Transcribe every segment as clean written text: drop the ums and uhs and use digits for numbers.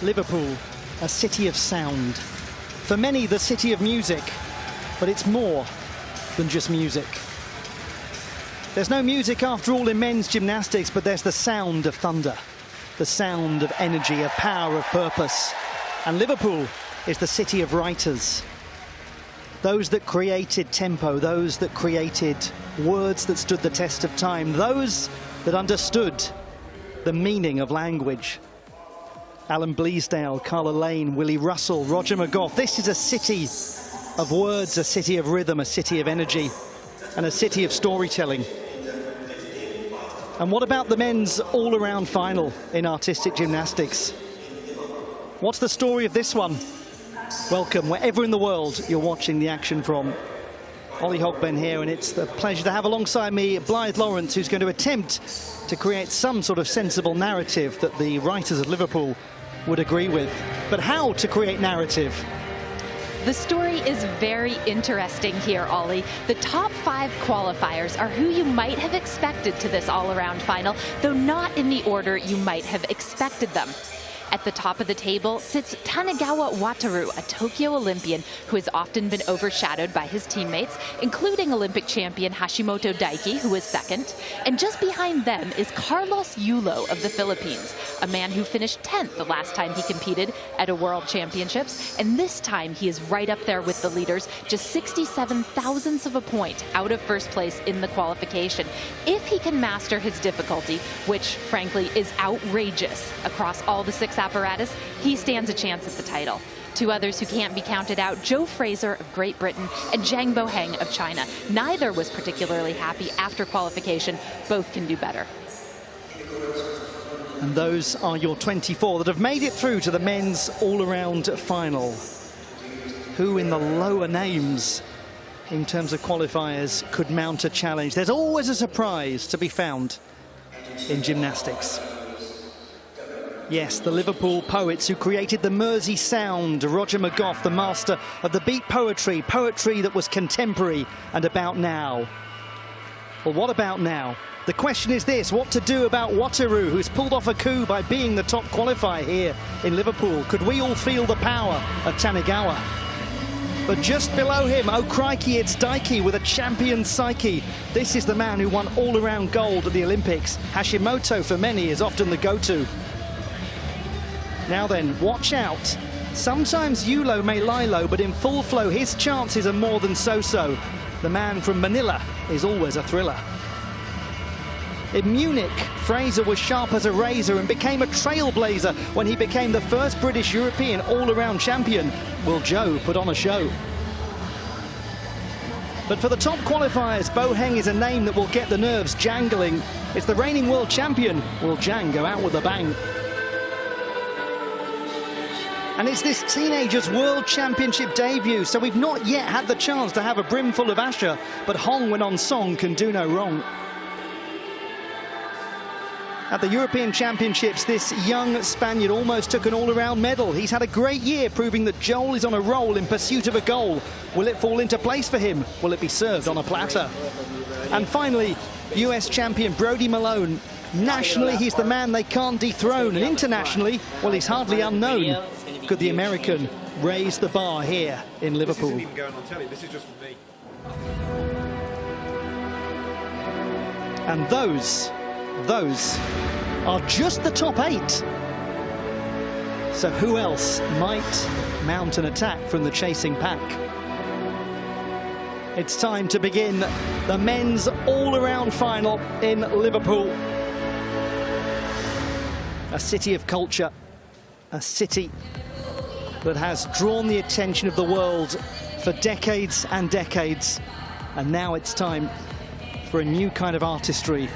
Liverpool, a city of sound. For many, the city of music, but it's more than just music. There's no music after all in men's gymnastics, but there's the sound of thunder, the sound of energy, of power, of purpose. And Liverpool is the city of writers. Those that created tempo, those that created words that stood the test of time, those that understood the meaning of language. Alan Bleasdale, Carla Lane, Willie Russell, Roger McGough. This is a city of words, a city of rhythm, a city of energy, and a city of storytelling. And what about the men's all-around final in artistic gymnastics? What's the story of this one? Welcome, wherever in the world you're watching the action from. Ollie Hogben here, and it's a pleasure to have alongside me Blythe Lawrence, who's going to attempt to create some sort of sensible narrative that the writers of Liverpool would agree with. But how to create narrative? The story is very interesting here, Ollie. The top 5 qualifiers are who you might have expected to this all-around final, though not in the order you might have expected them. At the top of the table sits Tanegawa Wataru, a Tokyo Olympian who has often been overshadowed by his teammates, including Olympic champion Hashimoto Daiki, who is second. And just behind them is Carlos Yulo of the Philippines, a man who finished 10th the last time he competed at a World Championships. And this time he is right up there with the leaders, just 67 thousandths of a point out of first place in the qualification. If he can master his difficulty, which frankly is outrageous across all the 6 apparatus, he stands a chance at the title. 2 others who can't be counted out, Joe Fraser of Great Britain and Zhang Boheng of China. Neither was particularly happy after qualification. Both can do better. And those are your 24 that have made it through to the men's all-around final. Who in the lower names in terms of qualifiers could mount a challenge? There's always a surprise to be found in gymnastics. Yes, the Liverpool poets who created the Mersey sound, Roger McGough, the master of the beat poetry, poetry that was contemporary and about now. Well, what about now? The question is this: what to do about Wataru, who's pulled off a coup by being the top qualifier here in Liverpool? Could we all feel the power of Tanegawa? But just below him, oh crikey, it's Daiki with a champion psyche. This is the man who won all-around gold at the Olympics. Hashimoto, for many, is often the go-to. Now then, watch out. Sometimes Yulo may lie low, but in full flow, his chances are more than so-so. The man from Manila is always a thriller. In Munich, Fraser was sharp as a razor and became a trailblazer when he became the first British European all-around champion. Will Joe put on a show? But for the top qualifiers, Boheng is a name that will get the nerves jangling. It's the reigning world champion. Will Zhang go out with a bang? And it's this teenager's World Championship debut, so we've not yet had the chance to have a brimful of Asher, but Hong, when on song, can do no wrong. At the European Championships, this young Spaniard almost took an all-around medal. He's had a great year, proving that Joel is on a roll in pursuit of a goal. Will it fall into place for him? Will it be served on a platter? And finally, US champion Brody Malone. Nationally, he's the man they can't dethrone, and internationally, well, he's hardly unknown. Could the American raise the bar here in Liverpool? This isn't even going on telly, this is just from me. And those are just the top 8. So who else might mount an attack from the chasing pack? It's time to begin the men's all-around final in Liverpool. A city of culture, a city that has drawn the attention of the world for decades and decades. And now it's time for a new kind of artistry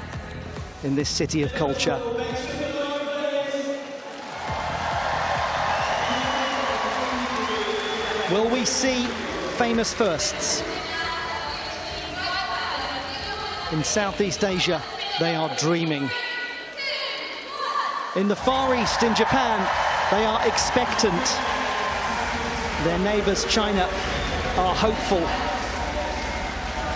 in this city of culture. Will we see famous firsts? In Southeast Asia, they are dreaming. In the Far East, in Japan, they are expectant. Their neighbours, China, are hopeful.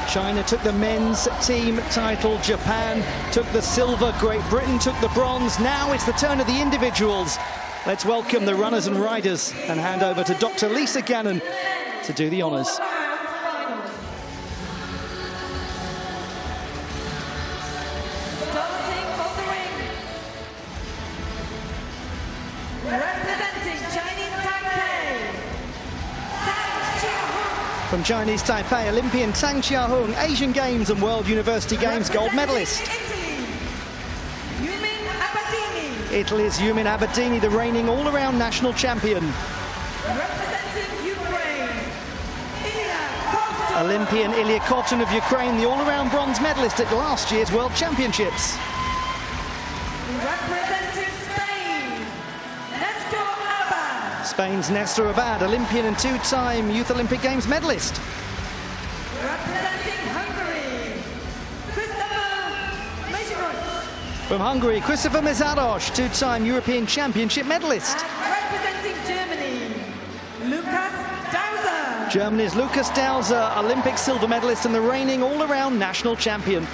China took the men's team title, Japan took the silver, Great Britain took the bronze. Now it's the turn of the individuals. Let's welcome the runners and riders and hand over to Dr. Lisa Gannon to do the honours. Starting of the ring, representing Chinese Taipei, Tang Xiahong. From Chinese Taipei, Olympian Tang Xiahong, Asian Games and World University Games gold medalist. Italy's Yumin Aberdini, the reigning all-around national champion. Representing Ukraine, Ilya Kovalchuk. Olympian Ilya Kovalchuk of Ukraine, the all-around bronze medalist at last year's World Championships. Representing Spain, Nestor Abad. Spain's Nestor Abad, Olympian and two-time Youth Olympic Games medalist. Representing Hungary, Christopher Mezharov. From Hungary, Christopher Mezharov, two-time European Championship medalist. And representing Germany, Lukas Dauser. Germany's Lukas Dauser, Olympic silver medalist and the reigning all-around national champion.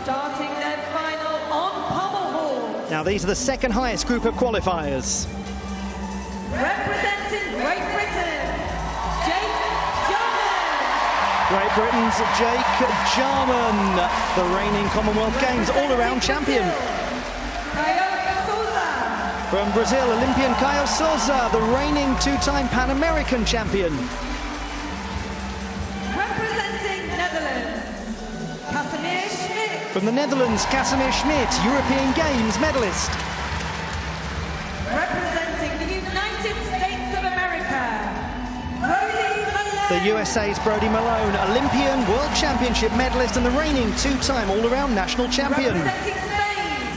Starting their final on pommel horse. Now these are the second highest group of qualifiers. Representing Great Britain, Jake Jarman. Great Britain's Jake Jarman, the reigning Commonwealth Games all-around champion. Caio Souza. From Brazil, Olympian Caio Souza, the reigning two-time Pan American champion. Representing Netherlands, Casimir Schmidt. From the Netherlands, Casimir Schmidt, European Games medalist. Representing the United States of America, Brody Malone. The USA's Brody Malone, Olympian World Championship medalist and the reigning two-time all-around national champion. Representing Spain,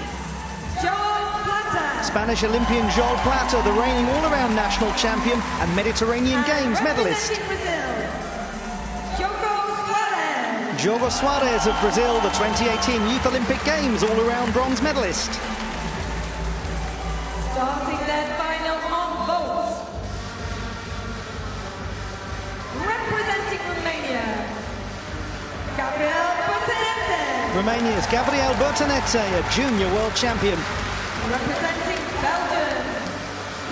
Joel Plata. Spanish Olympian Joel Plata, the reigning all-around national champion and Mediterranean Games medalist. Representing Brazil, Diogo Suarez. Diogo Suarez of Brazil, the 2018 Youth Olympic Games all-around bronze medalist. Starting their final on vault. Representing Romania, Gabriel Bertanete. Romania's Gabriel Bertanete, a junior world champion. Representing Belgium,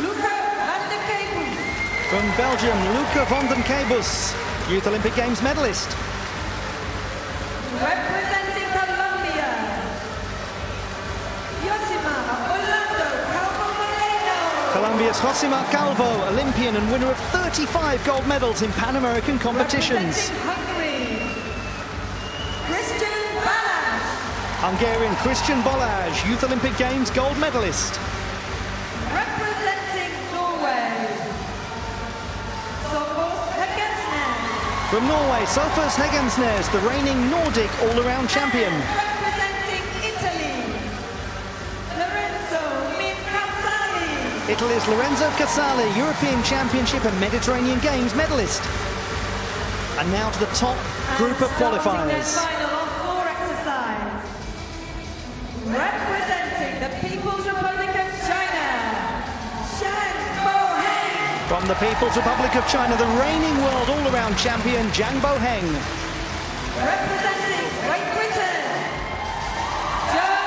Luca van der Keibus. From Belgium, Luca van den Keibus, Youth Olympic Games medalist. Representing Colombia, Yosimar Orlando Calvo Moreno. Colombia's Josimar Calvo, Olympian and winner of 35 gold medals in Pan American competitions. Representing Hungary, Christian Balázs. Hungarian Christian Balázs, Youth Olympic Games gold medalist. Representing Norway, Sofus Heggesnes. From Norway, Sofus Heggesnes, the reigning Nordic all-around champion. Representing Italy, Lorenzo Mincasali. Italy's Lorenzo Casali, European Championship and Mediterranean Games medalist. And now to the top group of Starting their qualifiers. final on floor exercise. Representing the People's Republic of China, Zhang Boheng. From the People's Republic of China, the reigning world all-around champion, Zhang Boheng. Representing Great Britain, Joe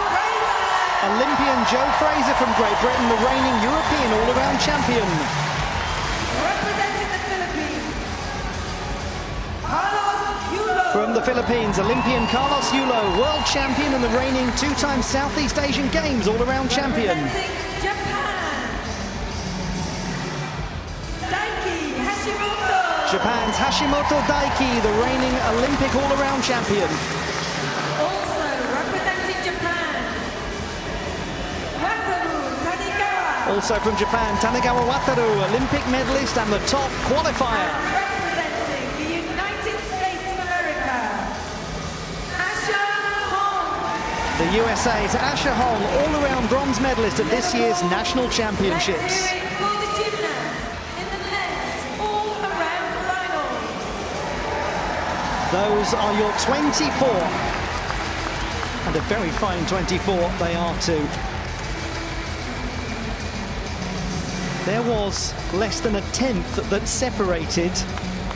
Fraser. Olympian Joe Fraser from Great Britain, the reigning European all-around champion. Representing the Philippines, Carlos Yulo. From the Philippines, Olympian Carlos Yulo, world champion and the reigning two-time Southeast Asian Games all-around champion. Representing Japan, Daiki Hashimoto. Japan's Hashimoto Daiki, the reigning Olympic all-around champion. Also representing Japan, Wataru Tanikawa. Also from Japan, Tanegawa Wataru, Olympic medalist and the top qualifier. Representing the United States of America, Asha Hong. The USA's Asha Hong, all-around bronze medalist at this year's national championships. For the gymnasts in the men's all-around finals. Those are your 24. And a very fine 24 they are too. There was less than a tenth that separated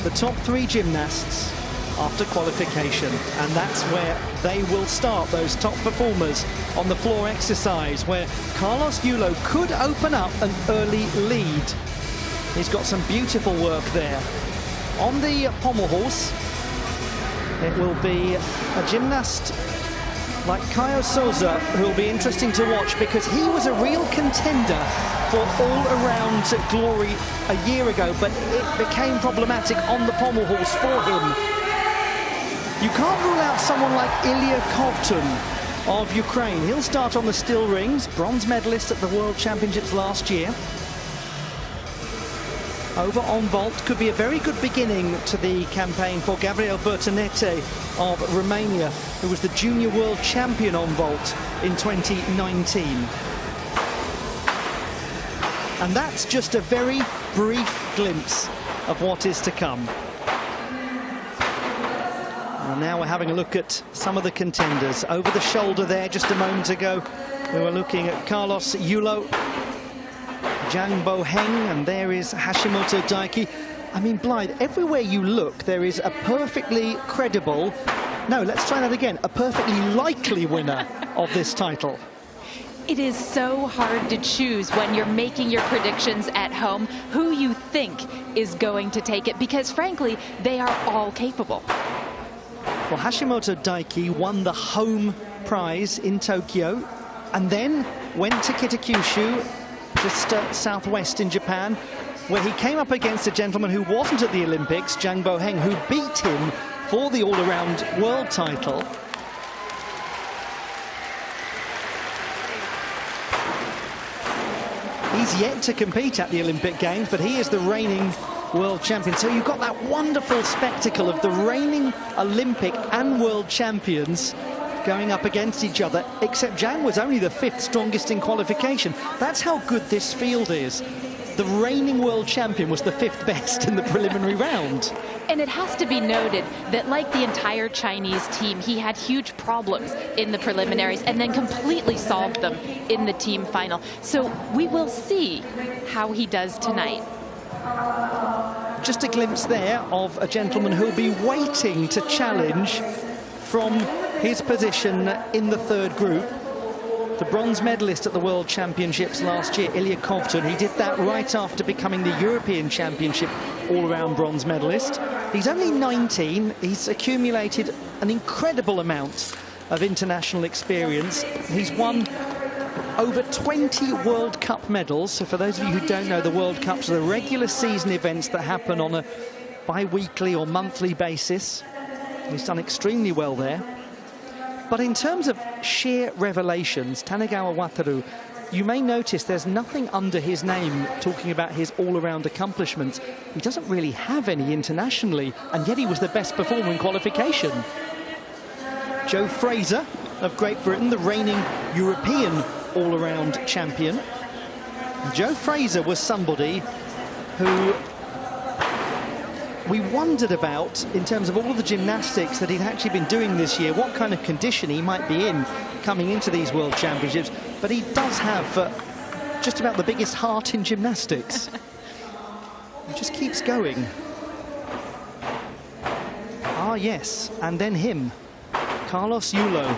the top 3 gymnasts after qualification, and that's where they will start, those top performers on the floor exercise, where Carlos Yulo could open up an early lead. He's got some beautiful work there. On the pommel horse, it will be a gymnast like Caio Souza, who will be interesting to watch, because he was a real contender for all-around glory a year ago, but it became problematic on the pommel horse for him. You can't rule out someone like Ilya Kovtun of Ukraine. He'll start on the still rings, bronze medalist at the World Championships last year. Over on vault could be a very good beginning to the campaign for Gabriel Bertonete of Romania, who was the junior world champion on vault in 2019. And that's just a very brief glimpse of what is to come. And now we're having a look at some of the contenders. Over the shoulder there just a moment ago, we were looking at Carlos Yulo, Jang Bo-heng, and there is Hashimoto Daiki. I mean, Blythe, everywhere you look, there is a perfectly credible, no, let's try that again, a perfectly likely winner of this title. It is so hard to choose when you're making your predictions at home who you think is going to take it, because frankly, they are all capable. Well, Hashimoto Daiki won the home prize in Tokyo and then went to Kitakyushu, just southwest in Japan, where he came up against a gentleman who wasn't at the Olympics, Jang Bo-heng, who beat him for the all-around world title. He's yet to compete at the Olympic Games, but he is the reigning world champion. So you've got that wonderful spectacle of the reigning Olympic and world champions going up against each other, except Jang was only the 5th strongest in qualification. That's how good this field is. The reigning world champion was the 5th best in the preliminary round. And it has to be noted that, like the entire Chinese team, he had huge problems in the preliminaries and then completely solved them in the team final. So we will see how he does tonight. Just a glimpse there of a gentleman who'll be waiting to challenge from his position in the 3rd group. The bronze medalist at the World Championships last year, Ilya Kovtun. He did that right after becoming the European Championship all-around bronze medalist. He's only 19. He's accumulated an incredible amount of international experience. He's won over 20 World Cup medals. So for those of you who don't know, the World Cups are the regular season events that happen on a bi-weekly or monthly basis. He's done extremely well there. But in terms of sheer revelations, Tanegawa Wataru, you may notice there's nothing under his name talking about his all-around accomplishments. He doesn't really have any internationally, and yet he was the best performer in qualification. Joe Fraser of Great Britain, the reigning European all-around champion. Joe Fraser was somebody who we wondered about in terms of all of the gymnastics that he'd actually been doing this year, what kind of condition he might be in coming into these World Championships. But he does have just about the biggest heart in gymnastics. He just keeps going. Ah, yes, and then him, Carlos Yulo,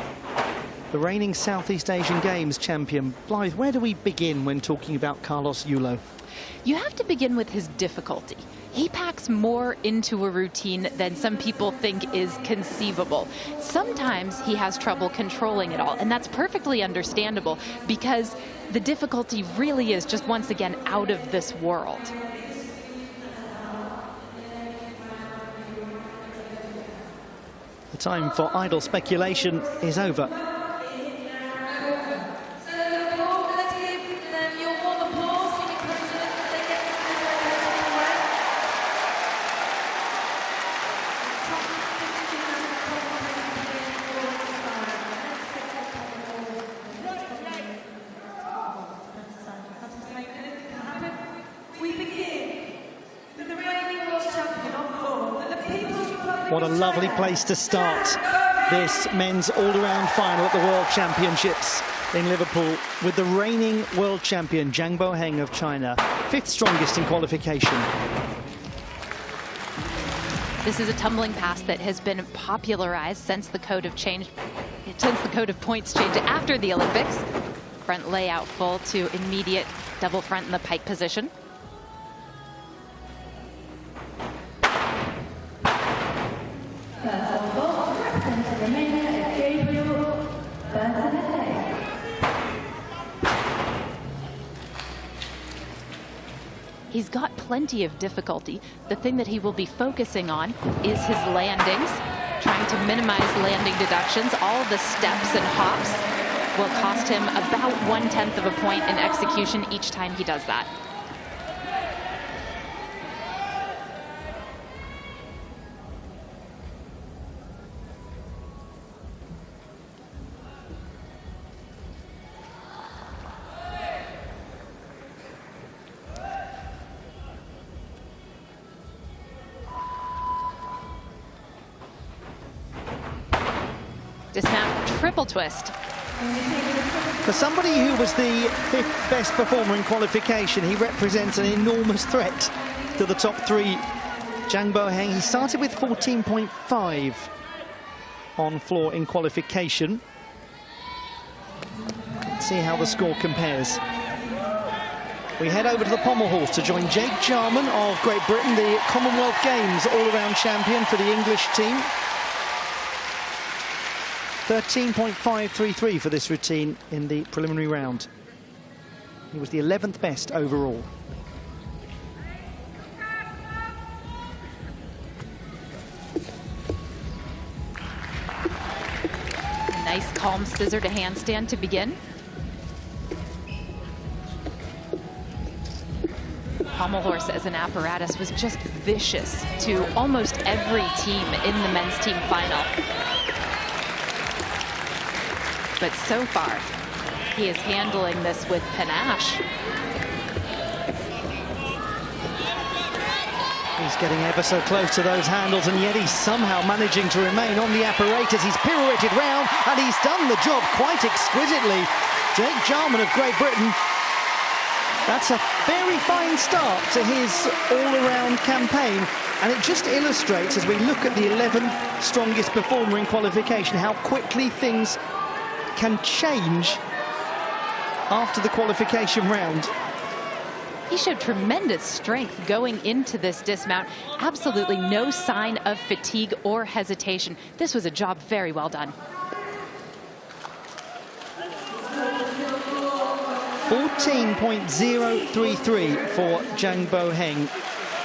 the reigning Southeast Asian Games champion. Blythe, where do we begin when talking about Carlos Yulo? You have to begin with his difficulty. He packs more into a routine than some people think is conceivable. Sometimes he has trouble controlling it all, and that's perfectly understandable because the difficulty really is just once again out of this world. The time for idle speculation is over. Let's give them your warm applause. What a lovely place to start this men's all-around final at the World Championships in Liverpool with the reigning world champion Zhang Boheng of China, 5th strongest in qualification. This is a tumbling pass that has been popularized since the code of points changed after the Olympics. Front layout full to immediate double front in the pike position. He's got plenty of difficulty. The thing that he will be focusing on is his landings, trying to minimize landing deductions. All of the steps and hops will cost him about 1/10 of a point in execution each time he does that. Dismount triple twist. For somebody who was the 5th best performer in qualification, he represents an enormous threat to the top 3. Zhang Boheng, he started with 14.5 on floor in qualification. Let's see how the score compares. We head over to the pommel horse to join Jake Jarman of Great Britain, the Commonwealth Games all-around champion for the English team. 13.533 for this routine in the preliminary round. He was the 11th best overall. Nice calm scissor to handstand to begin. Pommel horse as an apparatus was just vicious to almost every team in the men's team final. But so far, he is handling this with panache. He's getting ever so close to those handles, and yet he's somehow managing to remain on the apparatus. He's pirouetted round, and he's done the job quite exquisitely. Jake Jarman of Great Britain. That's a very fine start to his all-around campaign, and it just illustrates, as we look at the 11th strongest performer in qualification, how quickly things can change after the qualification round. He showed tremendous strength going into this dismount. Absolutely no sign of fatigue or hesitation. This was a job very well done. 14.033 for Zhang Boheng.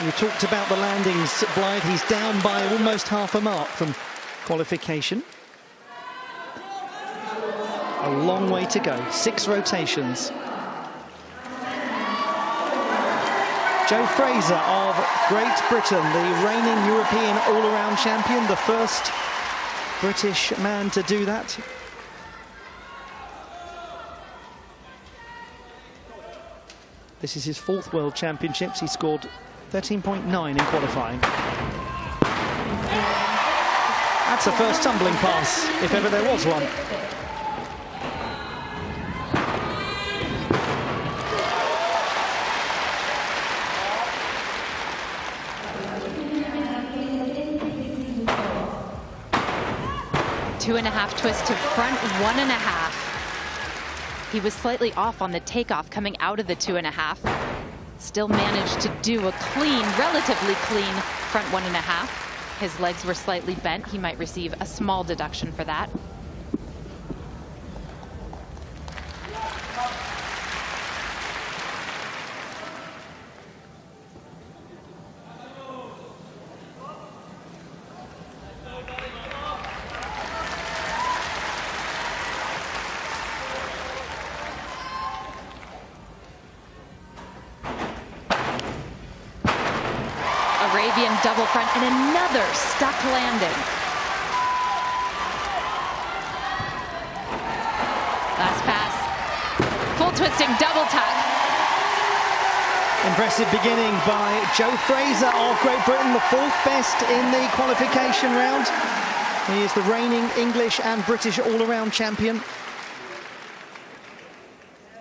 We talked about the landings, Blythe. He's down by almost half a mark from qualification. A long way to go, 6 rotations. Joe Fraser of Great Britain, the reigning European all-around champion, the first British man to do that. This is his 4th World Championships. He scored 13.9 in qualifying. That's a first tumbling pass, if ever there was one. Two and a half twist to front 1.5. He was slightly off on the takeoff coming out of the 2.5. Still managed to do a clean, relatively clean front 1.5. His legs were slightly bent. He might receive a small deduction for that. Arabian double front and another stuck landing. Last pass. Full twisting double tuck. Impressive beginning by Joe Fraser of Great Britain, the 4th best in the qualification round. He is the reigning English and British all-around champion.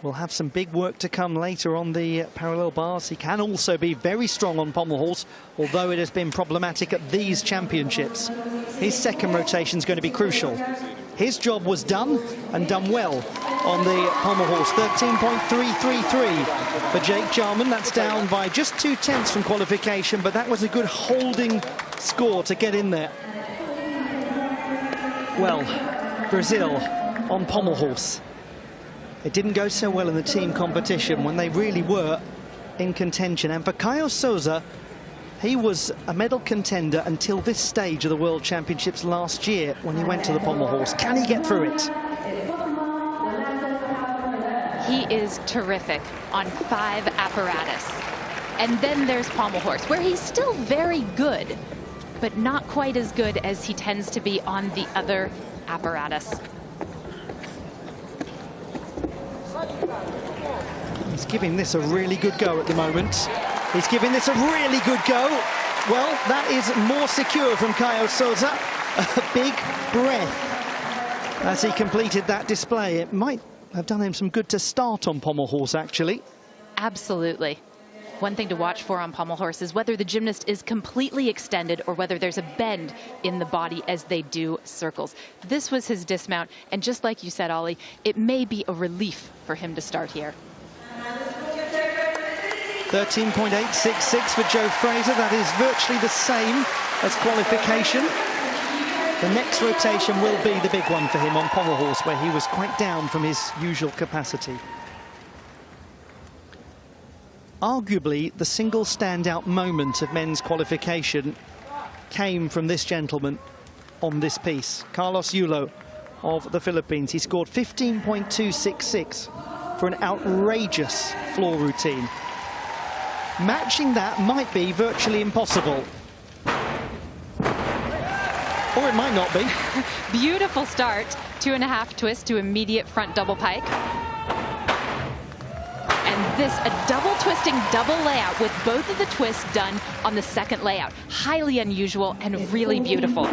We'll have some big work to come later on the parallel bars. He can also be very strong on pommel horse, although it has been problematic at these championships. His second rotation is going to be crucial. His job was done, and done well, on the pommel horse. 13.333 for Jake Jarman. That's down by just 0.2 from qualification, but that was a good holding score to get in there. Well, Brazil on pommel horse. It didn't go so well in the team competition when they really were in contention. And for Caio Souza, he was a medal contender until this stage of the World Championships last year when he went to the pommel horse. Can he get through it? He is terrific on 5 apparatus. And then there's pommel horse, where he's still very good, but not quite as good as he tends to be on the other apparatus. He's giving this a really good go at the moment. He's giving this a really good go. Well, that is more secure from Caio Souza. A big breath as he completed that display. It might have done him some good to start on pommel horse, actually. Absolutely. One thing to watch for on pommel horse is whether the gymnast is completely extended or whether there's a bend in the body as they do circles. This was his dismount, and just like you said, Ollie, it may be a relief for him to start here. 13.866 for Joe Fraser. That is virtually the same as qualification. The next rotation will be the big one for him on pommel horse, where he was quite down from his usual capacity. Arguably, the single standout moment of men's qualification came from this gentleman on this piece, Carlos Yulo of the Philippines. He scored 15.266 for an outrageous floor routine. Matching that might be virtually impossible. Or it might not be. Beautiful start. 2.5 twist to immediate front double pike. And this, a double twisting double layout with both of the twists done on the second layout. Highly unusual and really beautiful.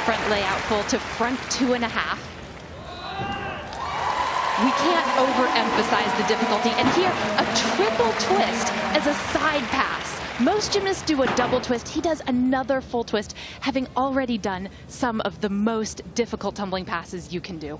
Front layout full to front 2.5. We can't overemphasize the difficulty. And here, a triple twist as a side pass. Most gymnasts do a double twist. He does another full twist, having already done some of the most difficult tumbling passes you can do.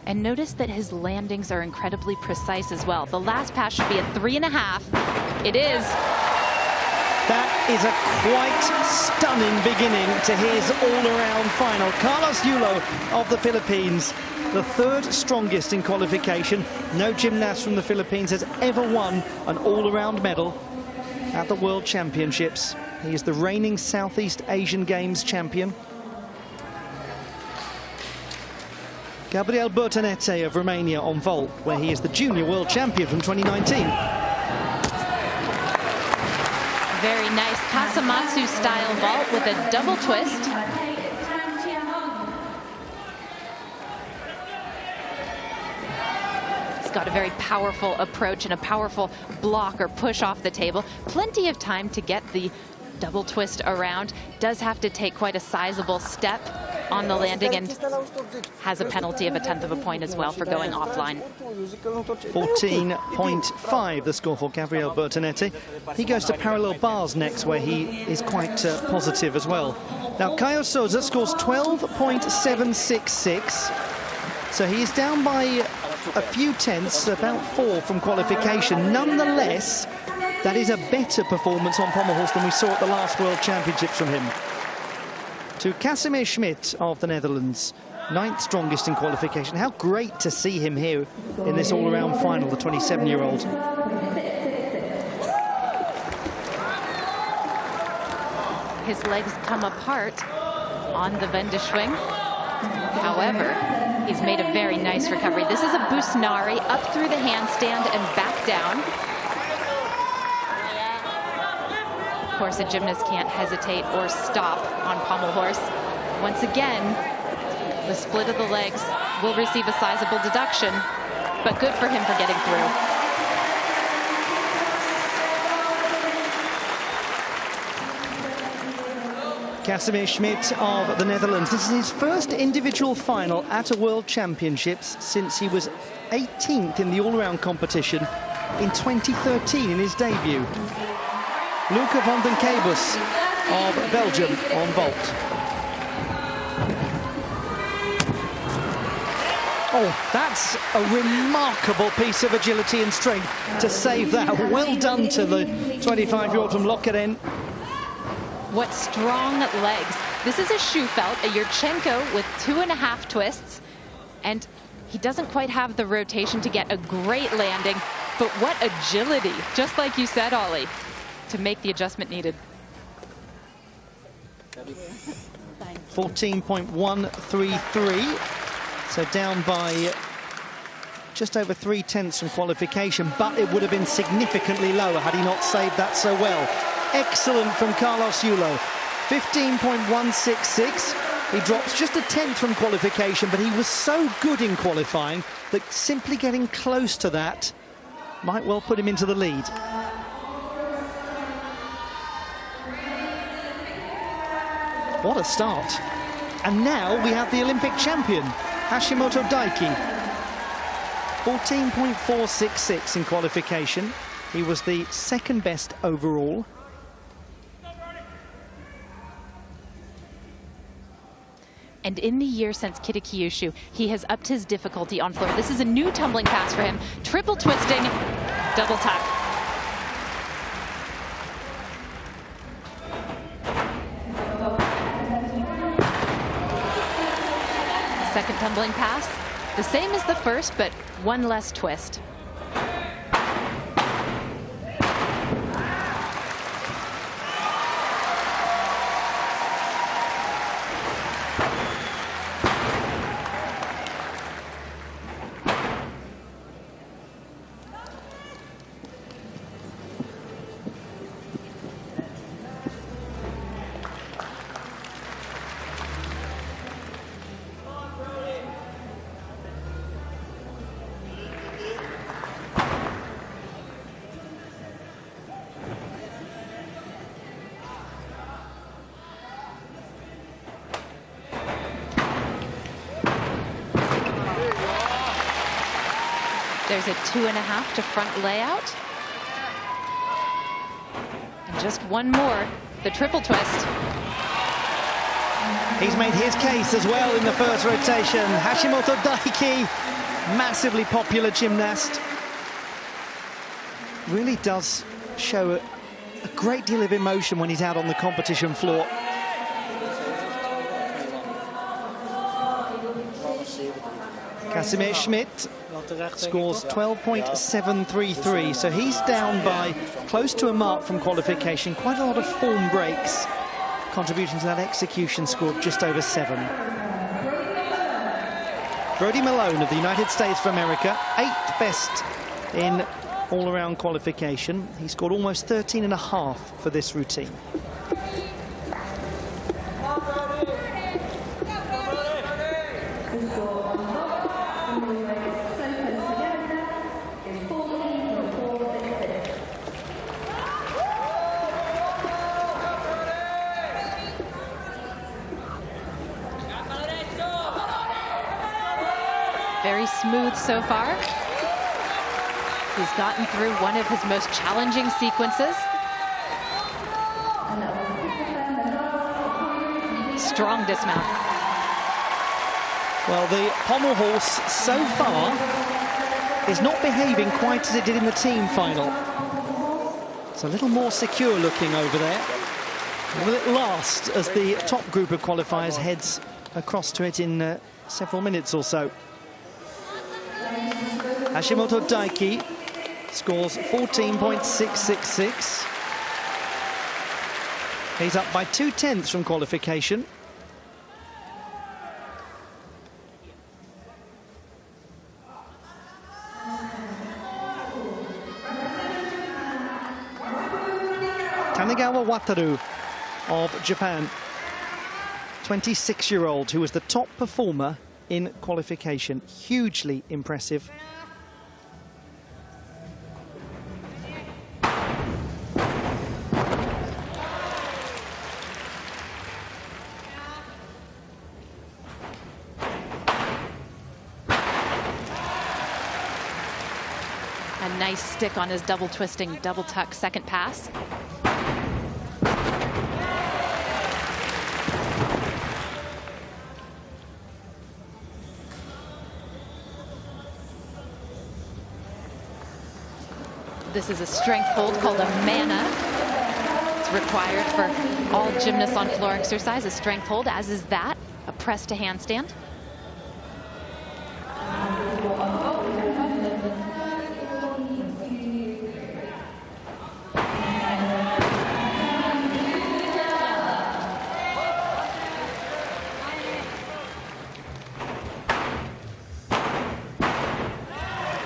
And notice that his landings are incredibly precise as well. The last pass should be a 3.5. It is. That is a quite stunning beginning to his all-around final. Carlos Yulo of the Philippines, the 3rd strongest in qualification. No gymnast from the Philippines has ever won an all-around medal at the World Championships. He is the reigning Southeast Asian Games champion. Gabriel Bertonete of Romania on vault, where he is the junior world champion from 2019. Very nice Kasamatsu style vault with a double twist. He's got a very powerful approach and a powerful block or push off the table. Plenty of time to get the double twist around. Does have to take quite a sizable step on the landing and has a penalty of 1/10 of a point as well for going offline. 14.5 the score for Gabriel Bertonete. He goes to parallel bars next, where he is quite positive as well. Now Caio Souza scores 12.766, so he is down by a few tenths, about 4 from qualification. Nonetheless, that is a better performance on pommel horse than we saw at the last World Championships from him. To Casimir Schmidt of the Netherlands, 9th strongest in qualification. How great to see him here in this all-around final, the 27-year-old. His legs come apart on the Wendeschwing. However, he's made a very nice recovery. This is a Busnari up through the handstand and back down. Of course, a gymnast can't hesitate or stop on pommel horse. Once again, the split of the legs will receive a sizable deduction, but good for him for getting through. Casimir Schmidt of the Netherlands. This is his first individual final at a World Championships since he was 18th in the all-around competition in 2013 in his debut. Luca van den Kabus of Belgium on vault. Oh, that's a remarkable piece of agility and strength to save that. Well done to the 25-year-old from Lokeren. What strong legs. This is a Schufelt, a Yurchenko with 2.5 twists. And he doesn't quite have the rotation to get a great landing, but what agility, just like you said, Ollie, to make the adjustment needed. 14.133, so down by just over 3/10 from qualification, but it would have been significantly lower had he not saved that so well. Excellent from Carlos Yulo. 15.166. He drops just a 10th from qualification, but he was so good in qualifying that simply getting close to that might well put him into the lead. What a start. And now we have the Olympic champion, Hashimoto Daiki. 14.466 in qualification. He was the second best overall. And in the year since Kitakyushu, he has upped his difficulty on floor. This is a new tumbling pass for him. Triple twisting, double tap. Second tumbling pass, the same as the first, but one less twist. There's a 2.5 to front layout. And just one more, the triple twist. He's made his case as well in the first rotation. Hashimoto Daiki, massively popular gymnast. Really does show a great deal of emotion when he's out on the competition floor. Casimir Schmidt scores 12.733, so he's down by close to a mark from qualification. Quite a lot of form breaks contributing to that execution score of just over 7. Brody Malone of the United States of America, 8th best in all-around qualification. He scored almost 13.5 for this routine. Very smooth so far. He's gotten through one of his most challenging sequences. Strong dismount. Well, the pommel horse so far is not behaving quite as it did in the team final. It's a little more secure looking over there. Will it last as the top group of qualifiers heads across to it in several minutes or so? Hashimoto Daiki scores 14.666. He's up by 2/10 from qualification. Tanegawa Wataru of Japan, 26-year-old, who was the top performer in qualification. Hugely impressive. A nice stick on his double twisting, double tuck second pass. This is a strength hold called a mana. It's required for all gymnasts on floor exercise, a strength hold, as is that, a press to handstand.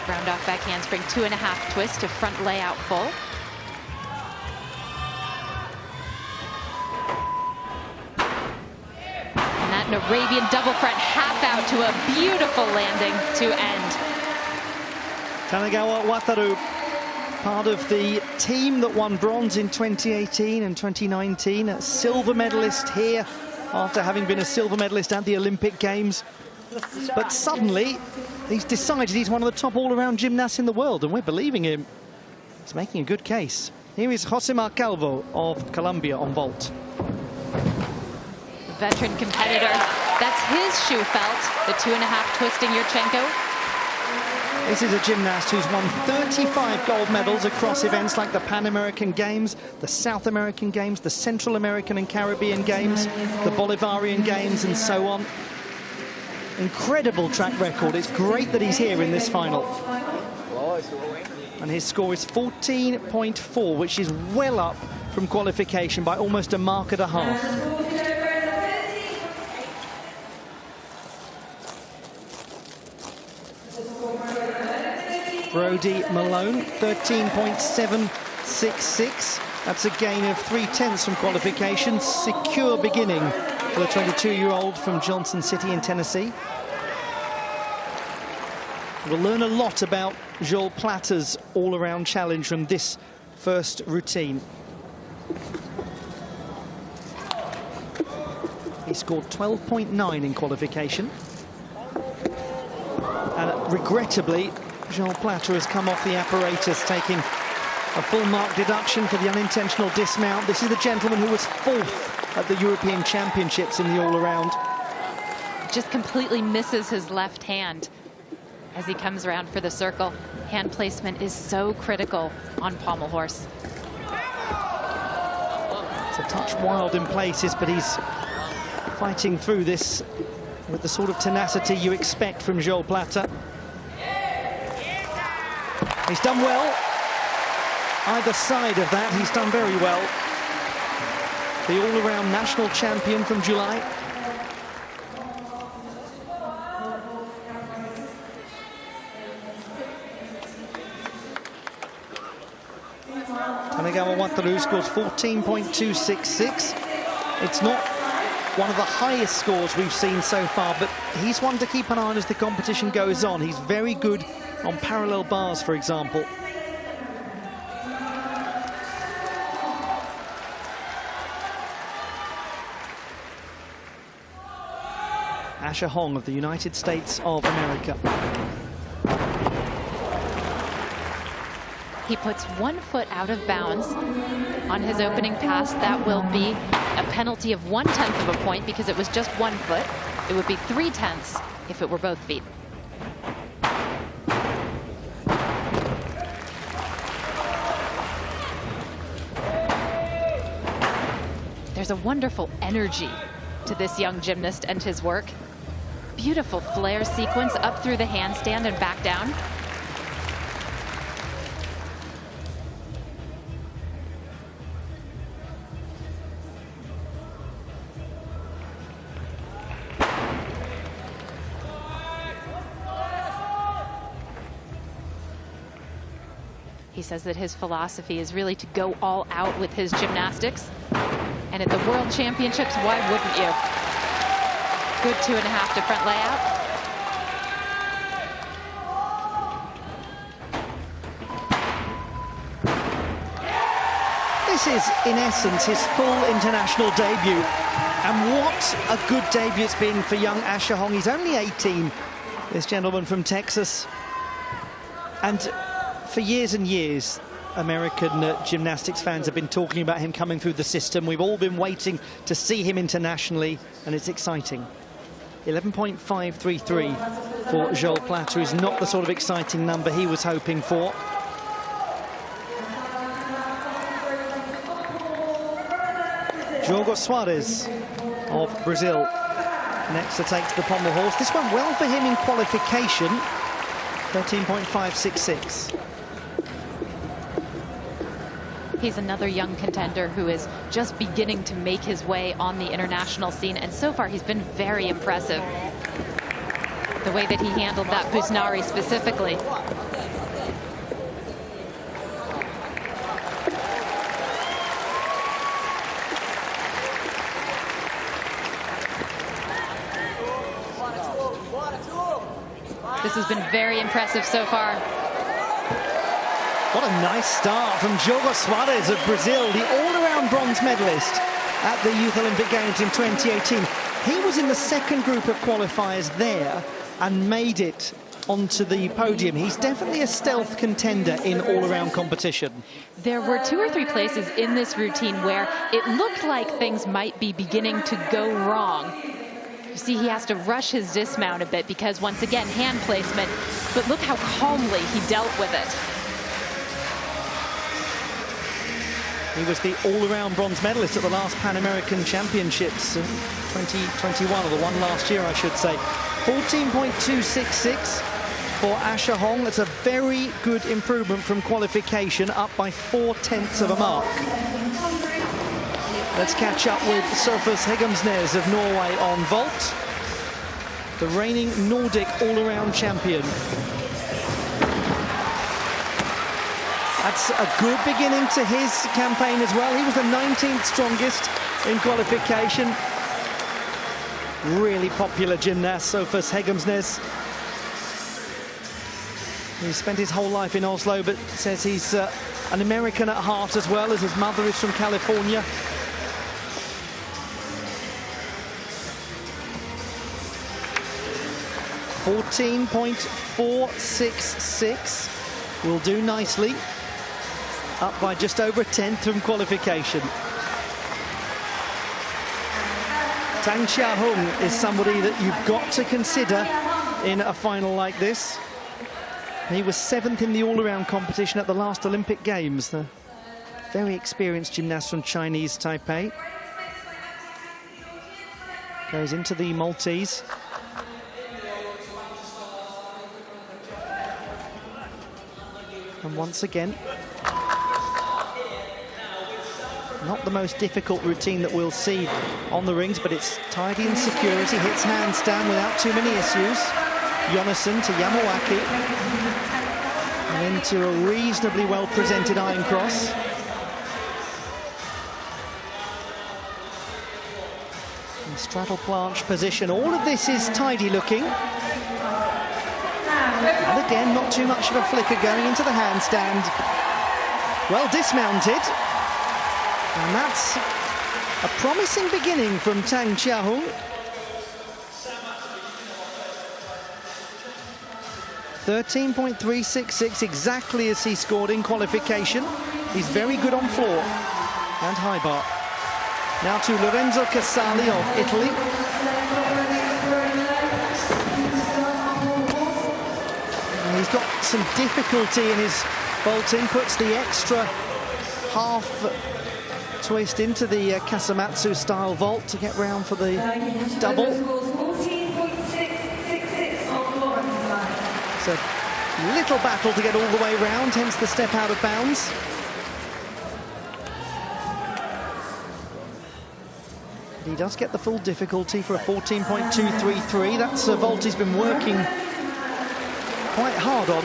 Round off back handspring, 2.5 twist to front layout full. And that Arabian double front half out to a beautiful landing to end. Tanegawa Wataru, part of the team that won bronze in 2018 and 2019, a silver medalist here after having been a silver medalist at the Olympic Games. But suddenly, he's decided he's one of the top all-around gymnasts in the world, and we're believing him. He's making a good case. Here is Josemar Calvo of Colombia on vault. Veteran competitor. That's his shoe felt, the 2.5 twisting Yurchenko. This is a gymnast who's won 35 gold medals across events like the Pan American Games, the South American Games, the Central American and Caribbean Games, the Bolivarian Games, and so on. Incredible track record. It's great that he's here in this final. And his score is 14.4, which is well up from qualification by almost a mark and a half. Brody Malone, 13.766. That's a gain of 0.3 from qualification. Secure beginning for the 22-year-old from Johnson City in Tennessee. We'll learn a lot about Joel Platter's all-around challenge from this first routine. He scored 12.9 in qualification. And regrettably, Joel Platter has come off the apparatus, taking a full mark deduction for the unintentional dismount. This is the gentleman who was 4th at the European Championships in the all-around. Just completely misses his left hand as he comes around for the circle. Hand placement is so critical on pommel horse. It's a touch wild in places, but he's fighting through this with the sort of tenacity you expect from Joel Platter. He's done well. Either side of that, he's done very well. The all-around national champion from July. Tanegawa Wataru scores 14.266. It's not one of the highest scores we've seen so far, but he's one to keep an eye on as the competition goes on. He's very good on parallel bars, for example. Asher Hong of the United States of America. He puts 1 foot out of bounds on his opening pass. That will be a penalty of 1/10 of a point because it was just 1 foot. It would be 3/10 if it were both feet. There's a wonderful energy to this young gymnast and his work. Beautiful flare sequence up through the handstand and back down. He says that his philosophy is really to go all out with his gymnastics. And at the World Championships, why wouldn't you? Good 2.5 to front layout. This is, in essence, his full international debut. And what a good debut it's been for young Asher Hong. He's only 18, this gentleman from Texas. And for years and years, American gymnastics fans have been talking about him coming through the system. We've all been waiting to see him internationally, and it's exciting. 11.533 for Joel Platter is not the sort of exciting number he was hoping for. Diogo Soares of Brazil next to take to the pommel horse. This went well for him in qualification, 13.566. He's another young contender who is just beginning to make his way on the international scene, and so far he's been very impressive. The way that he handled that Busnari specifically. This has been very impressive so far. What a nice start from Diogo Soares of Brazil, the all-around bronze medalist at the Youth Olympic Games in 2018. He was in the second group of qualifiers there and made it onto the podium. He's definitely a stealth contender in all-around competition. There were 2 or 3 places in this routine where it looked like things might be beginning to go wrong. You see, he has to rush his dismount a bit because, once again, hand placement, but look how calmly he dealt with it. He was the all-around bronze medalist at the last Pan American Championships in 2021, or the one last year, I should say. 14.266 for Asher Hong. That's a very good improvement from qualification, up by 0.4 of a mark. Let's catch up with Sofus Hegemsnes of Norway on vault, the reigning Nordic all-around champion. That's a good beginning to his campaign as well. He was the 19th strongest in qualification. Really popular gymnast, Sofus Hegemsnes. He spent his whole life in Oslo, but says he's an American at heart as well, as his mother is from California. .466 will do nicely, up by just over 1/10 from qualification. Tang Xiaohong is somebody that you've got to consider in a final like this. He was 7th in the all-around competition at the last Olympic Games. The very experienced gymnast from Chinese Taipei. Goes into the Maltese. And once again, not the most difficult routine that we'll see on the rings, but it's tidy and secure as he hits handstand without too many issues. Jonasson to Yamawaki. And into a reasonably well-presented iron cross. And straddle planche position. All of this is tidy looking. And again, not too much of a flicker going into the handstand. Well dismounted. And that's a promising beginning from Tang Xiaohong. 13.366, exactly as he scored in qualification. He's very good on floor and high bar. Now to Lorenzo Casali of Italy. And he's got some difficulty in his vaulting, puts the extra half twist into the Kasamatsu style vault to get round for the double. It's a little battle to get all the way round, hence the step out of bounds. He does get the full difficulty for a 14.233. That's a vault he's been working quite hard on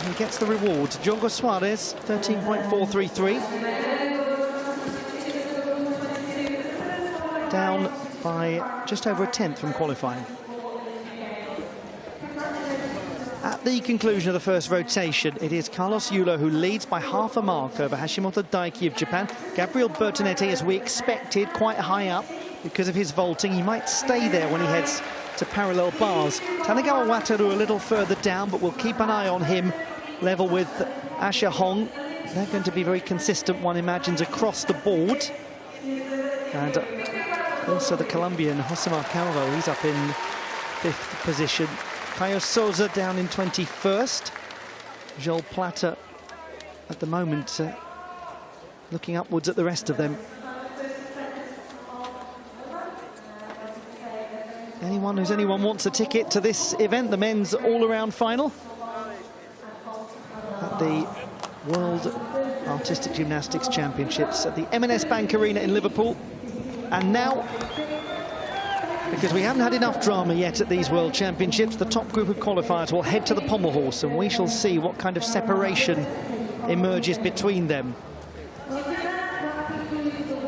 he gets the reward. Diogo Soares, 13.433. Down by just over a tenth from qualifying. At the conclusion of the first rotation, it is Carlos Yulo who leads by half a mark over Hashimoto Daiki of Japan. Gabriel Bertonetti, as we expected, quite high up because of his vaulting. He might stay there when he heads to parallel bars. Tanegawa Wataru a little further down, but we'll keep an eye on him, level with Asher Hong. They're going to be very consistent, one imagines, across the board. And also the Colombian Josemar Calvo, he's up in 5th position. Caio Souza down in 21st. Joel Plata at the moment looking upwards at the rest of them. Anyone wants a ticket to this event, the men's all-around final at the World Artistic Gymnastics Championships at the M&S Bank Arena in Liverpool. And now, because we haven't had enough drama yet at these World Championships, the top group of qualifiers will head to the pommel horse, and we shall see what kind of separation emerges between them.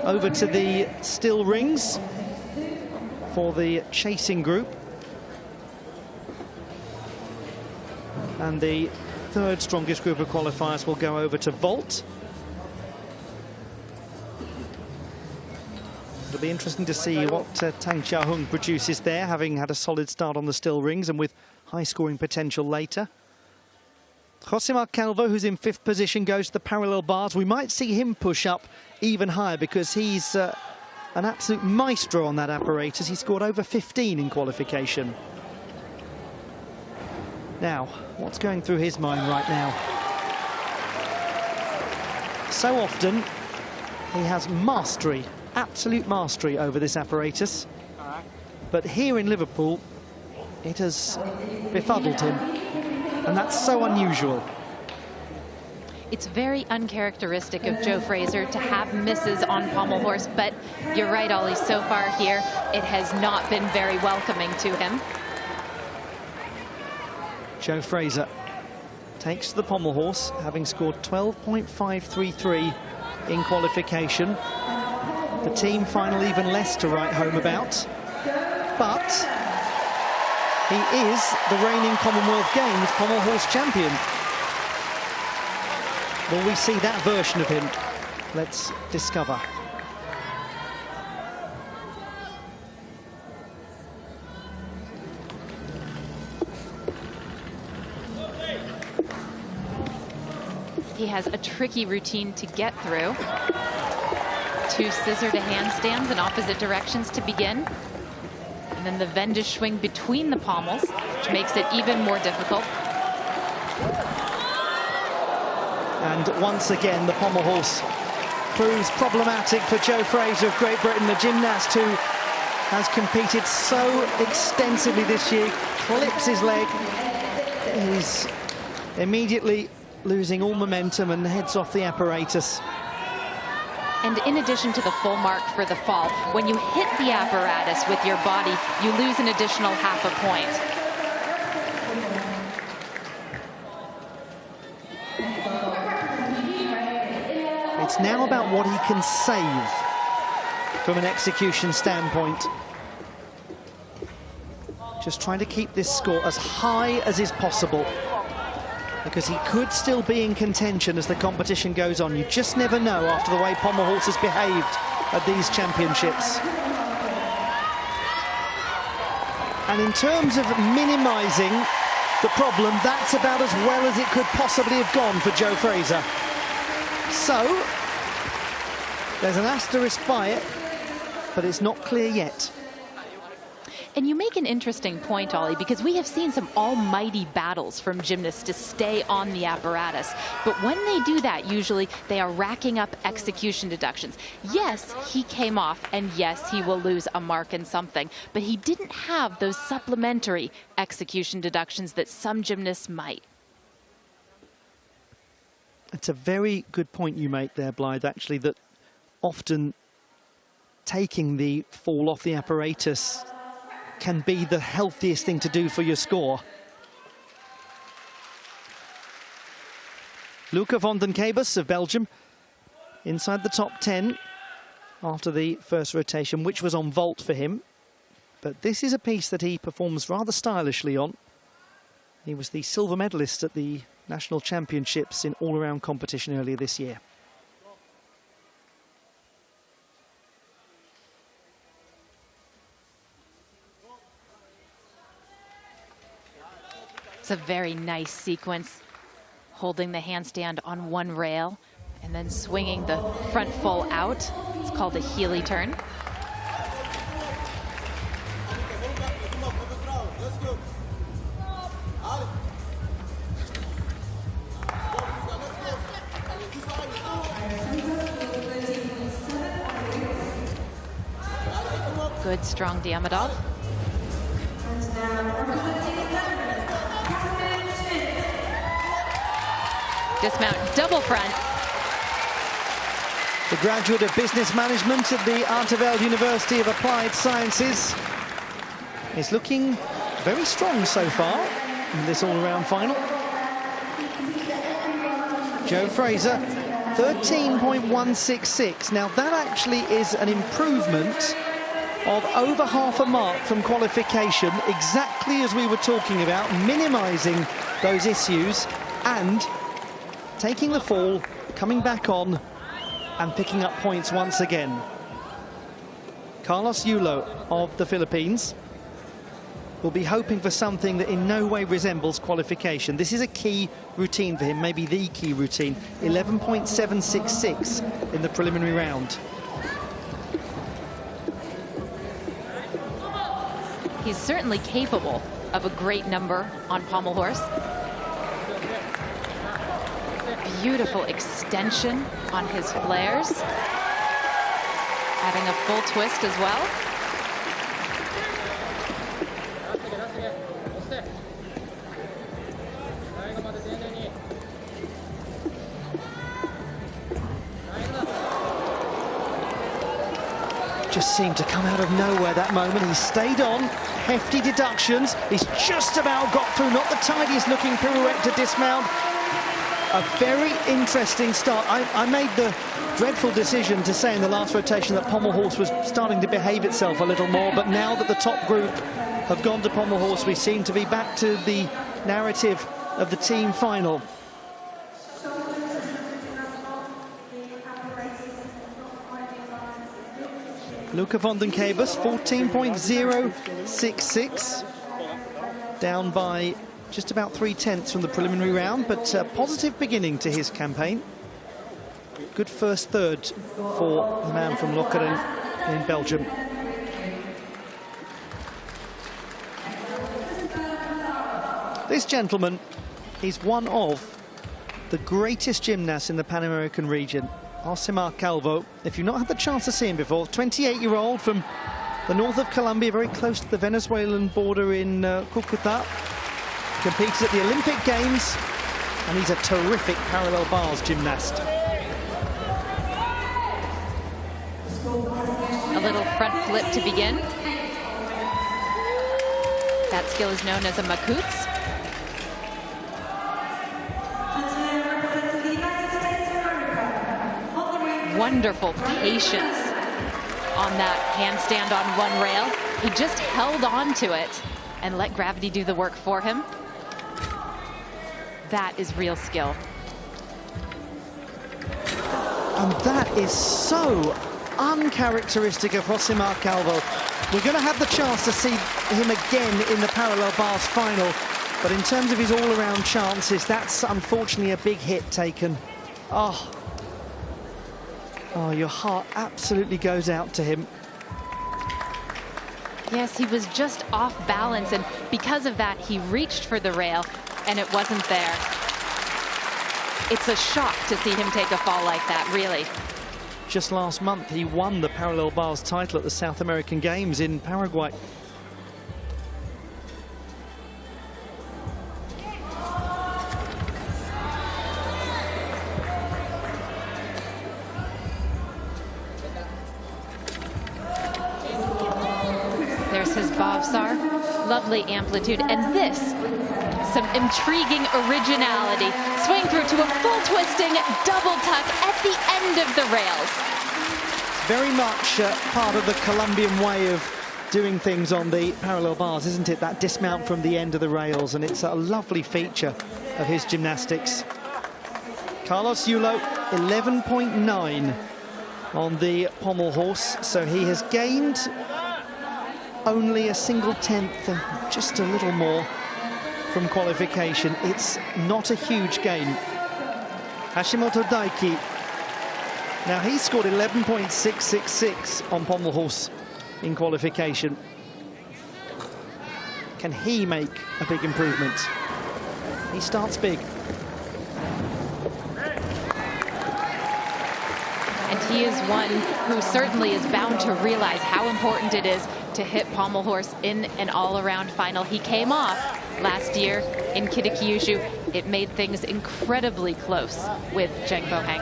Over to the still rings for the chasing group. And the third strongest group of qualifiers will go over to vault. It'll be interesting to see what Tang Xiaohung produces there, having had a solid start on the still rings and with high scoring potential later. Josemar Calvo, who's in 5th position, goes to the parallel bars. We might see him push up even higher because he's an absolute maestro on that apparatus. He scored over 15 in qualification. Now, what's going through his mind right now? So often, he has mastery, absolute mastery over this apparatus. But here in Liverpool, it has befuddled him. And that's so unusual. It's very uncharacteristic of Joe Fraser to have misses on pommel horse, but you're right, Ollie, so far here, it has not been very welcoming to him. Joe Fraser takes to the pommel horse, having scored 12.533 in qualification. The team final even less to write home about. But he is the reigning Commonwealth Games pommel horse champion. Will we see that version of him? Let's discover. He has a tricky routine to get through. 2 scissor to handstands in opposite directions to begin. And then the Wendisch swing between the pommels, which makes it even more difficult. And once again, the pommel horse proves problematic for Joe Fraser of Great Britain, the gymnast who has competed so extensively this year, clips his leg. He's immediately losing all momentum and heads off the apparatus. And in addition to the full mark for the fall, when you hit the apparatus with your body, you lose an additional half a point. It's now about what he can save from an execution standpoint. Just trying to keep this score as high as is possible, because he could still be in contention as the competition goes on. You just never know after the way pommel horse has behaved at these championships. And in terms of minimising the problem, that's about as well as it could possibly have gone for Joe Fraser. So, there's an asterisk by it, but it's not clear yet. And you make an interesting point, Ollie, because we have seen some almighty battles from gymnasts to stay on the apparatus. But when they do that, usually they are racking up execution deductions. Yes, he came off, and yes, he will lose a mark in something, but he didn't have those supplementary execution deductions that some gymnasts might. It's a very good point you make there, Blythe, actually, that often taking the fall off the apparatus can be the healthiest thing to do for your score. Luca van den Kabus of Belgium inside the top 10 after the first rotation, which was on vault for him. But this is a piece that he performs rather stylishly on. He was the silver medalist at the National Championships in all-around competition earlier this year. It's a very nice sequence, holding the handstand on one rail and then swinging the front full out. It's called a Healy turn. Good, strong Diamidov. Dismount, double front. The graduate of business management at the Artevelde University of Applied Sciences is looking very strong so far in this all-around final. Joe Fraser, 13.166. Now that actually is an improvement of over half a mark from qualification, exactly as we were talking about, minimising those issues and taking the fall, coming back on and picking up points once again. Carlos Yulo of the Philippines will be hoping for something that in no way resembles qualification. This is a key routine for him, maybe the key routine. 11.766 in the preliminary round. He's certainly capable of a great number on pommel horse. Beautiful extension on his flares. Adding a full twist as well. Just seemed to come out of nowhere that moment. He stayed on, hefty deductions. He's just about got through, not the tidiest looking pirouette to dismount. A very interesting start. I made the dreadful decision to say in the last rotation that pommel horse was starting to behave itself a little more, but now that the top group have gone to pommel horse, we seem to be back to the narrative of the team final. Luca van den Kabus, 14.066, down by just about 3/10 from the preliminary round, but a positive beginning to his campaign. Good first third for the man from Lokeren in Belgium. This gentleman is one of the greatest gymnasts in the Pan American region. Josimar Calvo, if you've not had the chance to see him before, 28-year-old from the north of Colombia, very close to the Venezuelan border in Cucuta. Competed at the Olympic Games, and he's a terrific parallel bars gymnast. A little front flip to begin. That skill is known as a Makutz. Wonderful patience on that handstand on one rail. He just held on to it and let gravity do the work for him. That is real skill. And that is so uncharacteristic of Josimar Calvo. We're going to have the chance to see him again in the parallel bars final, but in terms of his all-around chances, that's unfortunately a big hit taken. Oh, your heart absolutely goes out to him. Yes, he was just off balance, and because of that, he reached for the rail, and it wasn't there. It's a shock to see him take a fall like that, really. Just last month, he won the parallel bars title at the South American Games in Paraguay. There's his Bhavsar, lovely amplitude, and this, some intriguing originality. Swing through into a full twisting double tuck at the end of the rails. Very much part of the Colombian way of doing things on the parallel bars, isn't it? That dismount from the end of the rails, and it's a lovely feature of his gymnastics. Carlos Yulo, 11.9 on the pommel horse, so he has gained only a single tenth, just a little more from qualification. It's not a huge gain. Hashimoto Daiki, now he scored 11.666 on pommel horse in qualification. Can he make a big improvement? He starts big. And he is one who certainly is bound to realize how important it is to hit pommel horse in an all-around final. He came off last year in Kitakyushu. It made things incredibly close with Zheng Boheng.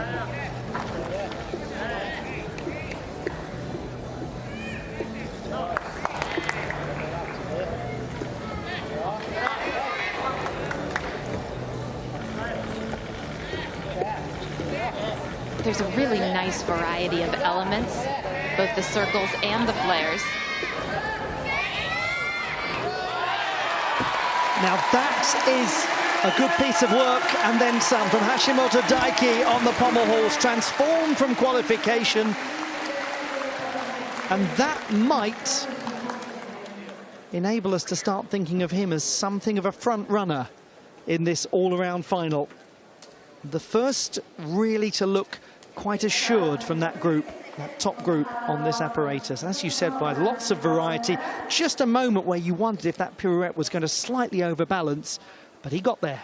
There's a really nice variety of elements, both the circles and the flares. Now that is a good piece of work, and then some, from Hashimoto Daiki on the pommel horse, transformed from qualification. And that might enable us to start thinking of him as something of a front runner in this all-around final. The first really to look quite assured from that group, that top group on this apparatus. As you said, by lots of variety. Just a moment where you wondered if that pirouette was going to slightly overbalance, but he got there.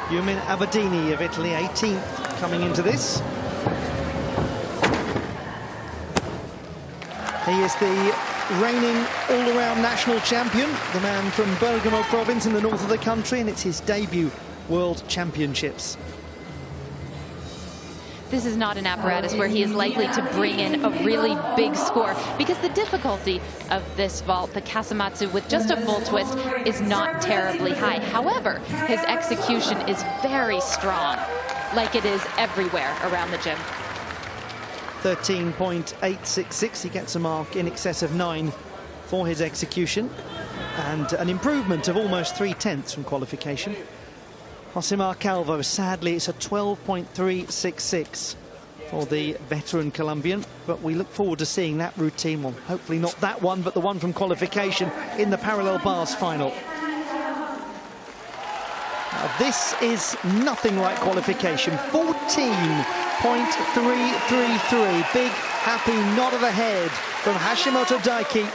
Yumin Aberdini of Italy, 18th, coming into this. He is the reigning all-around national champion, the man from Bergamo province in the north of the country, and it's his debut World Championships. This is not an apparatus where he is likely to bring in a really big score, because the difficulty of this vault, the Kasamatsu, with just a full twist, is not terribly high. However, his execution is very strong, like it is everywhere around the gym. 13.866, he gets a mark in excess of 9 for his execution, and an improvement of almost 3/10 from qualification. Josimar Calvo, sadly, it's a 12.366 for the veteran Colombian, but we look forward to seeing that routine, well, hopefully not that one, but the one from qualification in the parallel bars final. Now, this is nothing like qualification. 14.333. Big, happy nod of the head from Hashimoto Daiki.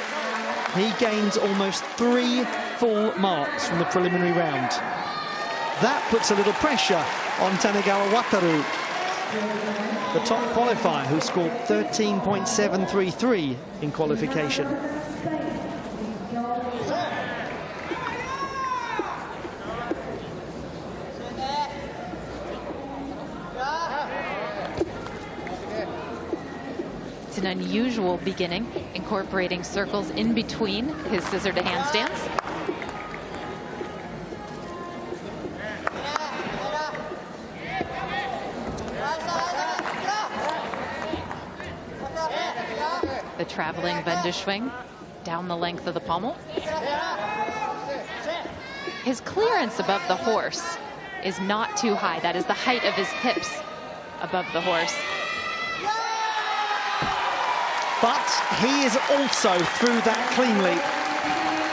He gains almost 3 full marks from the preliminary round. That puts a little pressure on Tanegawa Wataru, the top qualifier, who scored 13.733 in qualification. It's an unusual beginning, incorporating circles in between his scissor to handstands. The traveling Wendeschwing down the length of the pommel. His clearance above the horse is not too high. That is the height of his hips above the horse. But he is also through that cleanly.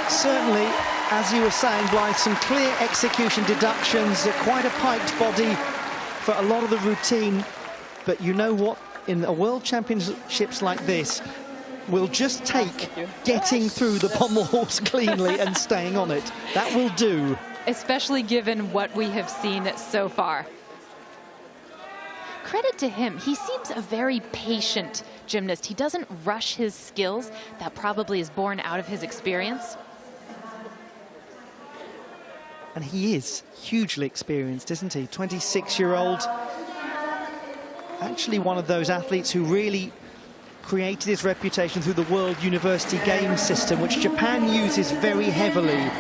Certainly, as you were saying, Blythe, some clear execution deductions, quite a piked body for a lot of the routine. But you know what? In a World Championships like this, will just take getting through the pommel horse cleanly and staying on it. That will do. Especially given what we have seen so far. Credit to him, he seems a very patient gymnast. He doesn't rush his skills. That probably is born out of his experience. And he is hugely experienced, isn't he? 26-year-old. Actually one of those athletes who really created his reputation through the World University Games system, which Japan uses very heavily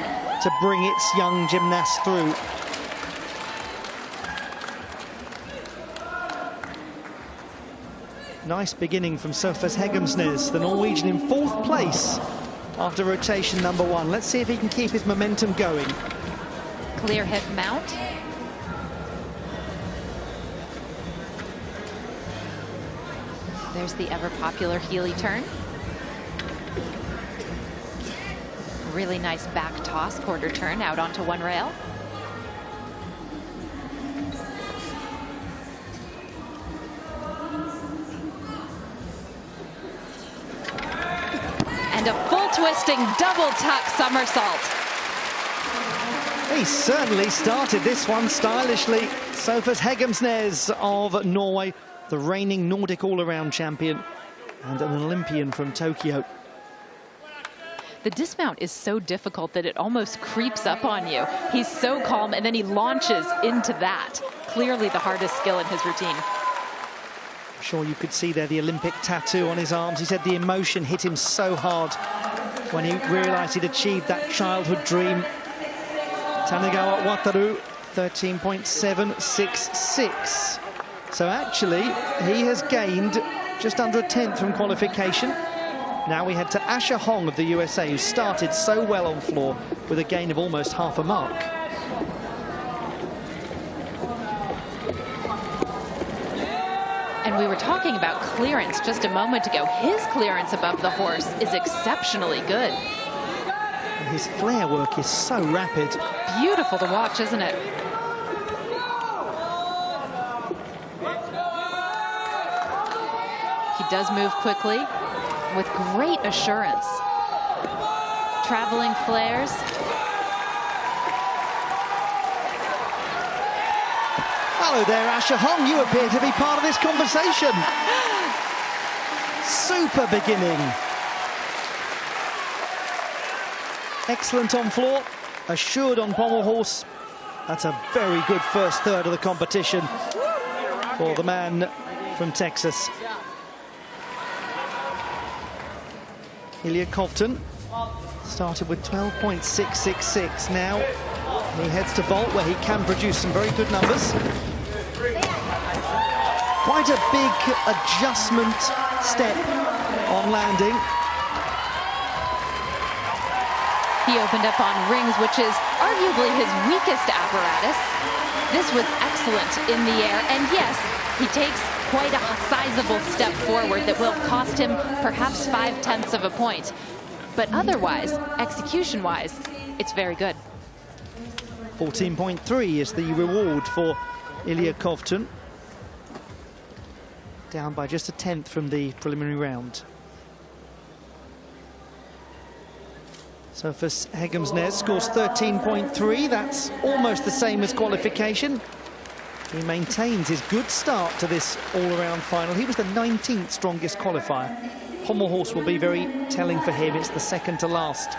to bring its young gymnasts through. Nice beginning from Sofus Hegemsnes, the Norwegian in 4th place after rotation number 1. Let's see if he can keep his momentum going. Clear hip mount. There's the ever-popular Healy turn. Really nice back toss, quarter turn out onto one rail. And a full twisting double tuck somersault. He certainly started this one stylishly. Sofus Hegemsnes of Norway, the reigning Nordic all-around champion and an Olympian from Tokyo. The dismount is so difficult that it almost creeps up on you. He's so calm, and then he launches into that. Clearly the hardest skill in his routine. I'm sure you could see there the Olympic tattoo on his arms. He said the emotion hit him so hard when he realized he'd achieved that childhood dream. Tanegawa Wataru, 13.766. So actually, he has gained just under a 10th from qualification. Now we head to Asher Hong of the USA, who started so well on floor with a gain of almost half a mark. And we were talking about clearance just a moment ago. His clearance above the horse is exceptionally good. And his flare work is so rapid. Beautiful to watch, isn't it? He does move quickly with great assurance. Traveling flares. Hello there, Asher Hong. You appear to be part of this conversation. Super beginning. Excellent on floor, assured on pommel horse. That's a very good first third of the competition for the man from Texas. Ilya Kovtun started with 12.666. Now he heads to vault, where he can produce some very good numbers. Quite a big adjustment step on landing. He opened up on rings, which is arguably his weakest apparatus. This was excellent in the air, and yes, he takes quite a sizable step forward that will cost him perhaps 0.5 of a point. But otherwise, execution-wise, it's very good. 14.3 is the reward for Ilya Kovtun. Down by just a 10th from the preliminary round. Sofus Hegemsnes scores 13.3. That's almost the same as qualification. He maintains his good start to this all-around final. He was the 19th strongest qualifier. Pommel horse will be very telling for him. It's the second to last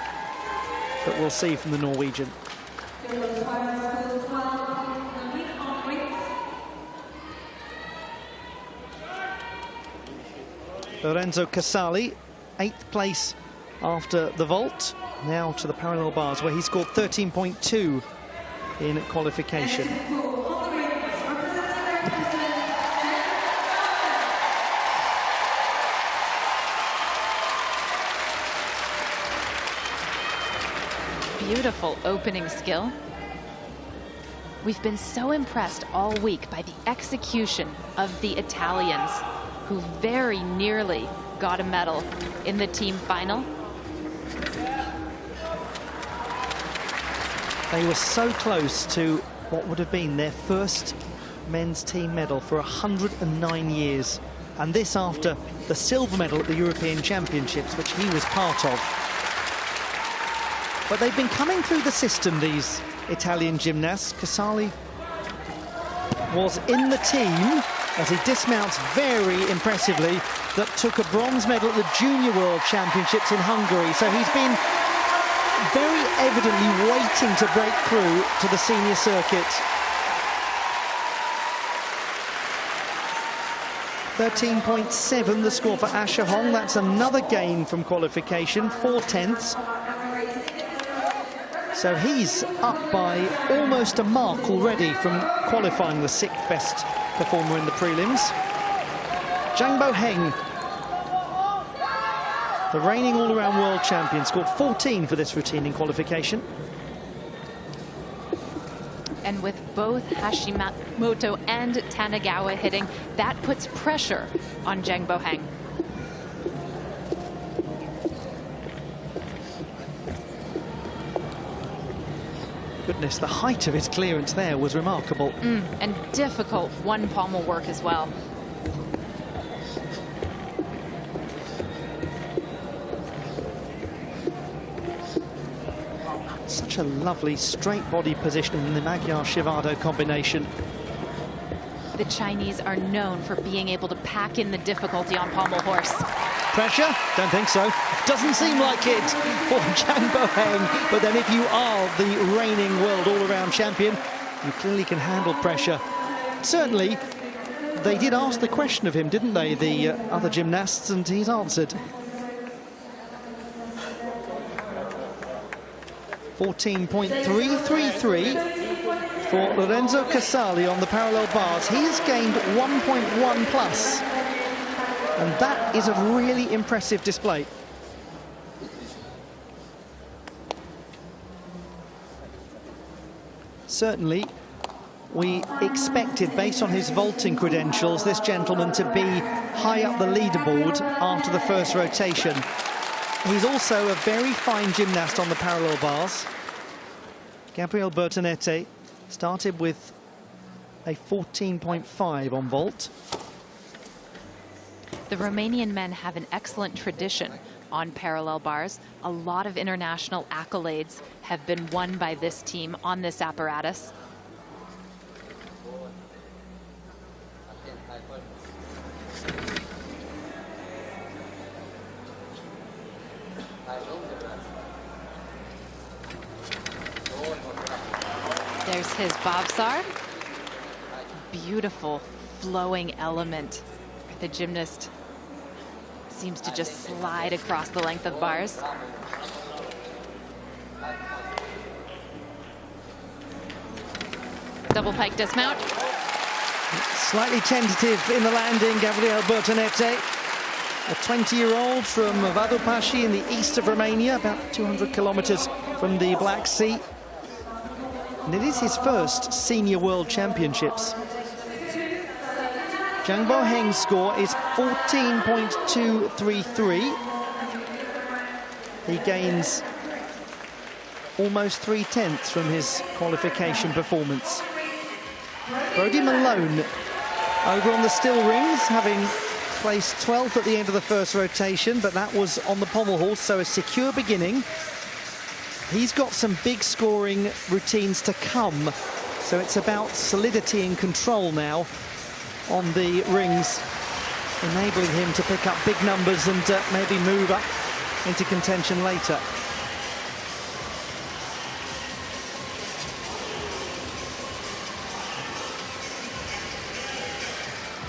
that we'll see from the Norwegian. Lorenzo Casali, 8th place after the vault. Now to the parallel bars, where he scored 13.2 in qualification. Beautiful opening skill. We've been so impressed all week by the execution of the Italians, who very nearly got a medal in the team final. They were so close to what would have been their first men's team medal for 109 years. And this after the silver medal at the European Championships, which he was part of. But they've been coming through the system, these Italian gymnasts. Casali was in the team as he dismounts very impressively, that took a bronze medal at the Junior World Championships in Hungary. So he's been very evidently waiting to break through to the senior circuit. 13.7 the score for Asher Hong. That's another gain from qualification, 4/10. So he's up by almost a mark already from qualifying, the 6th best performer in the prelims. Zhang Boheng, the reigning all-around world champion, scored 14 for this routine in qualification. And with both Hashimoto and Tanagawa hitting, that puts pressure on Zhang Boheng. Goodness, the height of his clearance there was remarkable. And difficult one pommel work as well. Such a lovely straight body positioning in the Magyar-Shivado combination. The Chinese are known for being able to pack in the difficulty on pommel horse. Pressure? Don't think so. Doesn't seem like it for Zhang Boheng. But then if you are the reigning world all-around champion, you clearly can handle pressure. Certainly, they did ask the question of him, didn't they, the other gymnasts, and he's answered. 14.333 for Lorenzo Casali on the parallel bars. He's gained 1.1 plus. And that is a really impressive display. Certainly, we expected, based on his vaulting credentials, this gentleman to be high up the leaderboard after the first rotation. He's also a very fine gymnast on the parallel bars. Gabriel Bertonette started with a 14.5 on vault. The Romanian men have an excellent tradition on parallel bars. A lot of international accolades have been won by this team on this apparatus. There's his Bobsar. Beautiful flowing element. The gymnast seems to just slide across the length of bars. Double pike dismount. Slightly tentative in the landing, Gabriel Bertonette. A 20-year-old from Vadopashi in the east of Romania, about 200 kilometers from the Black Sea. And it is his first senior world championships. Zhang Boheng's score is 14.233. He gains almost 3/10 from his qualification performance. Brody Malone over on the still rings, having placed 12th at the end of the first rotation, but that was on the pommel horse, so a secure beginning. He's got some big scoring routines to come, so it's about solidity and control now on the rings, enabling him to pick up big numbers and maybe move up into contention later.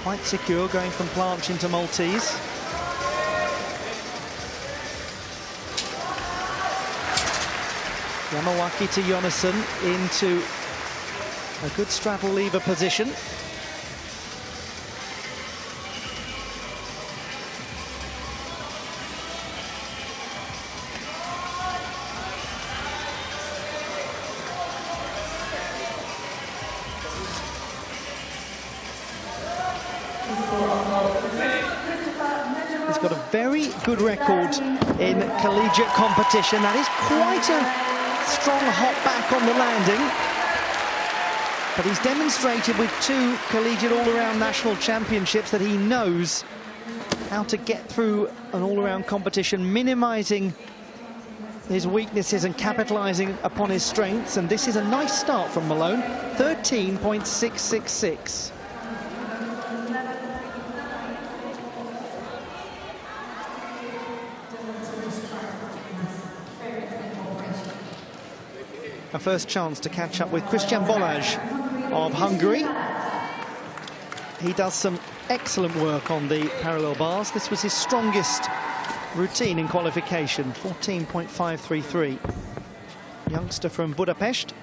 Quite secure, going from planche into Maltese. Yamawaki to Jonassen into a good straddle lever position. He's got a very good record in collegiate competition. That is quite a strong hop back on the landing. But he's demonstrated with 2 collegiate all-around national championships that he knows how to get through an all-around competition, minimizing his weaknesses and capitalizing upon his strengths. And this is a nice start from Malone, 13.666. A first chance to catch up with Christian Balázs of Hungary. He does some excellent work on the parallel bars. This was his strongest routine in qualification, 14.533. Youngster from Budapest.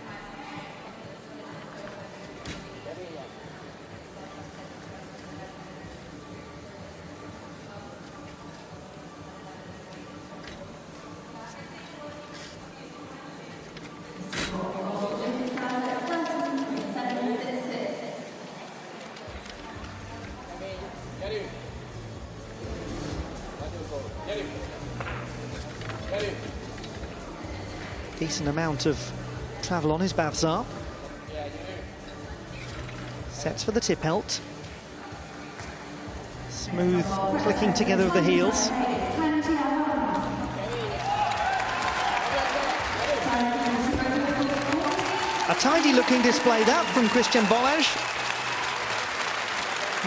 Decent amount of travel on his Bavzar. Sets for the Tippelt. Smooth clicking together of the heels. A tidy looking display that from Christian Balázs.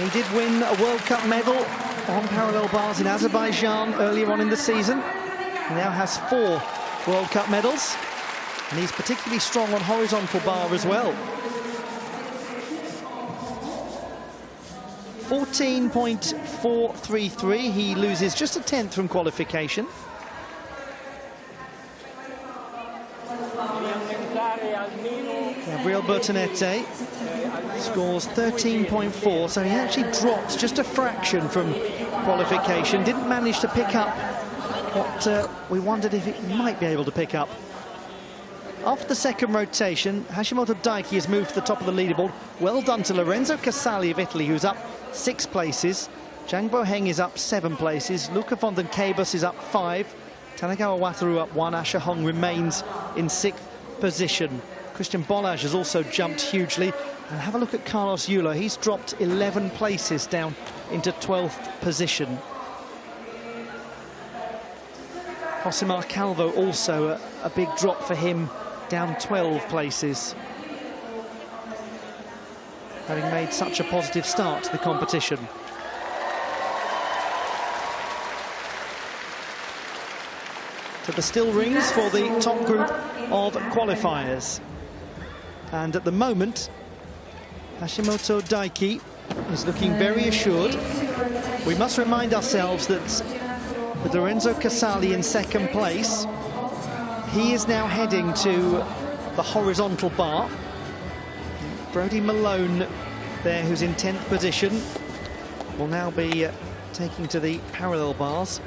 He did win a World Cup medal on parallel bars in Azerbaijan earlier on in the season. He now has 4 World Cup medals, and he's particularly strong on horizontal bar as well. 14.433, he loses just a tenth from qualification. Gabriel Bertonette scores 13.4, so he actually drops just a fraction from qualification. Didn't manage to pick up what we wondered if he might be able to pick up. After the second rotation, Hashimoto Daiki has moved to the top of the leaderboard. Well done to Lorenzo Casali of Italy, who's up 6 places. Zhang Boheng is up 7 places. Luca von den Cabus is up 5. Tanagawa Wataru up 1. Asher Hong remains in 6th position. Christian Balázs has also jumped hugely. And have a look at Carlos Yulo. He's dropped 11 places down into 12th position. Josimar Calvo also a big drop for him, down 12 places. Having made such a positive start to the competition. To the still rings for the top group of qualifiers. And at the moment, Hashimoto Daiki is looking very assured. We must remind ourselves that with Lorenzo Casali in 2nd place, he is now heading to the horizontal bar. Brodie Malone there, who's in 10th position, will now be taking to the parallel bars.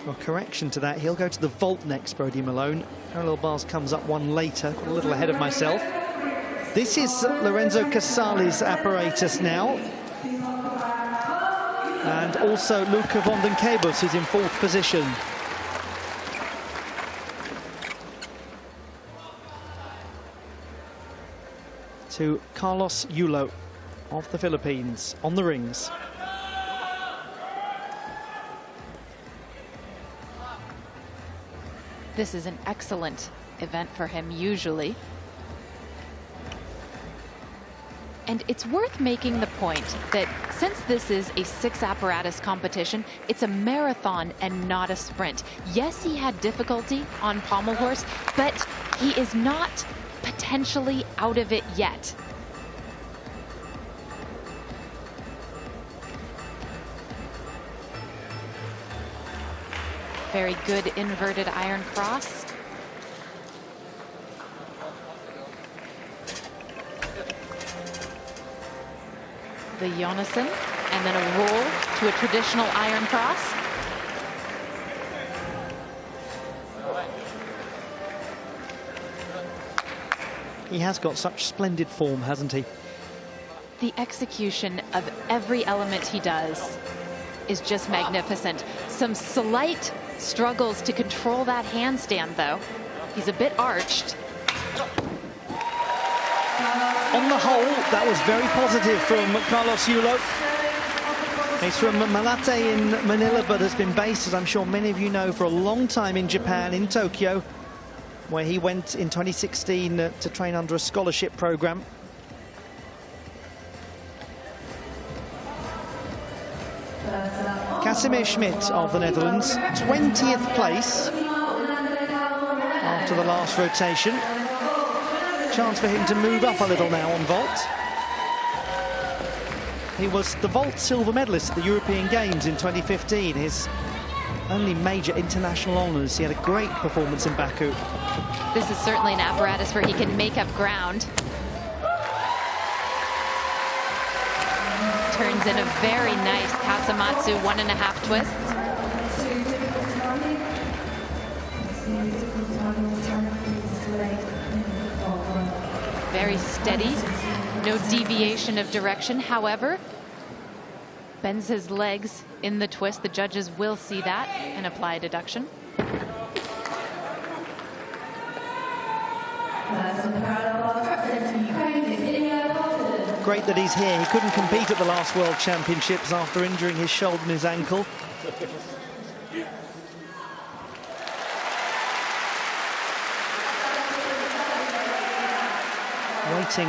For correction to that, he'll go to the vault next, Brodie Malone. Parallel bars comes up 1 later, got a little ahead of myself. This is Lorenzo Casali's apparatus now. And also Luca von den Cabus is in 4th position. To Carlos Yulo of the Philippines on the rings. This is an excellent event for him usually. And it's worth making the point that since this is a 6-apparatus competition, it's a marathon and not a sprint. Yes, he had difficulty on pommel horse, but he is not potentially out of it yet. Very good inverted iron cross. The Jonassen, and then a roll to a traditional iron cross. He has got such splendid form, hasn't he? The execution of every element he does is just magnificent. Some slight struggles to control that handstand, though. He's a bit arched. On the whole, that was very positive from Carlos Yulo. He's from Malate in Manila, but has been based, as I'm sure many of you know, for a long time in Japan, in Tokyo, where he went in 2016 to train under a scholarship program. Casimir Schmidt of the Netherlands, 20th place after the last rotation. chance for him to move up a little now on vault. He was the vault silver medalist at the European Games in 2015, his only major international honours. He had a great performance in Baku. This is certainly an apparatus where he can make up ground. Turns in a very nice Kasamatsu 1.5 twists. Very steady, no deviation of direction. However, bends his legs in the twist. The judges will see that and apply a deduction. Great that he's here. He couldn't compete at the last World Championships after injuring his shoulder and his ankle. Waiting,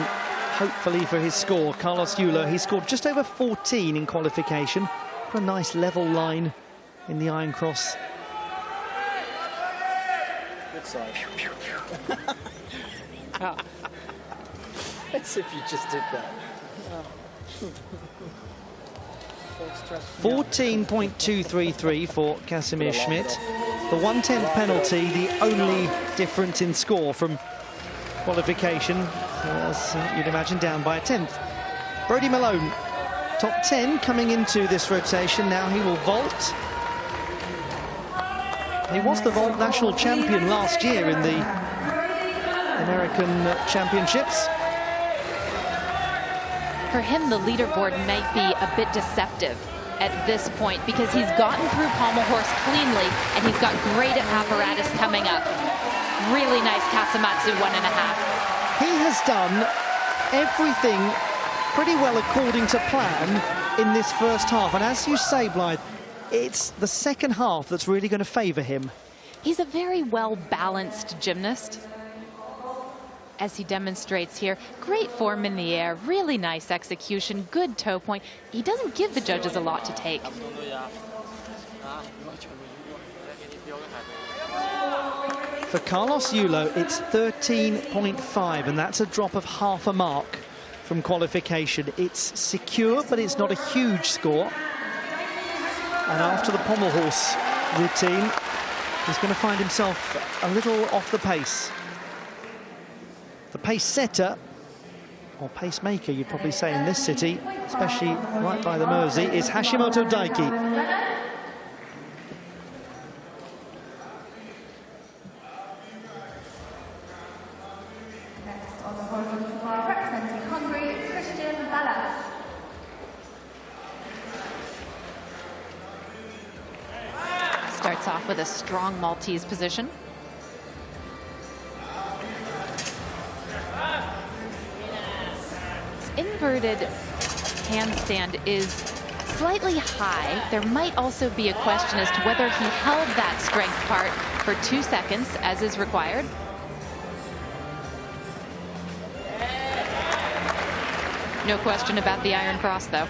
hopefully, for his score. Carlos Yulo, he scored just over 14 in qualification. Got a nice level line in the Iron Cross. Good side. As if you just did that. 14.233 for Casimir Schmidt. The 1/10 penalty, the only difference in score from qualification, as you'd imagine, down by a 1/10. Brodie Malone, top 10 coming into this rotation. Now he will vault. He was the vault national champion last year in the American Championships. For him, the leaderboard might be a bit deceptive at this point because he's gotten through Pommel Horse cleanly and he's got great apparatus coming up. Really nice Kasamatsu 1.5. He has done everything pretty well according to plan in this first half. And as you say, Blythe, it's the second half that's really going to favour him. He's a very well-balanced gymnast, as he demonstrates here. Great form in the air, really nice execution, good toe point. He doesn't give the judges a lot to take. For Carlos Yulo, it's 13.5, and that's a drop of half a mark from qualification. It's secure, but it's not a huge score. And after the Pommel Horse routine, he's going to find himself a little off the pace. The pace setter, or pacemaker, you'd probably say in this city, especially right by the Mersey, is Hashimoto Daiki. Next on the podium tomorrow, representing Hungary, it's Christian Balázs. Starts off with a strong Maltese position. His inverted handstand is slightly high. There might also be a question as to whether he held that strength part for 2 seconds, as is required. No question about the Iron Cross, though.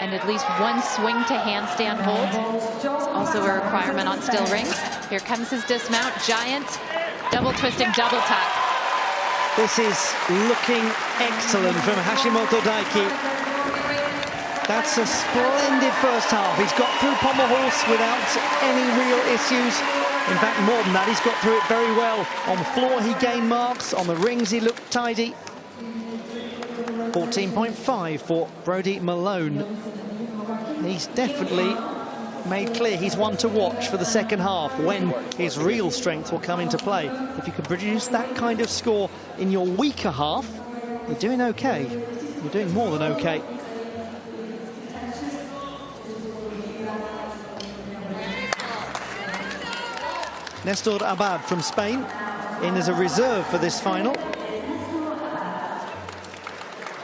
And at least one swing to handstand hold. It's also a requirement on still rings. Here comes his dismount, giant double twisting double tuck. This is looking excellent from Hashimoto Daiki. That's a splendid first half. He's got through Pommel Horse without any real issues. In fact, more than that, he's got through it very well. On the floor, he gained marks. On the rings, he looked tidy. 14.5 for Brodie Malone. He's definitely made clear he's one to watch for the second half, when his real strength will come into play. If you can produce that kind of score in your weaker half, you're doing okay. You're doing more than okay. Nestor Abad from Spain, in as a reserve for this final.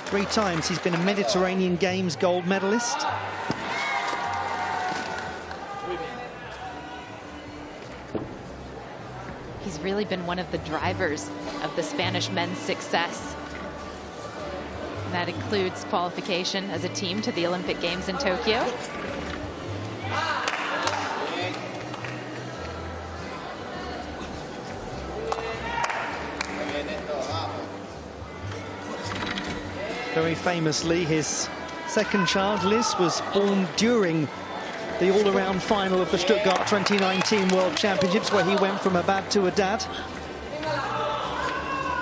3 times he's been a Mediterranean Games gold medalist. He's really been one of the drivers of the Spanish men's success. That includes qualification as a team to the Olympic Games in Tokyo. Very famously, his second child, Liz, was born during the all-around final of the Stuttgart 2019 World Championships, where he went from a bad to a dad.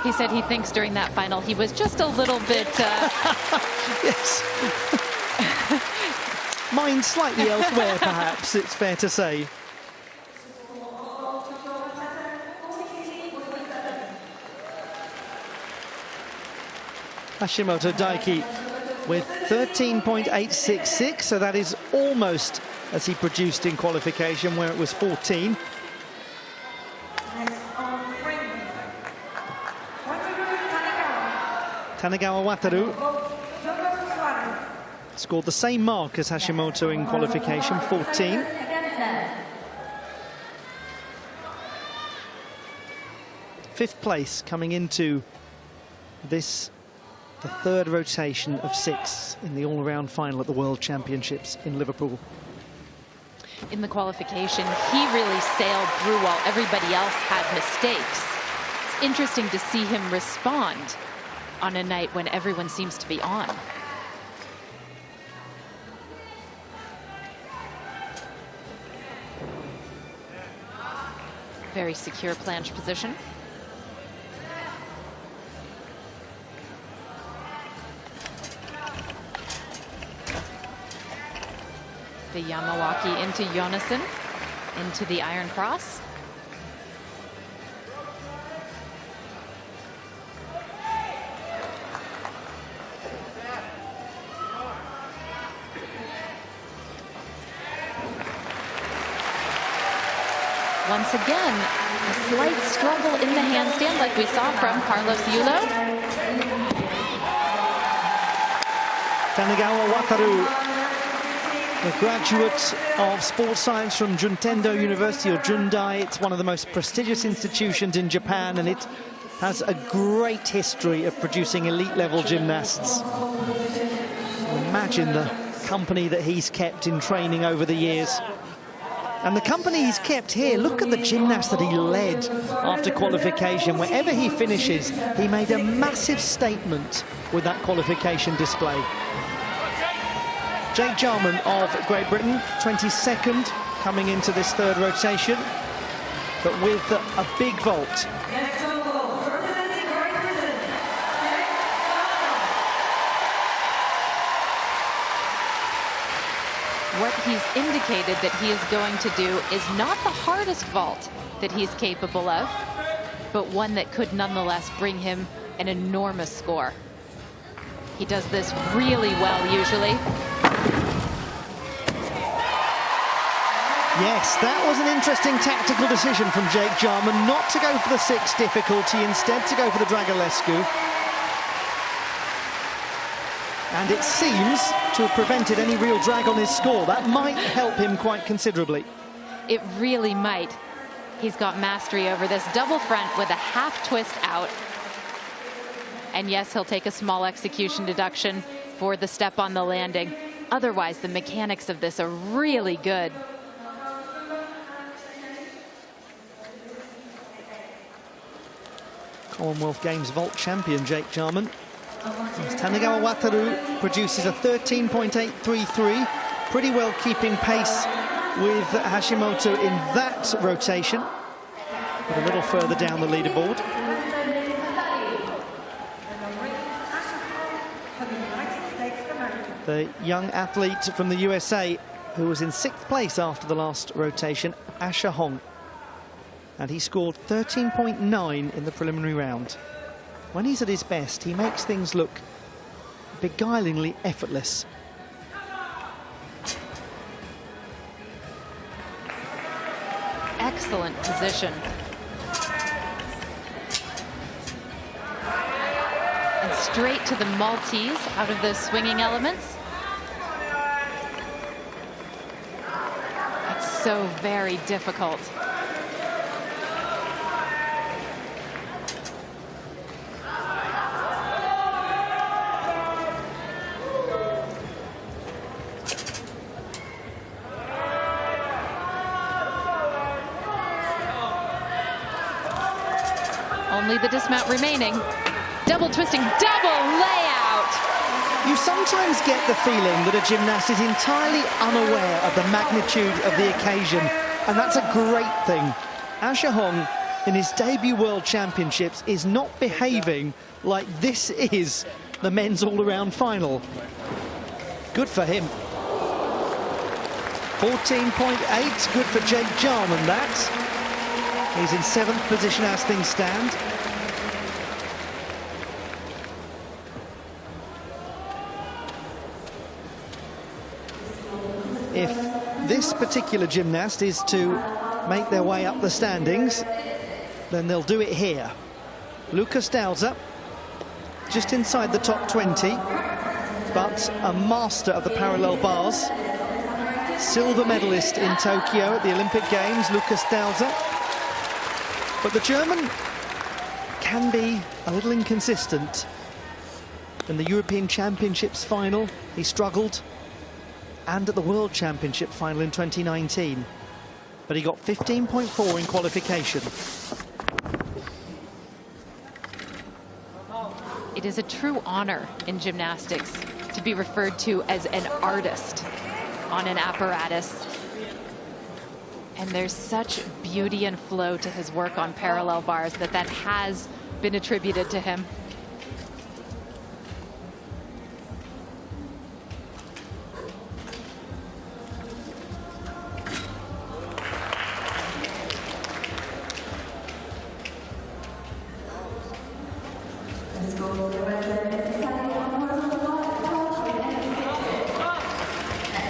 He said he thinks during that final he was just a little bit... Yes. Mind slightly elsewhere, perhaps, it's fair to say. Hashimoto Daiki with 13.866, so that is almost as he produced in qualification, where it was 14. Tanegawa Wataru scored the same mark as Hashimoto in qualification, 14. Fifth place coming into this, the third rotation of 6 in the all-around final at the World Championships in Liverpool. In the qualification, he really sailed through while everybody else had mistakes. It's interesting to see him respond on a night when everyone seems to be on. Very secure planche position. The Yamawaki into Jonassen, into the Iron Cross. Once again, a slight struggle in the handstand like we saw from Carlos Yulo. Tanegawa Wataru, a graduate of sports science from Juntendo University, or Jundai. It's one of the most prestigious institutions in Japan, and it has a great history of producing elite-level gymnasts. Imagine the company that he's kept in training over the years. And the company he's kept here, look at the gymnast that he led after qualification. Wherever he finishes, he made a massive statement with that qualification display. Jake Jarman of Great Britain, 22nd, coming into this third rotation, but with a big vault. What he's indicated that he is going to do is not the hardest vault that he's capable of, but one that could nonetheless bring him an enormous score. He does this really well usually. Yes, that was an interesting tactical decision from Jake Jarman, not to go for the 6 difficulty, instead to go for the Dragulescu. And it seems to have prevented any real drag on his score. That might help him quite considerably. It really might. He's got mastery over this double front with a half twist out. And yes, he'll take a small execution deduction for the step on the landing. Otherwise, the mechanics of this are really good. Commonwealth Games vault champion Jake Jarman. Tanegawa Wataru produces a 13.833, pretty well keeping pace with Hashimoto in that rotation, but a little further down the leaderboard. The young athlete from the USA who was in 6th place after the last rotation, Asher Hong, and he scored 13.9 in the preliminary round. When he's at his best, he makes things look beguilingly effortless. Excellent position. And straight to the Maltese out of those swinging elements. It's so very difficult. Only the dismount remaining. Double twisting, double layout. You sometimes get the feeling that a gymnast is entirely unaware of the magnitude of the occasion, and that's a great thing. Asher Hong, in his debut World Championships, is not behaving like this is the men's all-around final. Good for him. 14.8, good for Jake Jarman, that. He's in 7th position as things stand. If this particular gymnast is to make their way up the standings, then they'll do it here. Lukas Dauza, just inside the top 20, but a master of the parallel bars. Silver medalist in Tokyo at the Olympic Games, Lukas Dauza. But the German can be a little inconsistent. In the European Championships final, he struggled, and at the World Championship final in 2019. But he got 15.4 in qualification. It is a true honor in gymnastics to be referred to as an artist on an apparatus. And there's such beauty and flow to his work on parallel bars that has been attributed to him.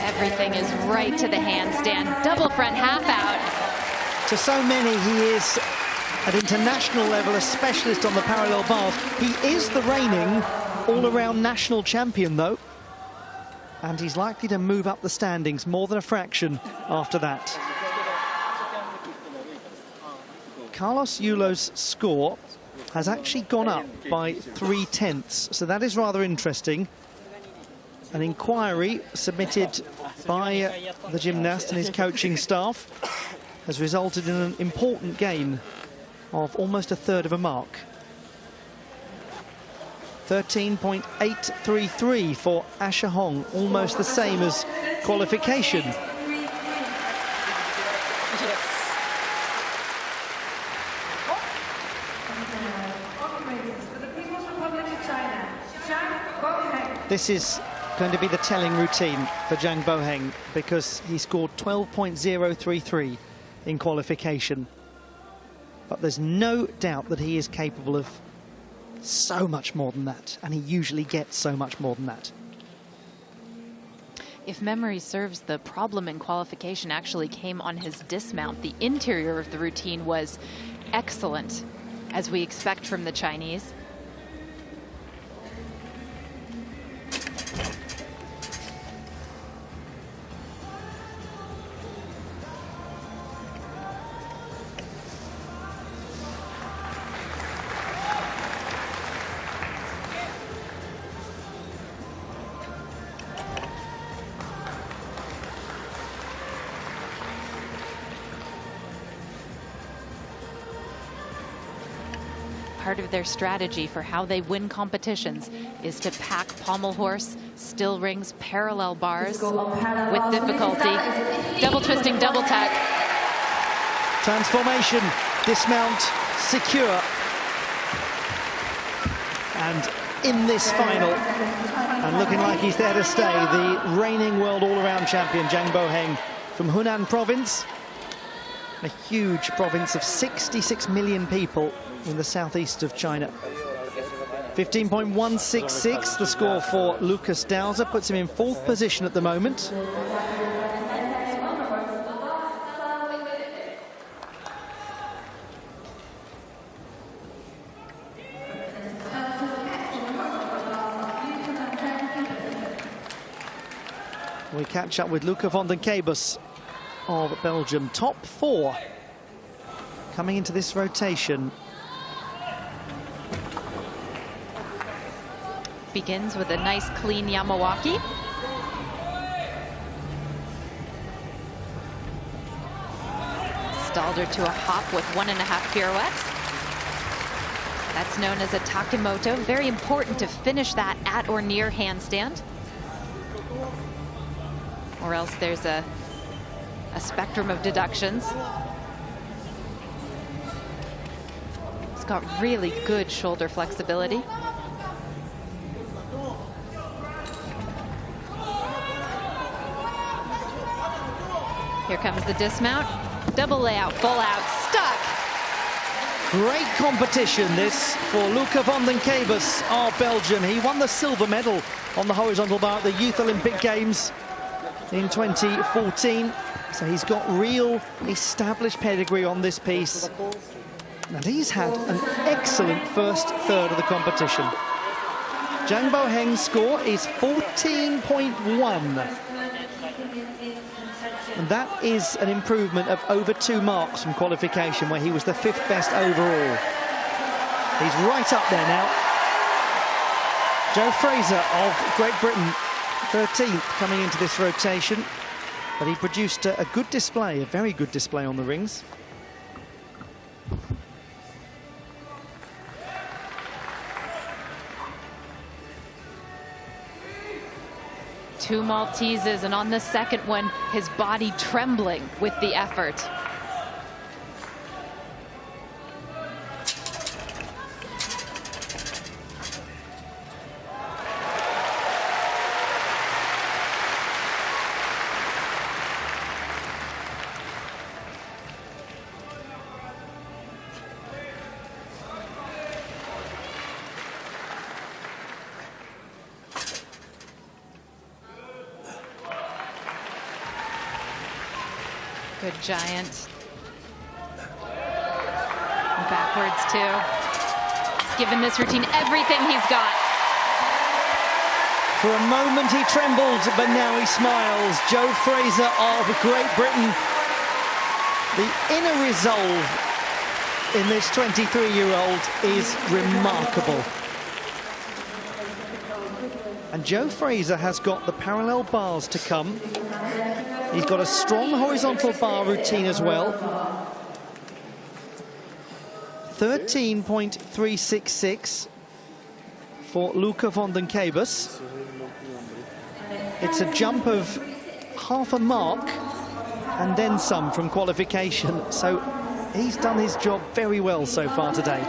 Everything is right to the handstand. Double front half out. To so many, he is at international level a specialist on the parallel bars. He is the reigning all-around national champion, though. And he's likely to move up the standings more than a fraction after that. Carlos Yulo's score has actually gone up by 0.3, so that is rather interesting. An inquiry submitted by the gymnast and his coaching staff has resulted in an important gain of almost 1/3 of a mark. 13.833 for Asher Hong, almost the same as qualification. This is going to be the telling routine for Jang Boheng, because he scored 12.033 in qualification. But there's no doubt that he is capable of so much more than that, and he usually gets so much more than that. If memory serves, the problem in qualification actually came on his dismount. The interior of the routine was excellent, as we expect from the Chinese. Part of their strategy for how they win competitions is to pack pommel horse, still rings, parallel bars with difficulty. Double twisting, double tuck. Transformation, dismount, secure. And in this final, and looking like he's there to stay, the reigning world all-around champion, Jang Boheng, from Hunan province, a huge province of 66 million people in the southeast of China. 15.166, the score for Lukas Dauza, puts him in 4th position at the moment. We catch up with Luca van den Kabus of Belgium. Top 4 coming into this rotation. Begins with a nice clean Yamawaki. Stalled her to a hop with 1.5 pirouettes. That's known as a Takemoto. Very important to finish that at or near handstand. Or else there's a spectrum of deductions. He's got really good shoulder flexibility. Here comes the dismount. Double layout, full out, stuck. Great competition this for Luca van den Kebus of Belgium. He won the silver medal on the horizontal bar at the Youth Olympic Games in 2014. So he's got real established pedigree on this piece. And he's had an excellent first third of the competition. Zhang Boheng's score is 14.1. And that is an improvement of over 2 marks from qualification, where he was the 5th best overall. He's right up there now. Joe Fraser of Great Britain, 13th coming into this rotation. But he produced a good display, a very good display on the rings. Two Maltesers, and on the second one, his body trembling with the effort. Good giant. And backwards too. He's given this routine everything he's got. For a moment he trembled, but now he smiles. Joe Fraser of Great Britain. The inner resolve in this 23-year-old is remarkable. And Joe Fraser has got the parallel bars to come. He's got a strong horizontal bar routine as well. 13.366 for Luca van den Kebus. It's a jump of half a mark and then some from qualification. So he's done his job very well so far today.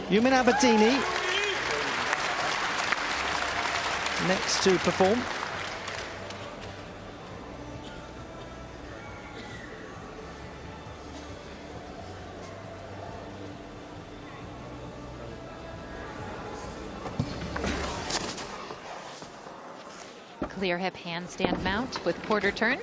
Yumin Abedini next to perform. Clear hip handstand mount with quarter turn.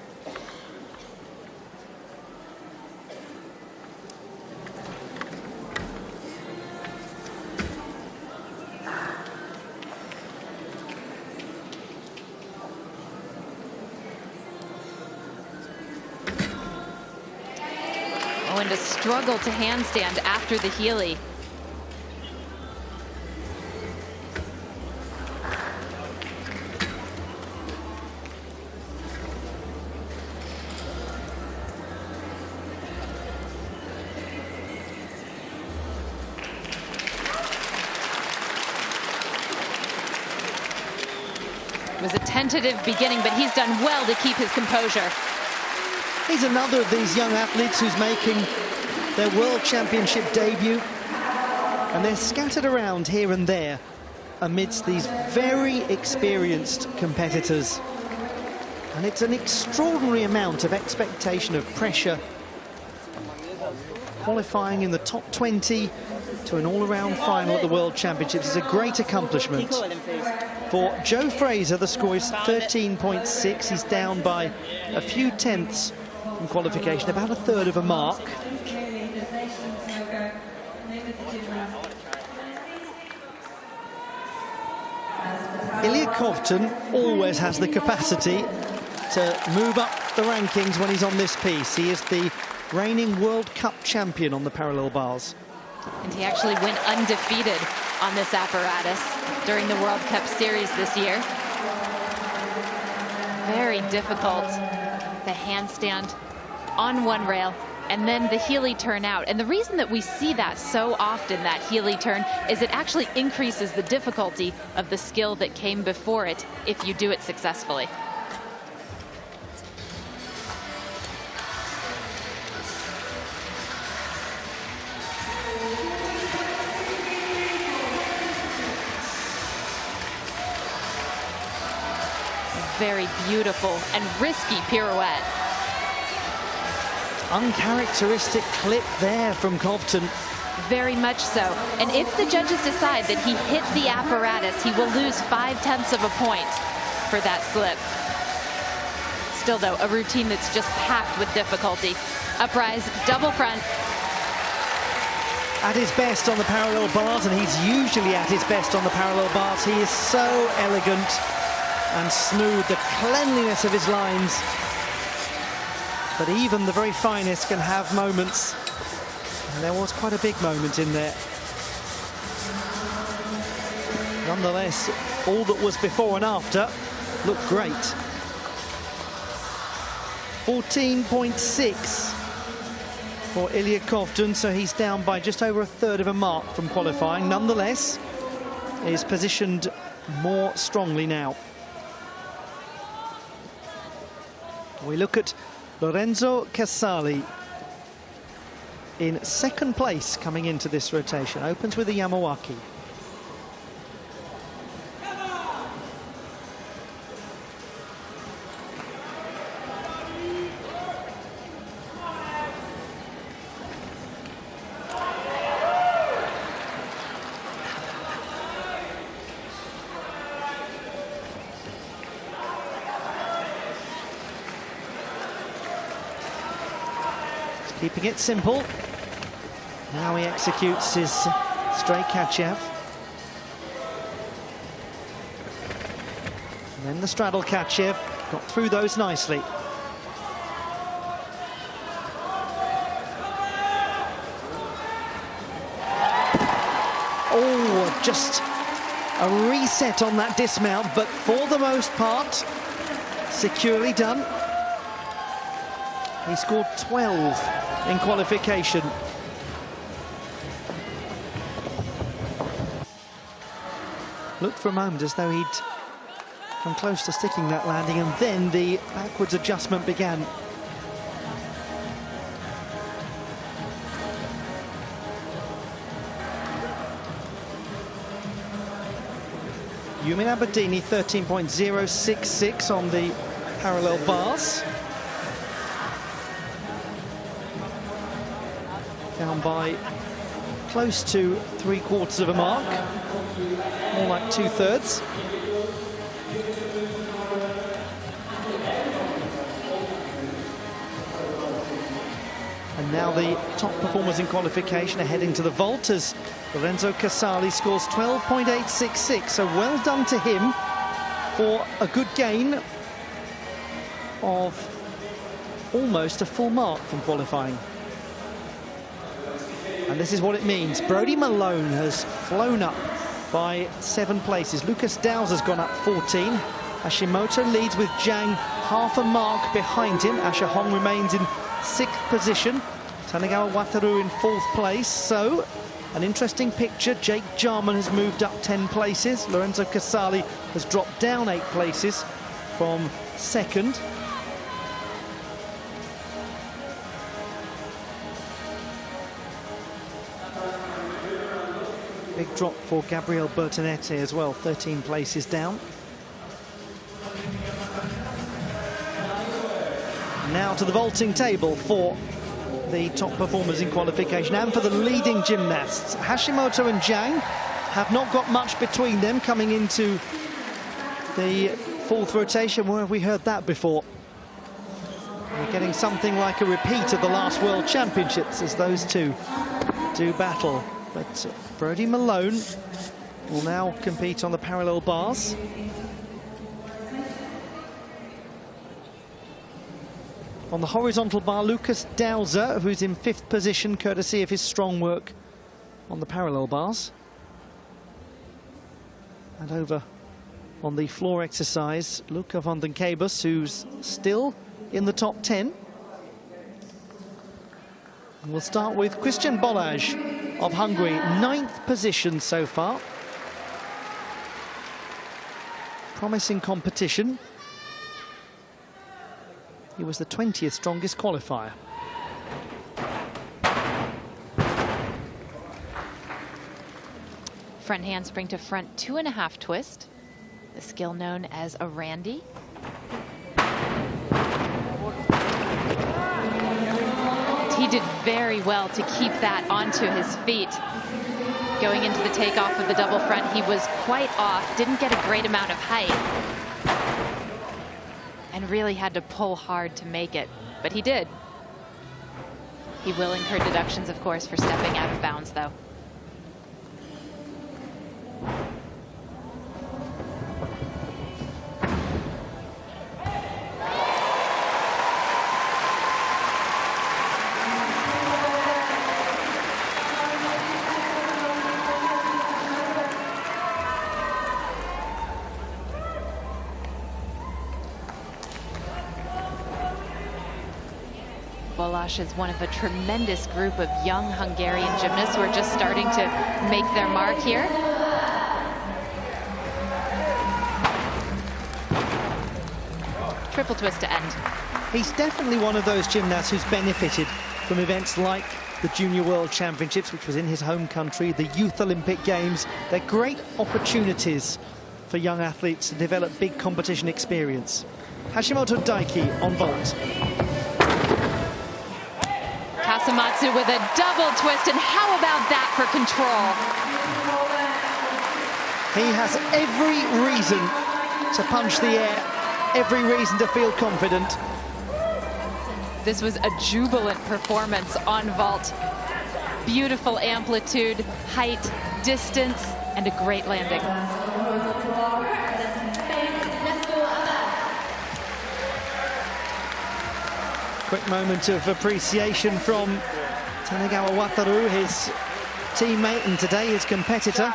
Oh, and a struggle to handstand after the Healy. It was a tentative beginning, but he's done well to keep his composure. He's another of these young athletes who's making their World Championship debut. And they're scattered around here and there amidst these very experienced competitors. And it's an extraordinary amount of expectation, of pressure. Qualifying in the top 20 to an all-around final at the World Championships is a great accomplishment. For Joe Fraser, the score is 13.6. He's down by a few tenths in qualification, about a third of a mark. Ilya Kovtun always has the capacity to move up the rankings when he's on this piece. He is the reigning World Cup champion on the parallel bars. And he actually went undefeated on this apparatus during the World Cup Series this year. Very difficult. The handstand on one rail and then the Healy turn out. And the reason that we see that so often, that Healy turn, is it actually increases the difficulty of the skill that came before it if you do it successfully. Very beautiful and risky pirouette. Uncharacteristic clip there from Kovtun. Very much so. And if the judges decide that he hit the apparatus, he will lose 5/10 of a point for that slip. Still, though, a routine that's just packed with difficulty. Uprise, double front. At his best on the parallel bars, and he's usually at his best on the parallel bars. He is so elegant and smooth, the cleanliness of his lines. But even the very finest can have moments. And there was quite a big moment in there. Nonetheless, all that was before and after looked great. 14.6 for Ilya Kovtun, so he's down by just over a third of a mark from qualifying. Nonetheless, is positioned more strongly now. We look at Lorenzo Casali in second place coming into this rotation. Opens with the Yamawaki. Keeping it simple. Now he executes his straight Kachev. And then the straddle Kachev. Got through those nicely. Oh, just a reset on that dismount, but for the most part, securely done. He scored 12 in qualification. Looked for a moment as though he'd come close to sticking that landing, and then the backwards adjustment began. Yumin Abedini 13.066 on the parallel bars. Down by close to 3/4 of a mark, more like 2/3. And now the top performers in qualification are heading to the vault as Lorenzo Casali scores 12.866. So well done to him for a good gain of almost a full mark from qualifying. And this is what it means. Brodie Malone has flown up by 7 places. Lucas Dow's has gone up 14. Hashimoto leads with Zhang half a mark behind him. Asher Hong remains in 6th position. Tanegawa Wataru in 4th place. So, an interesting picture. Jake Jarman has moved up 10 places. Lorenzo Casali has dropped down 8 places from 2nd. Big drop for Gabriel Bertonetti as well, 13 places down. Now to the vaulting table for the top performers in qualification and for the leading gymnasts. Hashimoto and Zhang have not got much between them coming into the 4th rotation. Where have we heard that before? We're getting something like a repeat of the last World Championships as those two do battle. But Brodie Malone will now compete on the parallel bars. On the horizontal bar, Lucas Dowser, who's in 5th position, courtesy of his strong work on the parallel bars. And over on the floor exercise, Luca van den Kabus, who's still in the top 10. We'll start with Christian Balázs of Hungary, 9th position so far. Promising competition. He was the 20th strongest qualifier. Front handspring to front 2.5 twist. The skill known as a Randy. He did very well to keep that onto his feet. Going into the takeoff of the double front, he was quite off, didn't get a great amount of height, and really had to pull hard to make it, but he did. He will incur deductions, of course, for stepping out of bounds, though. Balázs is one of a tremendous group of young Hungarian gymnasts who are just starting to make their mark here. Triple twist to end. He's definitely one of those gymnasts who's benefited from events like the Junior World Championships, which was in his home country, the Youth Olympic Games. They're great opportunities for young athletes to develop big competition experience. Hashimoto Daiki on vault. Kasamatsu with a double twist, and how about that for control? He has every reason to punch the air, every reason to feel confident. This was a jubilant performance on vault. Beautiful amplitude, height, distance, and a great landing. Quick moment of appreciation from Tanegawa Wataru, his teammate and today his competitor.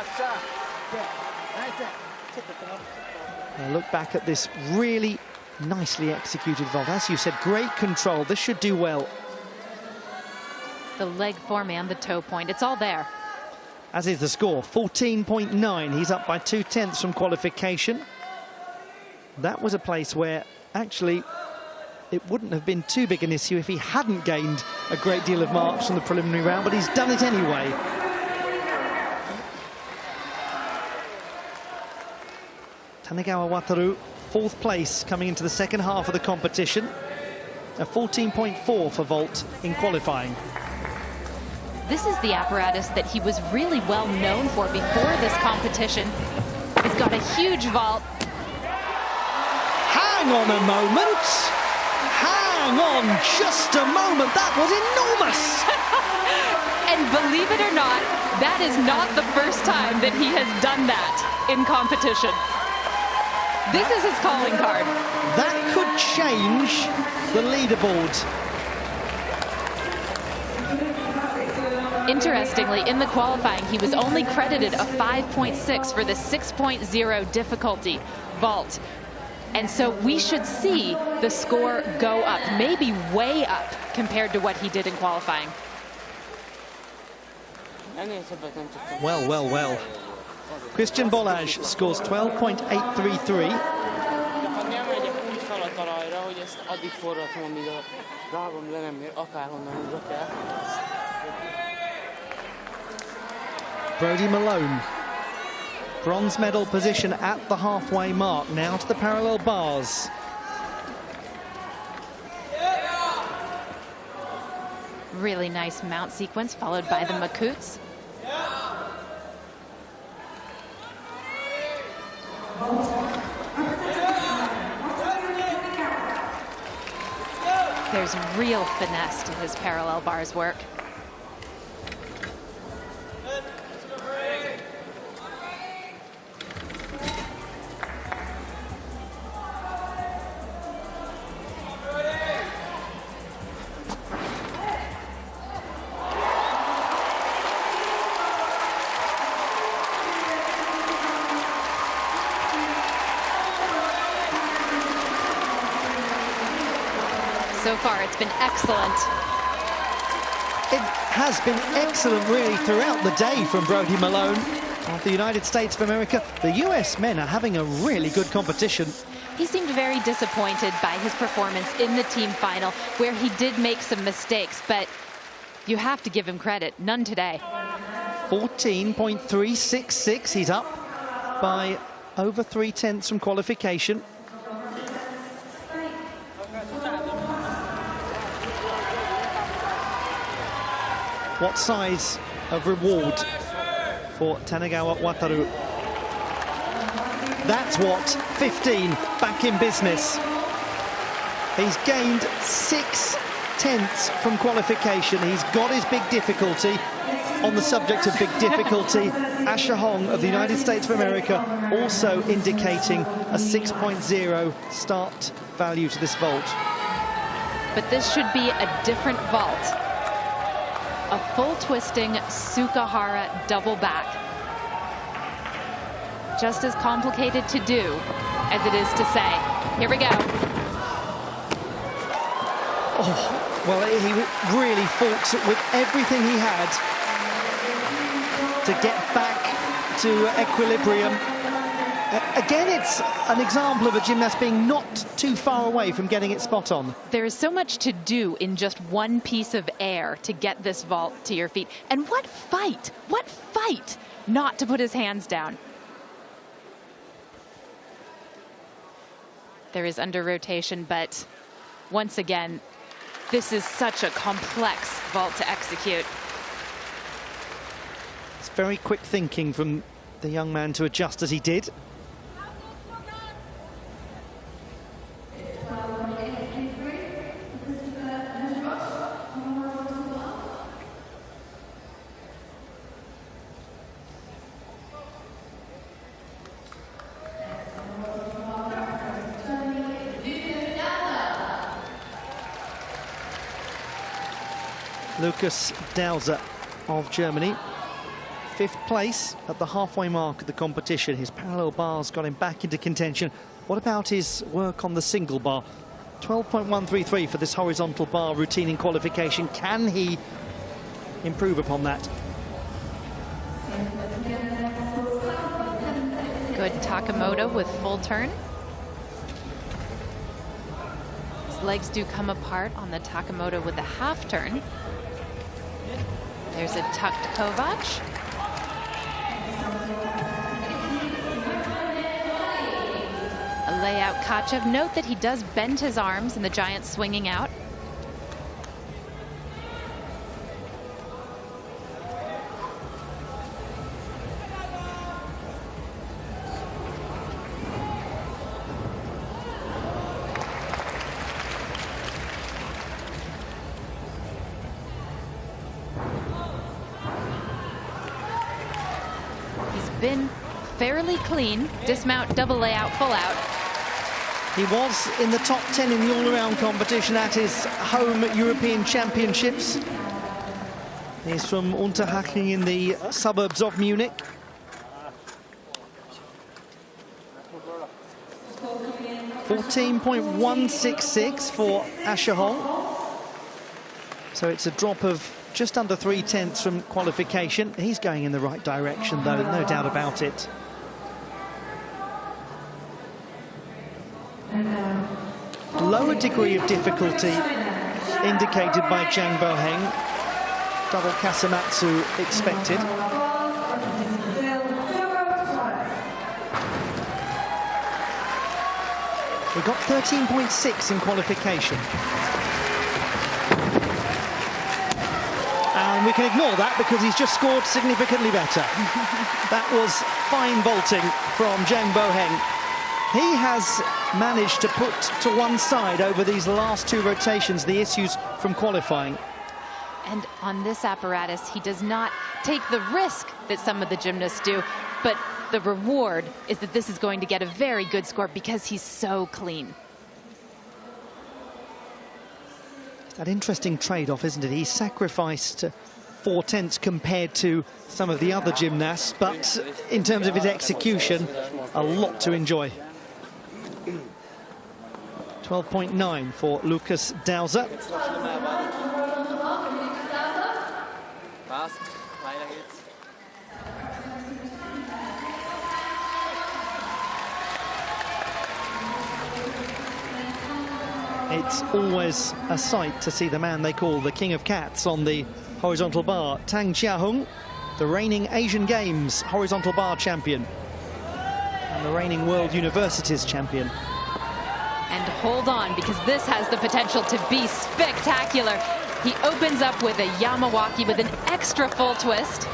Look back at this really nicely executed vault. As you said, great control. This should do well. The leg form and the toe point, it's all there. As is the score, 14.9. He's up by 2/10 from qualification. That was a place where actually it wouldn't have been too big an issue if he hadn't gained a great deal of marks from the preliminary round, but he's done it anyway. Tanegawa Wataru, 4th place coming into the second half of the competition. A 14.4 for vault in qualifying. This is the apparatus that he was really well known for before this competition. He's got a huge vault. Hang on a moment. Hang on just a moment. That was enormous. And believe it or not, that is not the first time that he has done that in competition. This is his calling card. That could change the leaderboard. Interestingly, in the qualifying, he was only credited a 5.6 for the 6.0 difficulty vault. And so we should see the score go up, maybe way up compared to what he did in qualifying. Well, well, well. Christian Balázs scores 12.833. Brody Malone, bronze medal position at the halfway mark, now to the parallel bars. Really nice mount sequence followed by the Makuts. There's real finesse to his parallel bars work. So far, it's been excellent. It has been excellent really throughout the day from Brody Malone of the United States of America. The US men are having a really good competition. He seemed very disappointed by his performance in the team final, where he did make some mistakes, but you have to give him credit. None today. 14.366. He's up by over 3/10 from qualification. What size of reward for Tanagawa Wataru? That's what, 15 back in business. He's gained 6/10 from qualification. He's got his big difficulty. On the subject of big difficulty, Asher Hong of the United States of America also indicating a 6.0 start value to this vault. But this should be a different vault. A full twisting Sukahara double back. Just as complicated to do as it is to say. Here we go. Oh, well, he really fought with everything he had to get back to equilibrium. Again, it's an example of a gymnast being not too far away from getting it spot on. There is so much to do in just one piece of air to get this vault to your feet. And what fight not to put his hands down. There is under rotation, but once again, this is such a complex vault to execute. It's very quick thinking from the young man to adjust as he did. Lukas Dauser of Germany, 5th place at the halfway mark of the competition. His parallel bars got him back into contention. What about his work on the single bar? 12.133 for this horizontal bar routine in qualification. Can he improve upon that? Good Takamoto with full turn. His legs do come apart on the Takamoto with the half turn. There's a tucked Kovac. A layout Kachev. Note that he does bend his arms and the giant swinging out. Been fairly clean. Dismount, double layout, full out. He was in the top 10 in the all-around competition at his home European Championships. He's from Unterhaching in the suburbs of Munich. .14.166 for Asher Hong. So it's a drop of just under 3/10 from qualification. He's going in the right direction, though, no doubt about it. Lower degree of difficulty indicated by Zhang Boheng. Double Kasamatsu expected. We got 13.6 in qualification. And we can ignore that because he's just scored significantly better. That was fine vaulting from Zhang Boheng. He has managed to put to one side over these last 2 rotations the issues from qualifying. And on this apparatus, he does not take the risk that some of the gymnasts do, but the reward is that this is going to get a very good score because he's so clean. That interesting trade-off, isn't it? He sacrificed 4/10 compared to some of the other gymnasts, but in terms of his execution, a lot to enjoy. 12.9 for Lukas Dauser. It's always a sight to see the man they call the King of Cats on the horizontal bar. Tang Jiahong, the reigning Asian Games horizontal bar champion and the reigning World Universities champion. And hold on, because this has the potential to be spectacular. He opens up with a Yamawaki with an extra full twist.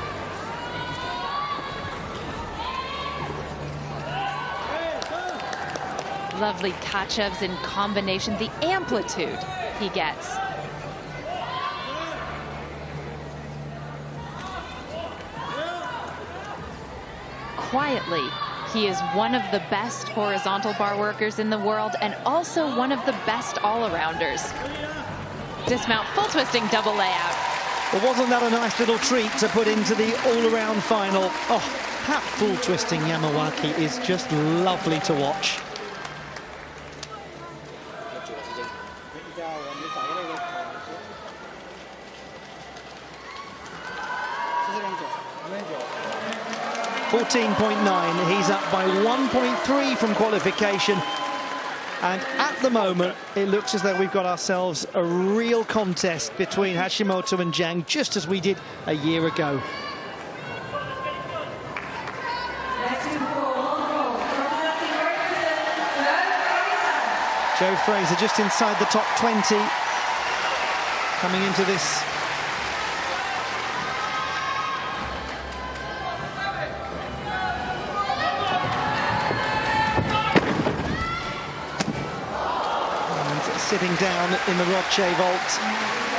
Lovely Kachevs in combination, the amplitude he gets. Quietly, he is one of the best horizontal bar workers in the world and also one of the best all-arounders. Dismount, full twisting, double layout. Well, wasn't that a nice little treat to put into the all-around final? Oh, that full twisting Yamawaki is just lovely to watch. .9, he's up by 1.3 from qualification, and at the moment it looks as though we've got ourselves a real contest between Hashimoto and Zhang, just as we did a year ago. Joe Fraser just inside the top 20 coming into this. Sitting down in the Roche vault.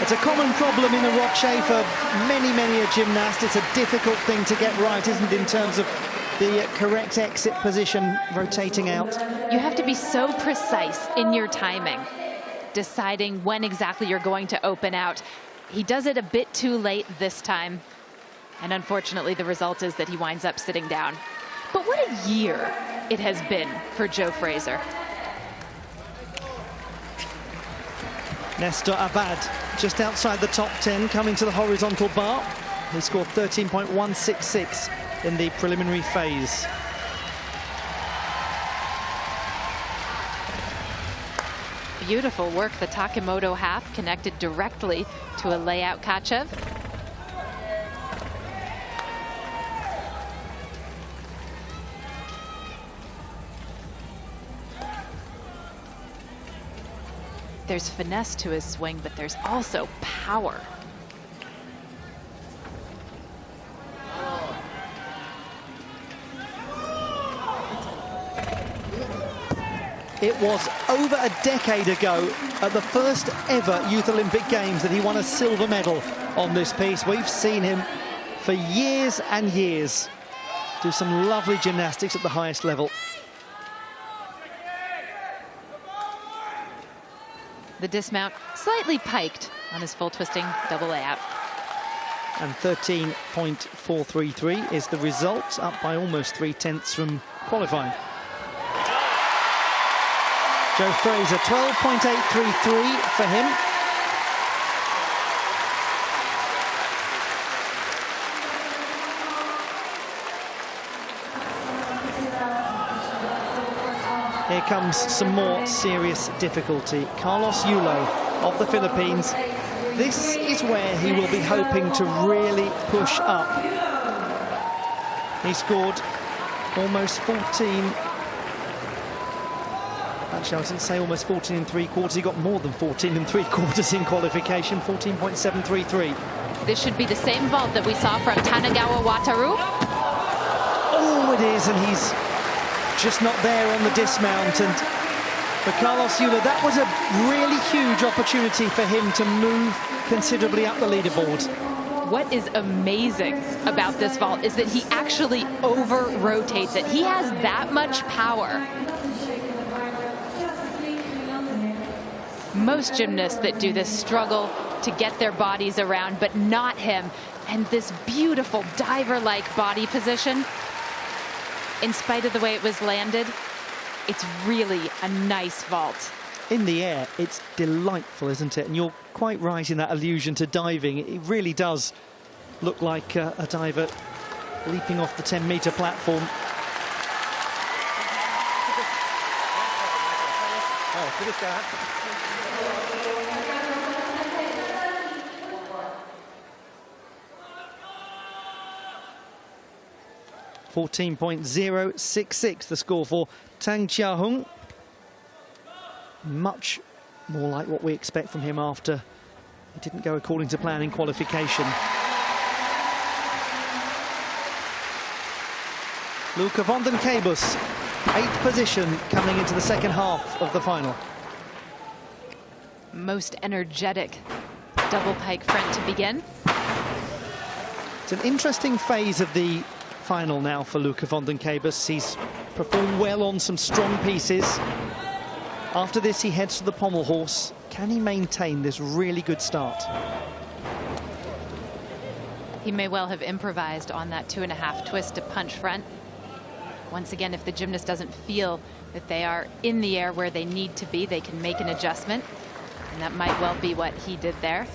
It's a common problem in the Roche for many a gymnast. It's a difficult thing to get right, isn't it, in terms of the correct exit position, rotating out. You have to be so precise in your timing, deciding when exactly you're going to open out. He does it a bit too late this time, and unfortunately the result is that he winds up sitting down. But what a year it has been for Joe Fraser. Nestor Abad, just outside the top 10, coming to the horizontal bar. He scored 13.166 in the preliminary phase. Beautiful work, the Takemoto half connected directly to a layout Kachev. There's finesse to his swing, but there's also power. It was over a decade ago at the first ever Youth Olympic Games that he won a silver medal on this piece. We've seen him for years and years do some lovely gymnastics at the highest level. The dismount slightly piked on his full twisting double layout. And 13.433 is the result, up by almost 3/10 from qualifying. Joe Fraser, 12.833 for him. Here comes some more serious difficulty. Carlos Yulo of the Philippines. This is where he will be hoping to really push up. He scored almost 14. Actually, I didn't say almost 14 3/4. He got more than 14 3/4 in qualification, 14.733. This should be the same vault that we saw from Tanagawa Wataru. Oh, it is, and he's just not there on the dismount. And for Carlos Yulo, that was a really huge opportunity for him to move considerably up the leaderboard. What is amazing about this vault is that he actually over-rotates it. He has that much power. Most gymnasts that do this struggle to get their bodies around, but not him. And this beautiful diver-like body position, in spite of the way it was landed, it's really a nice vault. In the air, it's delightful, isn't it? And you're quite right in that allusion to diving. It really does look like a diver leaping off the 10-meter platform. finish that. 14.066 the score for Tang Jiahong. Much more like what we expect from him after it didn't go according to plan in qualification. Luca van den Kabus, 8th position coming into the second half of the final. Most energetic double pike front to begin. It's an interesting phase of the final now for Luca van den Kabus. He's performed well on some strong pieces. After this, he heads to the pommel horse. Can he maintain this really good start? He may well have improvised on that 2.5 twist to punch front. Once again, if the gymnast doesn't feel that they are in the air where they need to be, they can make an adjustment. And that might well be what he did there.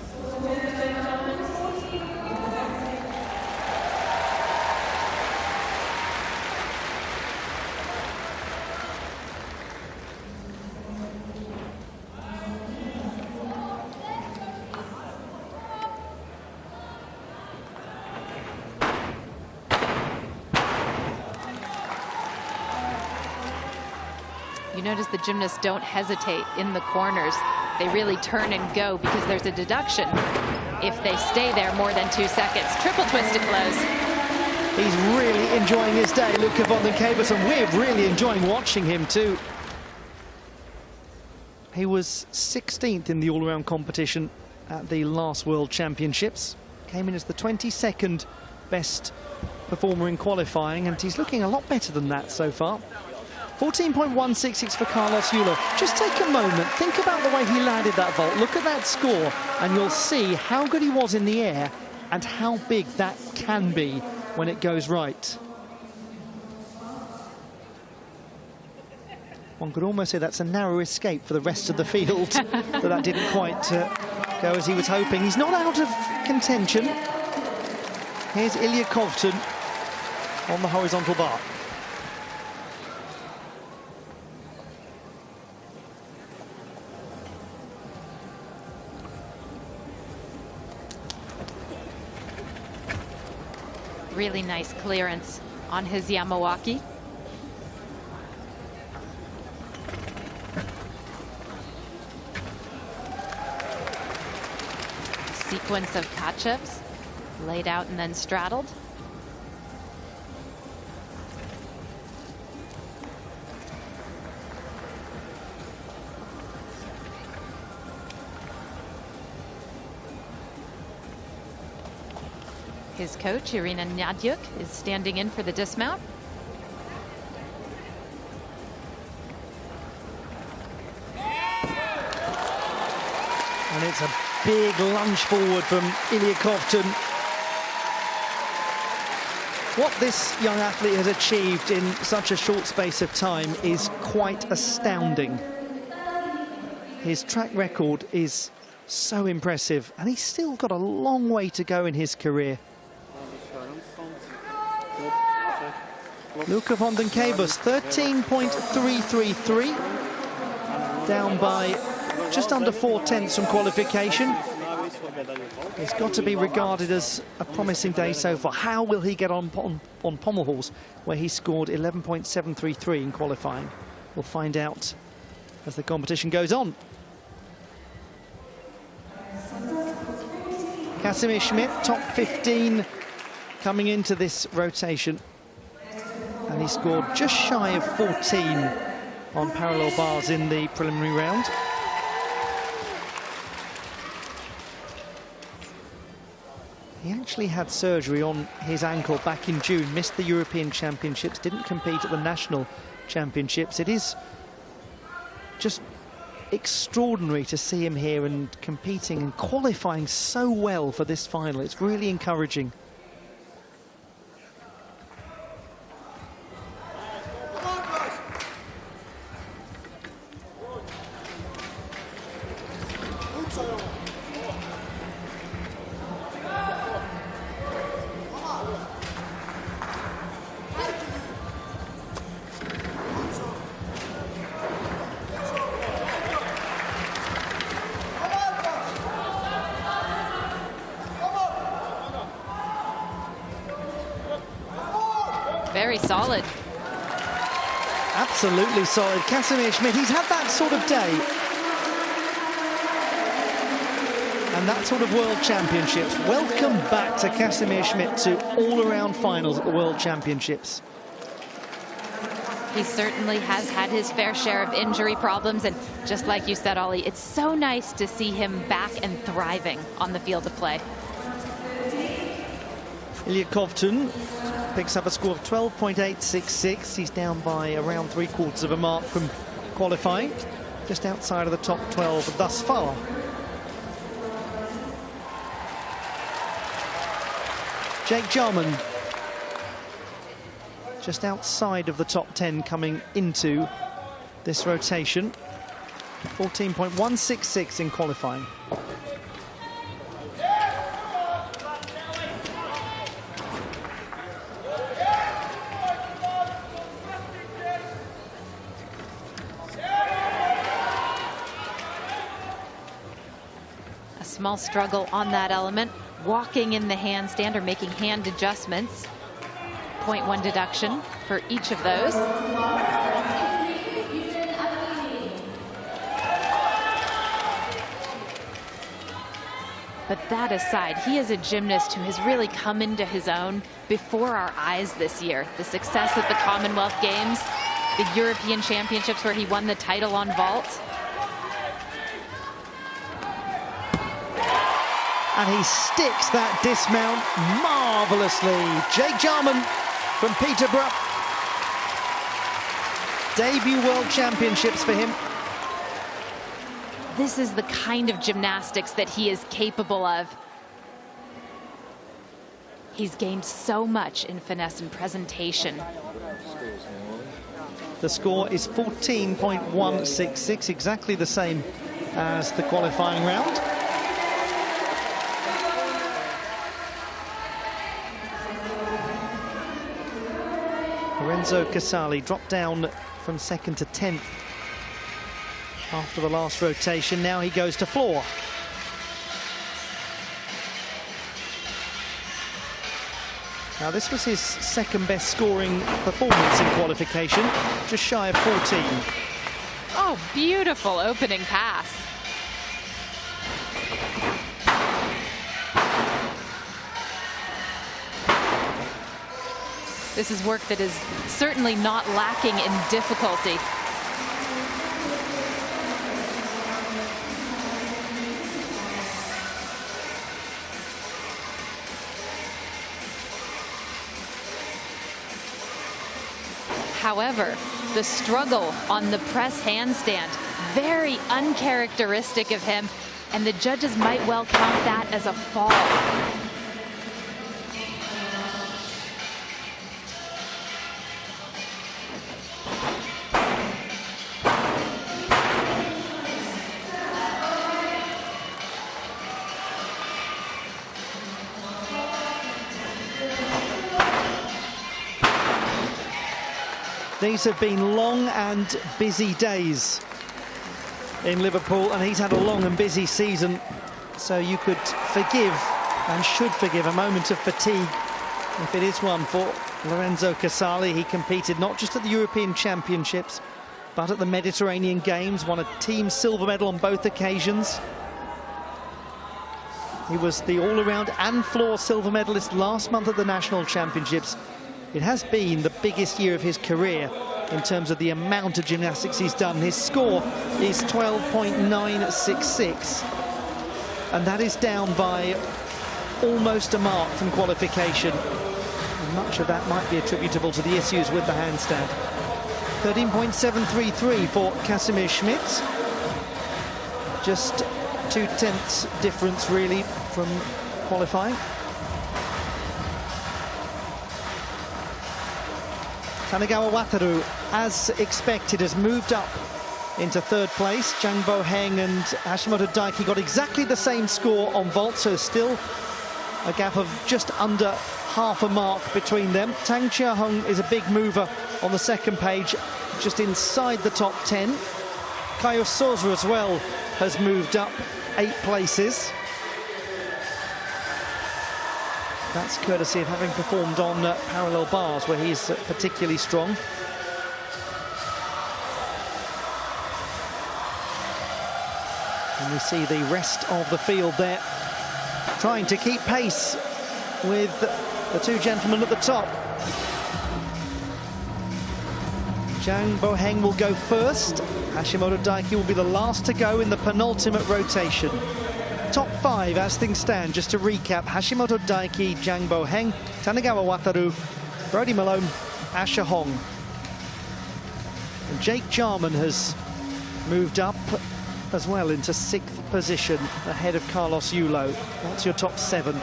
You notice the gymnasts don't hesitate in the corners. They really turn and go because there's a deduction if they stay there more than 2 seconds. Triple twist to close. He's really enjoying his day, Luca van den Kabus, and we're really enjoying watching him too. He was 16th in the all-around competition at the last World Championships. Came in as the 22nd best performer in qualifying, and he's looking a lot better than that so far. 14.166 for Carlos Euler. Just take a moment, think about the way he landed that vault. Look at that score, and you'll see how good he was in the air and how big that can be when it goes right. One could almost say that's a narrow escape for the rest of the field, but that didn't quite go as he was hoping. He's not out of contention. Here's Ilya Kovtun on the horizontal bar. Really nice clearance on his Yamawaki. Sequence of Kachevs, laid out and then straddled. His coach, Irina Nadyuk, is standing in for the dismount. And it's a big lunge forward from Ilya Kovtun. What this young athlete has achieved in such a short space of time is quite astounding. His track record is so impressive, and he's still got a long way to go in his career. Luca van den Kabus, 13.333, down by just under 4/10 from qualification. It's got to be regarded as a promising day so far. How will he get on pommel horse, where he scored 11.733 in qualifying? We'll find out as the competition goes on. Casimir Schmidt, top 15 coming into this rotation. And he scored just shy of 14 on parallel bars in the preliminary round. He actually had surgery on his ankle back in June, missed the European Championships, didn't compete at the National Championships. It is just extraordinary to see him here and competing and qualifying so well for this final. It's really encouraging. Very solid. Absolutely solid. Casimir Schmidt, he's had that sort of day. And that sort of World Championships. Welcome back to Casimir Schmidt to all-around finals at the World Championships. He certainly has had his fair share of injury problems, and just like you said, Ollie, it's so nice to see him back and thriving on the field of play. Ilya Kovtun picks up a score of 12.866. He's down by around 3/4 of a mark from qualifying, just outside of the top 12 thus far. Jake Jarman just outside of the top 10 coming into this rotation. 14.166 in qualifying. A small struggle on that element. Walking in the handstand or making hand adjustments. 0.1 deduction for each of those. But that aside, he is a gymnast who has really come into his own before our eyes this year. The success at the Commonwealth Games, the European Championships where he won the title on vault. And he sticks that dismount marvelously. Jake Jarman from Peterborough. Debut World Championships for him. This is the kind of gymnastics that he is capable of. He's gained so much in finesse and presentation. The score is 14.166, exactly the same as the qualifying round. Lorenzo Casali dropped down from 2nd to 10th after the last rotation. Now he goes to floor. Now this was his second best scoring performance in qualification, just shy of 14. Oh, beautiful opening pass. This is work that is certainly not lacking in difficulty. However, the struggle on the press handstand, very uncharacteristic of him, and the judges might well count that as a fall. These have been long and busy days in Liverpool, and he's had a long and busy season, so you could forgive and should forgive a moment of fatigue if it is one for Lorenzo Casali. He competed not just at the European Championships but at the Mediterranean Games, won a team silver medal on both occasions. He was the all-around and floor silver medalist last month at the National Championships. It has been the biggest year of his career in terms of the amount of gymnastics he's done. His score is 12.966, and that is down by almost a mark from qualification. And much of that might be attributable to the issues with the handstand. 13.733 for Casimir Schmidt. Just 0.2 difference really from qualifying. Tanegawa Wataru, as expected, has moved up into 3rd place. Jang Bo-heng and Hashimoto Daiki got exactly the same score on vault, so still a gap of just under half a mark between them. Tang Chia-hung is a big mover on the 2nd page, just inside the top 10. Kayo Soza as well has moved up 8 places. That's courtesy of having performed on parallel bars where he's particularly strong. And we see the rest of the field there trying to keep pace with the two gentlemen at the top. Jang Bo-heng will go first. Hashimoto Daiki will be the last to go in the penultimate rotation. Top 5 as things stand, just to recap: Hashimoto Daiki, Jang Bo-heng, Tanegawa Wataru, Brodie Malone, Asher Hong. And Jake Jarman has moved up as well into 6th position ahead of Carlos Yulo. That's your top 7.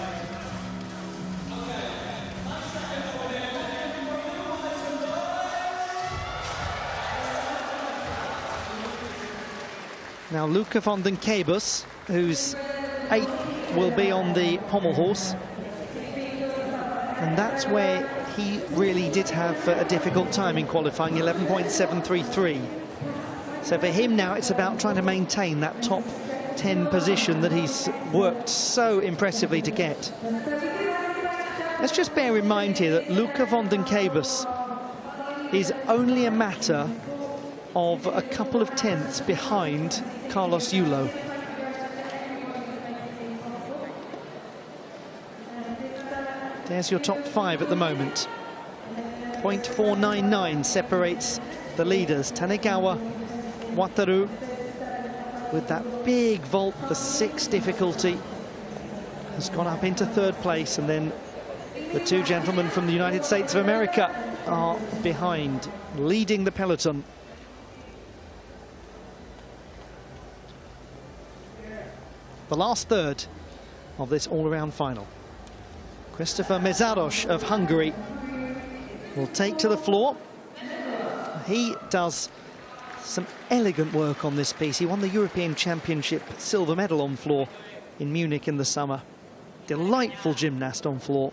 Now Luca van den Kabus, who's 8th, will be on the pommel horse. And that's where he really did have a difficult time in qualifying, 11.733. So for him now, it's about trying to maintain that top 10 position that he's worked so impressively to get. Let's just bear in mind here that Luca van den Kabus is only a matter of a couple of tenths behind Carlos Yulo. There's your top 5 at the moment. 0.499 separates the leaders. Tanegawa, Wataru, with that big vault, the 6th difficulty, has gone up into 3rd place, and then the two gentlemen from the United States of America are behind, leading the peloton. The last third of this all-around final. Christopher Mészáros of Hungary will take to the floor. He does some elegant work on this piece. He won the European Championship silver medal on floor in Munich in the summer. Delightful gymnast on floor.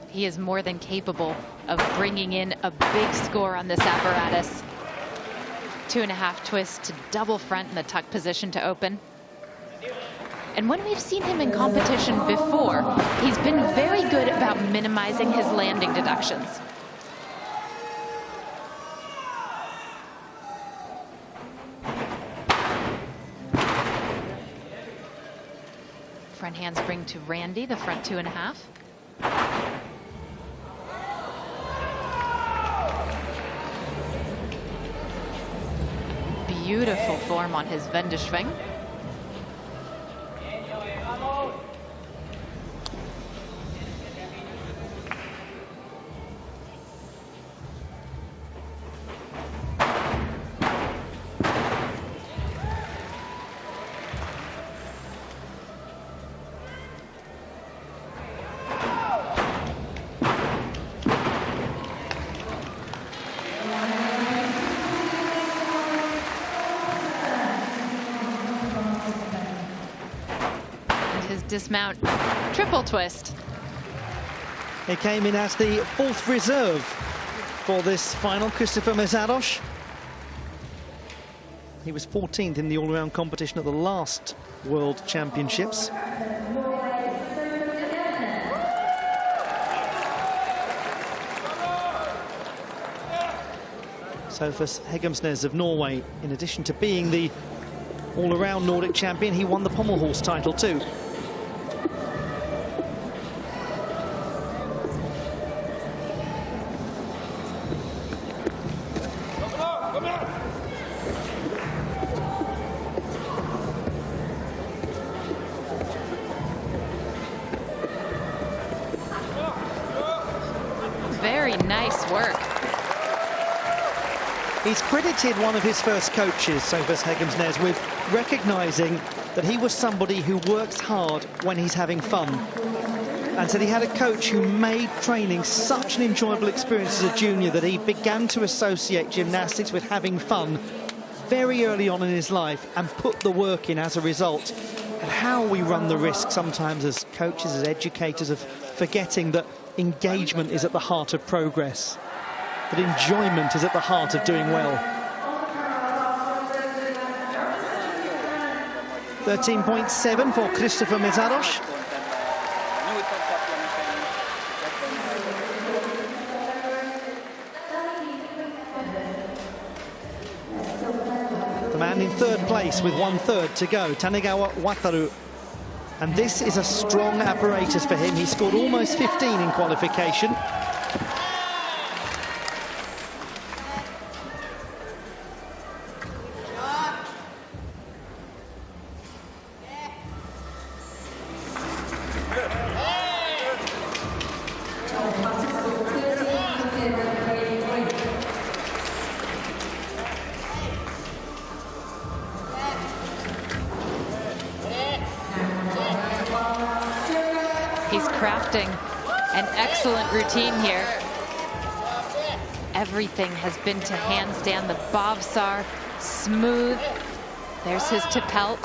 He is more than capable of bringing in a big score on this apparatus. 2.5 twists to double front in the tuck position to open. And when we've seen him in competition before, he's been very good about minimizing his landing deductions. Front handspring to Randy, the front 2.5. Beautiful form on his Wendeschwing. Dismount triple twist. He came in as the 4th reserve for this final, Christopher Mészáros. He was 14th in the all-around competition at the last World Championships. Sophus Hegemsnes of Norway, in addition to being the all-around Nordic champion, he won the pommel horse title too. Very nice work. He's credited one of his first coaches, Sophus Hegemsnes, with recognizing that he was somebody who works hard when he's having fun. And said he had a coach who made training such an enjoyable experience as a junior that he began to associate gymnastics with having fun very early on in his life and put the work in as a result. And how we run the risk sometimes as coaches, as educators, of forgetting that engagement is at the heart of progress, that enjoyment is at the heart of doing well. 13.7 for Christopher Mészáros. man in third place with 1/3 to go, Tanegawa Wataru. And this is a strong apparatus for him. He scored almost 15 in qualification. He's crafting an excellent routine here. Everything has been to handstand. The Bovsar, smooth. There's his Tipelt.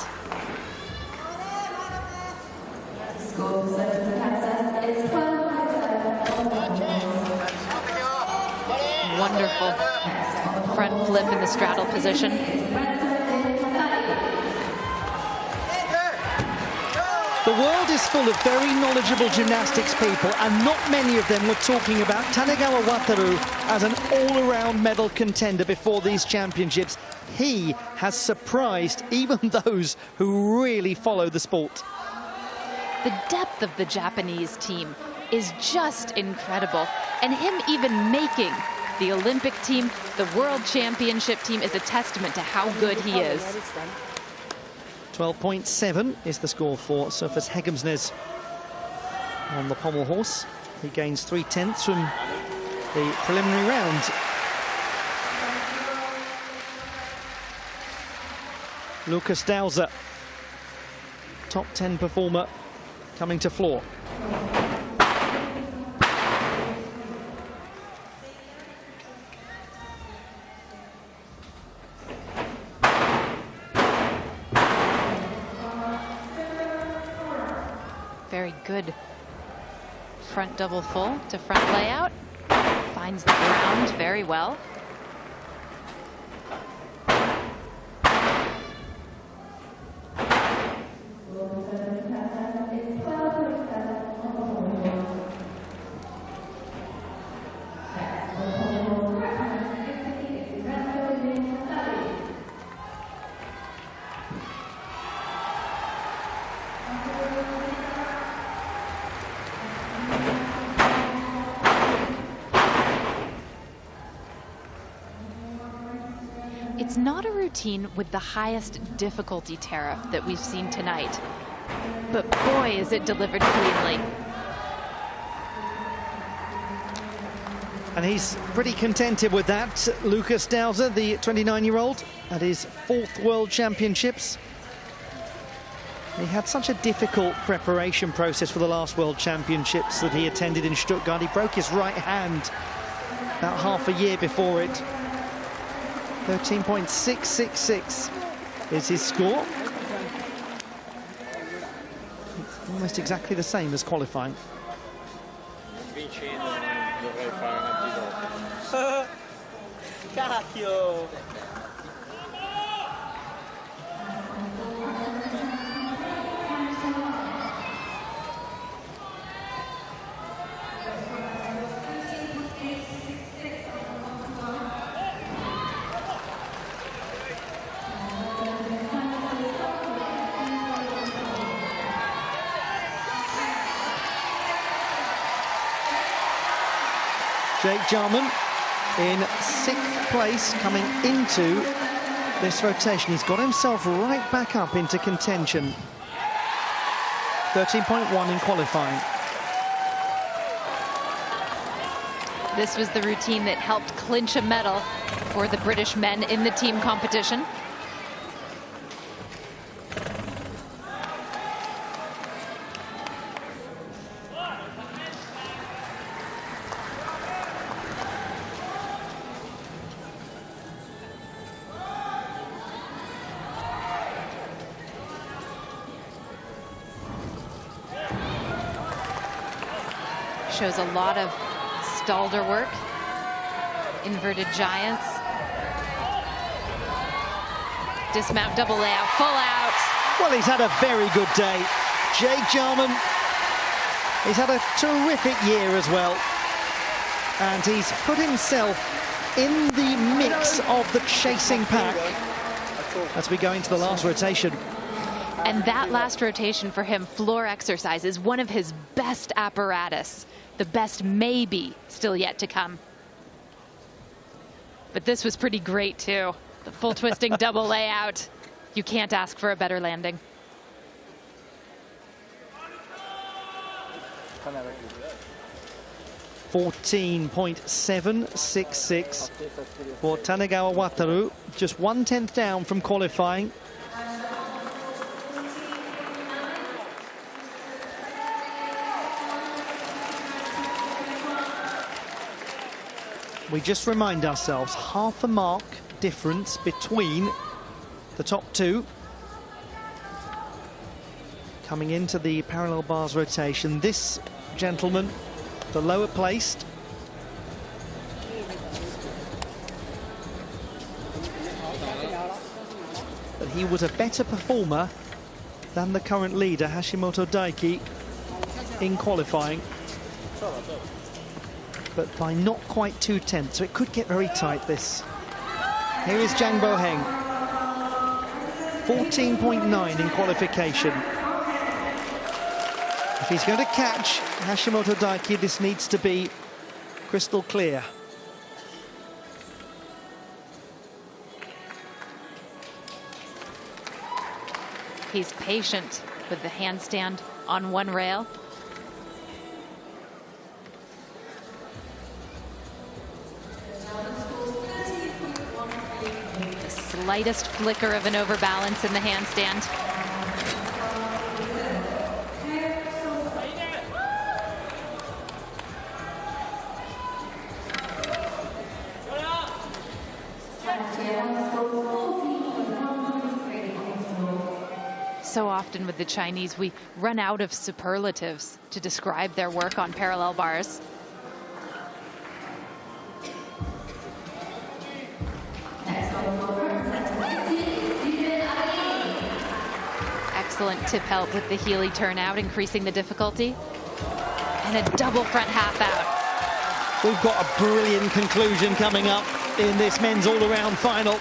Wonderful front flip in the straddle position. The world is full of very knowledgeable gymnastics people, and not many of them were talking about Tanegawa Wataru as an all-around medal contender before these championships. He has surprised even those who really follow the sport. The depth of the Japanese team is just incredible, and him even making the Olympic team, the World Championship team, is a testament to how good he is. 12.7 is the score for Sofus Hegemsnes on the pommel horse. He gains 3/10 from the preliminary round. Lukas Dauser, top 10 performer, coming to floor. Very good front double full to front layout. Finds the ground very well. It's not a routine with the highest difficulty tariff that we've seen tonight, but boy, is it delivered cleanly. And he's pretty contented with that. Lukas Dauser, the 29-year-old, at his 4th World Championships. He had such a difficult preparation process for the last World Championships that he attended in Stuttgart. He broke his right hand about half a year before it. 13.666 is his score. Almost exactly the same as qualifying. Cacchio! Jake Jarman in 6th place coming into this rotation. He's got himself right back up into contention. 13.1 in qualifying. This was the routine that helped clinch a medal for the British men in the team competition. Shows a lot of Stalder work, inverted giants, dismount double layout, full out. Well, he's had a very good day. Jake Jarman, he's had a terrific year as well. And he's put himself in the mix of the chasing pack as we go into the last rotation. And that last rotation for him, floor exercise, is one of his best apparatus. The best maybe still yet to come. But this was pretty great too. The full twisting double layout. You can't ask for a better landing. 14.766 for Tanegawa Wataru, just 1/10 down from qualifying. We just remind ourselves, half a mark difference between the top two. Coming into the parallel bars rotation, this gentleman, the lower placed, but he was a better performer than the current leader, Hashimoto Daiki, in qualifying, but by not quite 2/10, so it could get very tight, this. Here is Jang Bo-heng, 14.9 in qualification. If he's going to catch Hashimoto Daiki, this needs to be crystal clear. He's patient with the handstand on one rail. The slightest flicker of an overbalance in the handstand. So often with the Chinese, we run out of superlatives to describe their work on parallel bars. Excellent tip help with the Healy turnout, increasing the difficulty. And a double front half out. We've got a brilliant conclusion coming up in this men's all-around final.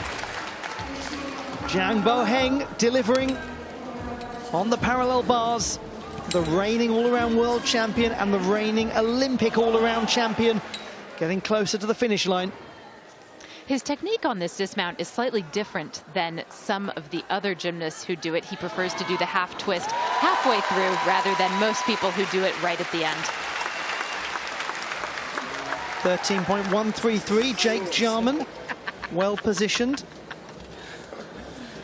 Jang Bo-heng delivering on the parallel bars, the reigning all-around world champion and the reigning Olympic all-around champion, getting closer to the finish line. His technique on this dismount is slightly different than some of the other gymnasts who do it. He prefers to do the half twist halfway through rather than most people who do it right at the end. 13.133, Jake Jarman, well positioned.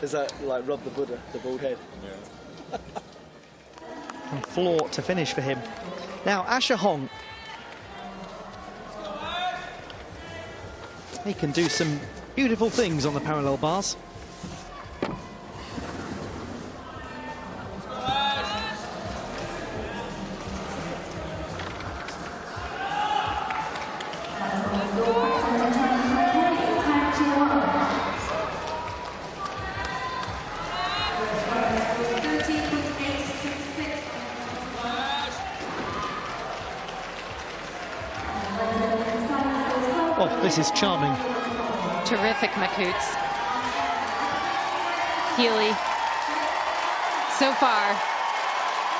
Is that like Rob the Buddha, the bald head? And floor to finish for him. Now, Asher Hong. He can do some beautiful things on the parallel bars. Oh, this is charming. Terrific Makoots. Healy, so far,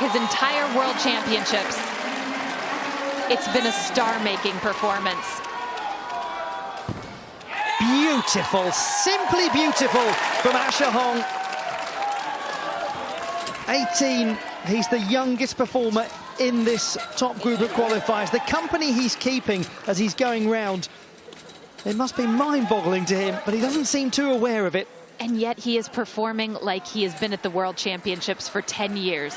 his entire world championships, it's been a star-making performance. Beautiful, simply beautiful from Asher Hong. 18, he's the youngest performer in this top group of qualifiers. The company he's keeping as he's going round, it must be mind-boggling to him, but he doesn't seem too aware of it. And yet he is performing like he has been at the World Championships for 10 years.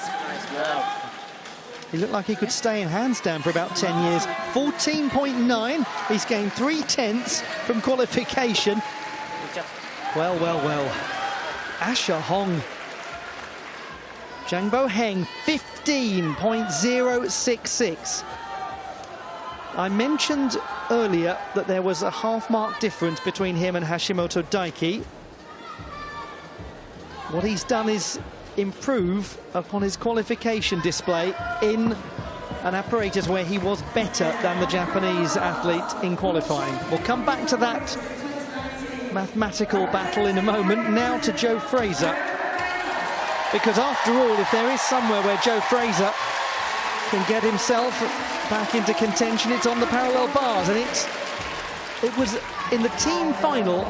He looked like he could stay in handstand for about 10 years. 14.9, he's gained 3/10 from qualification. Well, well, well. Asher Hong. Jang Bo-heng, 15.066. I mentioned earlier that there was a half-mark difference between him and Hashimoto Daiki. What he's done is improve upon his qualification display in an apparatus where he was better than the Japanese athlete in qualifying. We'll come back to that mathematical battle in a moment. Now to Joe Fraser. Because after all, if there is somewhere where Joe Fraser can get himself back into contention, it's on the parallel bars. And it was in the team final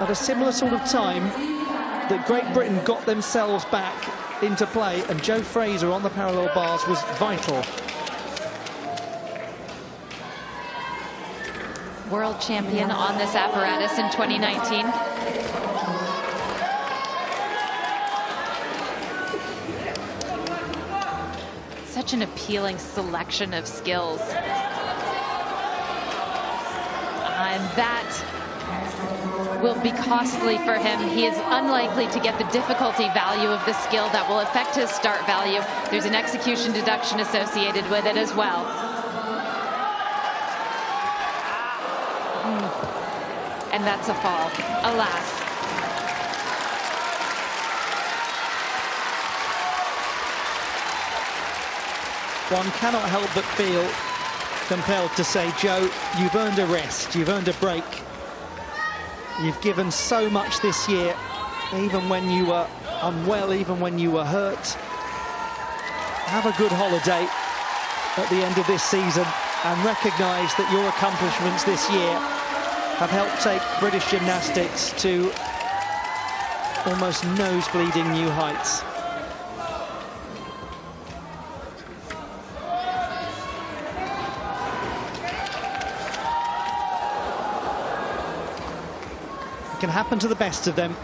at a similar sort of time that Great Britain got themselves back into play, and Joe Fraser on the parallel bars was vital. World champion on this apparatus in 2019. Such an appealing selection of skills. And that will be costly for him. He is unlikely to get the difficulty value of the skill that will affect his start value. There's an execution deduction associated with it as well. And that's a fall, alas. One cannot help but feel compelled to say, Joe, you've earned a rest, you've earned a break. You've given so much this year, even when you were unwell, even when you were hurt. Have a good holiday at the end of this season and recognise that your accomplishments this year have helped take British gymnastics to almost nose-bleeding new heights. It can happen to the best of them.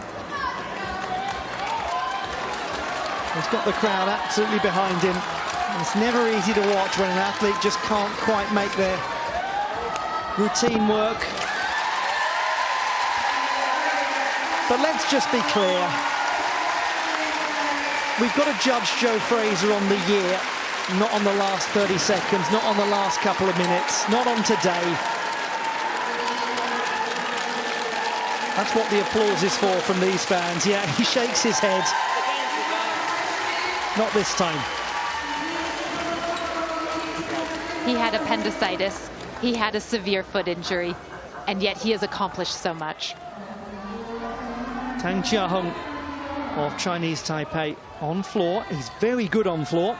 He's got the crowd absolutely behind him. It's never easy to watch when an athlete just can't quite make their routine work. But let's just be clear. We've got to judge Joe Fraser on the year, not on the last 30 seconds, not on the last couple of minutes, not on today. That's what the applause is for from these fans. Yeah, he shakes his head. Not this time. He had appendicitis. He had a severe foot injury, and yet he has accomplished so much. Tang Jiahong of Chinese Taipei on floor. He's very good on floor.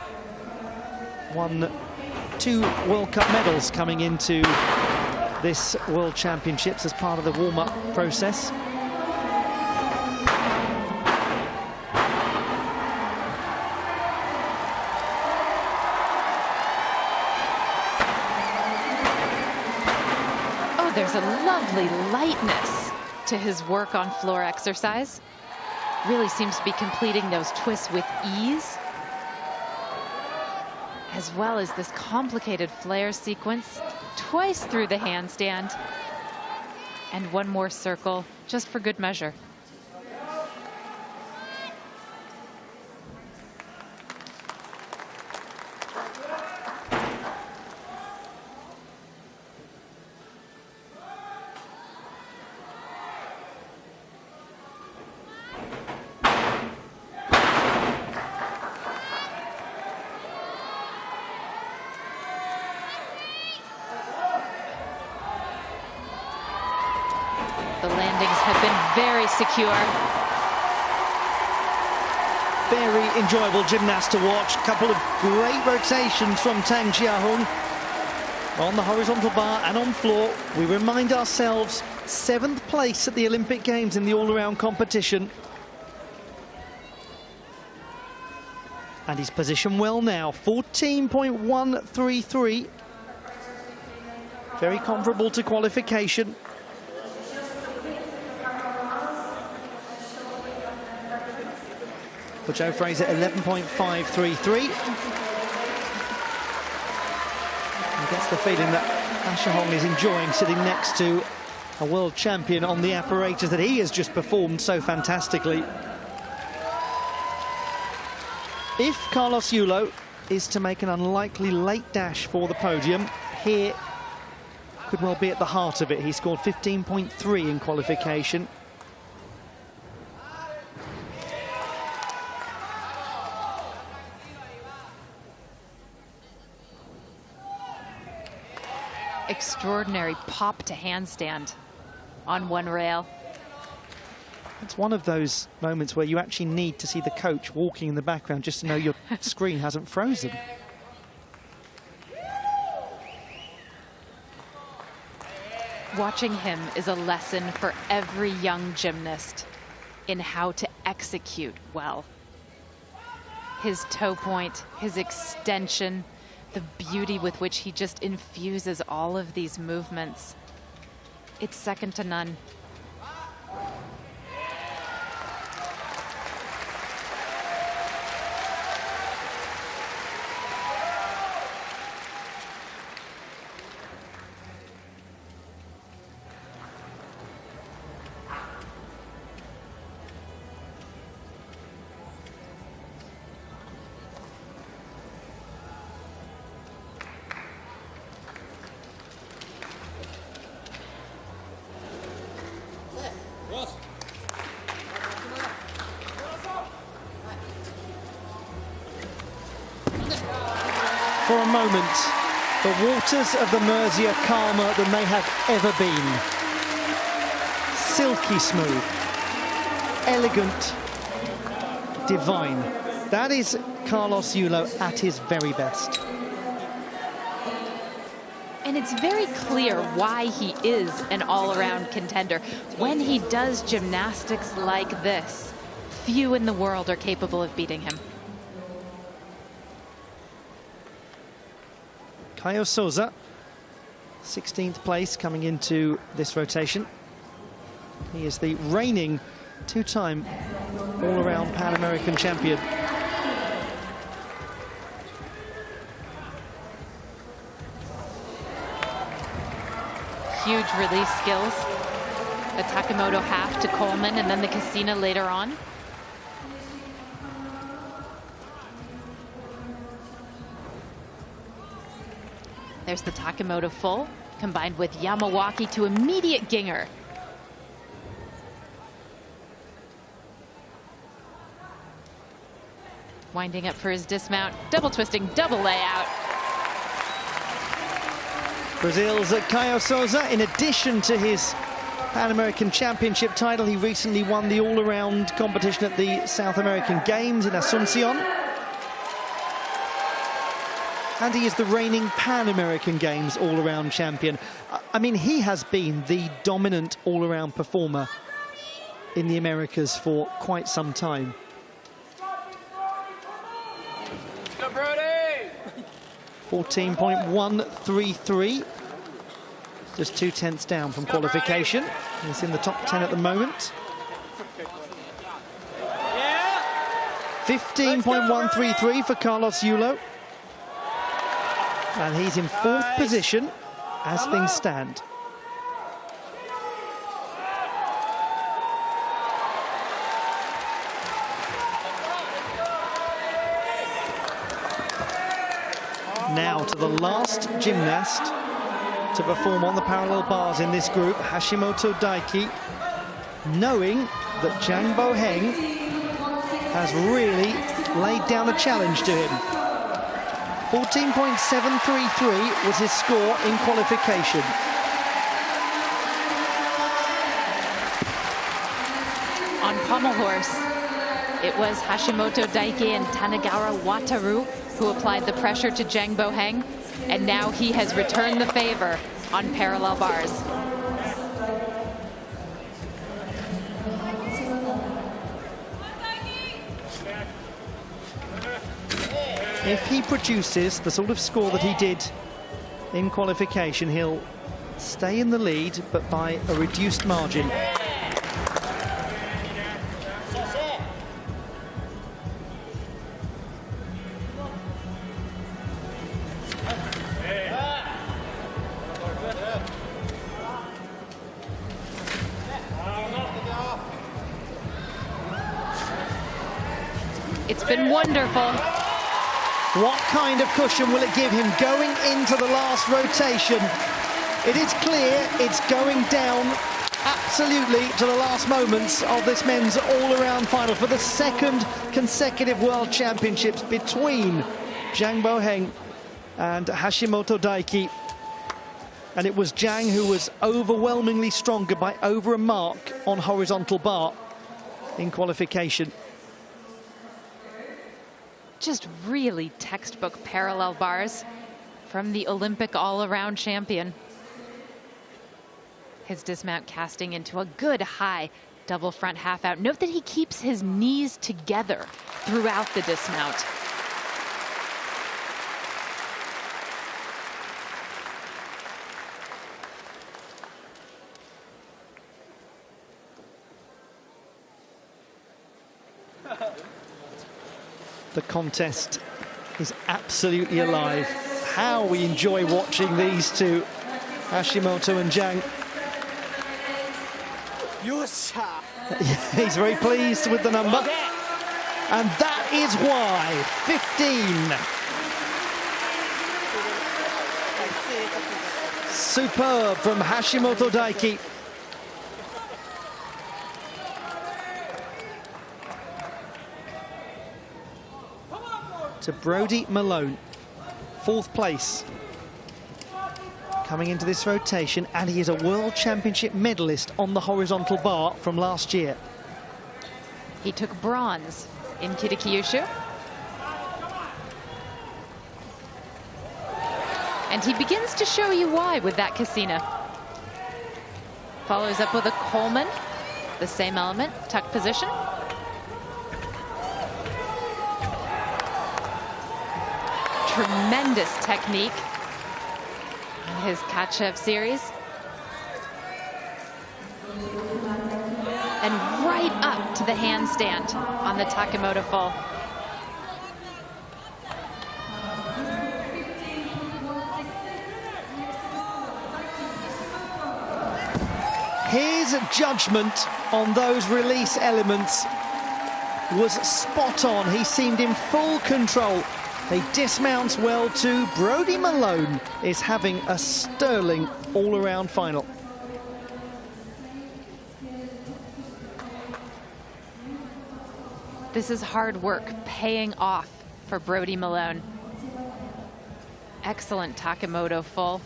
Won 2 World Cup medals coming into this World Championships as part of the warm-up process. Oh, there's a lovely lightness to his work on floor exercise. Really seems to be completing those twists with ease, as well as this complicated flare sequence twice through the handstand, and one more circle just for good measure. The landings have been very secure. Very enjoyable gymnast to watch. Couple of great rotations from Tang Jiahong on the horizontal bar and on floor. We remind ourselves, 7th place at the Olympic Games in the all-around competition. And he's positioned well now, 14.133. Very comparable to qualification. For Joe Fraser, 11.533. He gets the feeling that Asher Hong is enjoying sitting next to a world champion on the apparatus that he has just performed so fantastically. If Carlos Yulo is to make an unlikely late dash for the podium, here could well be at the heart of it. He scored 15.3 in qualification. Extraordinary pop to handstand on one rail. It's one of those moments where you actually need to see the coach walking in the background just to know your screen hasn't frozen. Watching him is a lesson for every young gymnast in how to execute well. His toe point, his extension, the beauty with which he just infuses all of these movements. It's second to none. For a moment, the waters of the Mersey are calmer than they have ever been. Silky smooth, elegant, divine. That is Carlos Yulo at his very best. And it's very clear why he is an all-around contender. When he does gymnastics like this, few in the world are capable of beating him. Caio Souza, 16th place coming into this rotation. He is the reigning two-time all-around Pan American champion. Huge release skills. A Takemoto half to Coleman and then the Cassina later on. There's the Takemoto full, combined with Yamawaki to immediate Ginger. Winding up for his dismount, double twisting, double layout. Brazil's Caio Souza, in addition to his Pan American Championship title, he recently won the all-around competition at the South American Games in Asunción. And he is the reigning Pan American Games all-around champion. I mean, he has been the dominant all-around performer in the Americas for quite some time. 14.133. Just 2/10 down from qualification. He's in the top 10 at the moment. 15.133 for Carlos Yulo. And he's in fourth position as things stand. Now to the last gymnast to perform on the parallel bars in this group, Hashimoto Daiki, knowing that Jang Bo-heng has really laid down a challenge to him. 14.733 was his score in qualification. On pommel horse, it was Hashimoto Daiki and Tanagawa Wataru who applied the pressure to Jang Bo-heng, and now he has returned the favor on parallel bars. If he produces the sort of score that he did in qualification, he'll stay in the lead, but by a reduced margin. It's been wonderful. What kind of cushion will it give him going into the last rotation? It is clear it's going down absolutely to the last moments of this men's all-around final for the second consecutive World Championships between Jang Bo-heng and Hashimoto Daiki. And it was Jang who was overwhelmingly stronger by over a mark on horizontal bar. in qualification. Just really textbook parallel bars from the Olympic all-around champion. His dismount casting into a good high double front half out. Note that he keeps his knees together throughout the dismount. The contest is absolutely alive. How we enjoy watching these two, Hashimoto and Zhang. He's very pleased with the number. And that is why 15. Superb from Hashimoto Daiki. To Brodie Malone, 4th place. Coming into this rotation, and he is a World Championship medalist on the horizontal bar from last year. He took bronze in Kitakyushu. And he begins to show you why with that Cassina. Follows up with a Coleman, the same element, tuck position. Tremendous technique in his Kachev series. And right up to the handstand on the Takemoto full. His judgment on those release elements was spot on. He seemed in full control. He dismounts well too. Brodie Malone is having a sterling all-around final. This is hard work paying off for Brodie Malone. Excellent Takemoto full.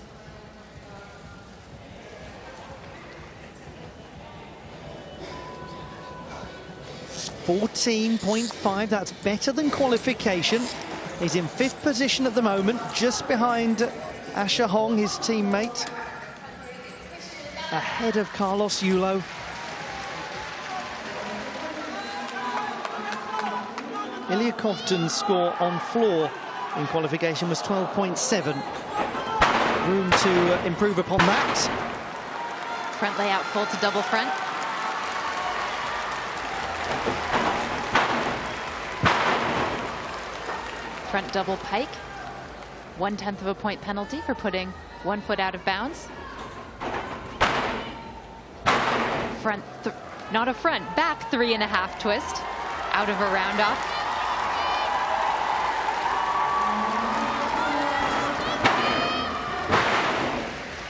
.14.5, that's better than qualification. He's in 5th position at the moment, just behind Asher Hong, his teammate. Ahead of Carlos Yulo. Ilya Kovtun's score on floor in qualification was 12.7. Room to improve upon that. Front layout full to double front. Front double pike. 1/10 of a point penalty for putting 1 foot out of bounds. Front, not a front, back 3.5 twist. Out of a round off.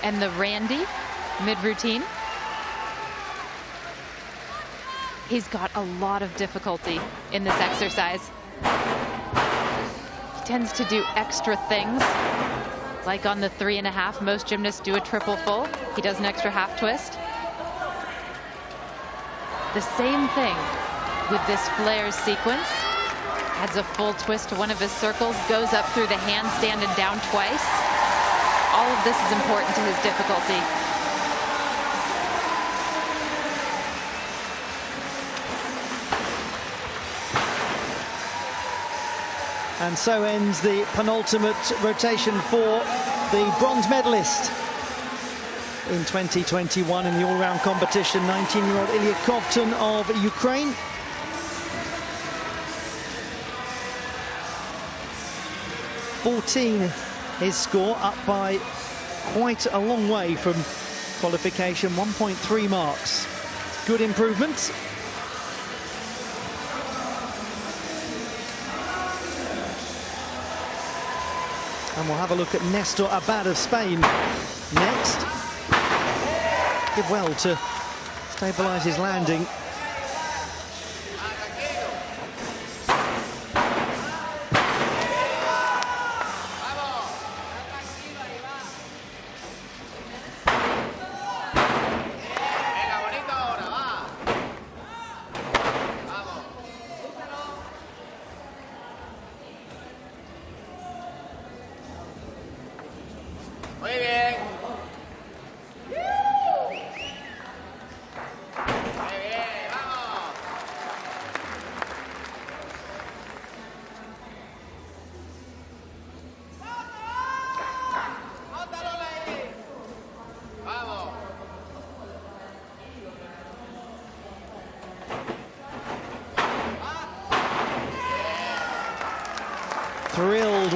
And the Randy mid-routine. He's got a lot of difficulty in this exercise. He tends to do extra things, like on the 3.5. Most gymnasts do a triple full. He does an extra half twist. The same thing with this flares sequence. Adds a full twist to one of his circles, goes up through the handstand and down twice. All of this is important to his difficulty. And so ends the penultimate rotation for the bronze medalist in 2021 in the all-round competition, 19-year-old Ilya Kovtun of Ukraine. His score, up by quite a long way from qualification, 1.3 marks. Good improvement. And we'll have a look at Nestor Abad of Spain next. Did well to stabilise his landing.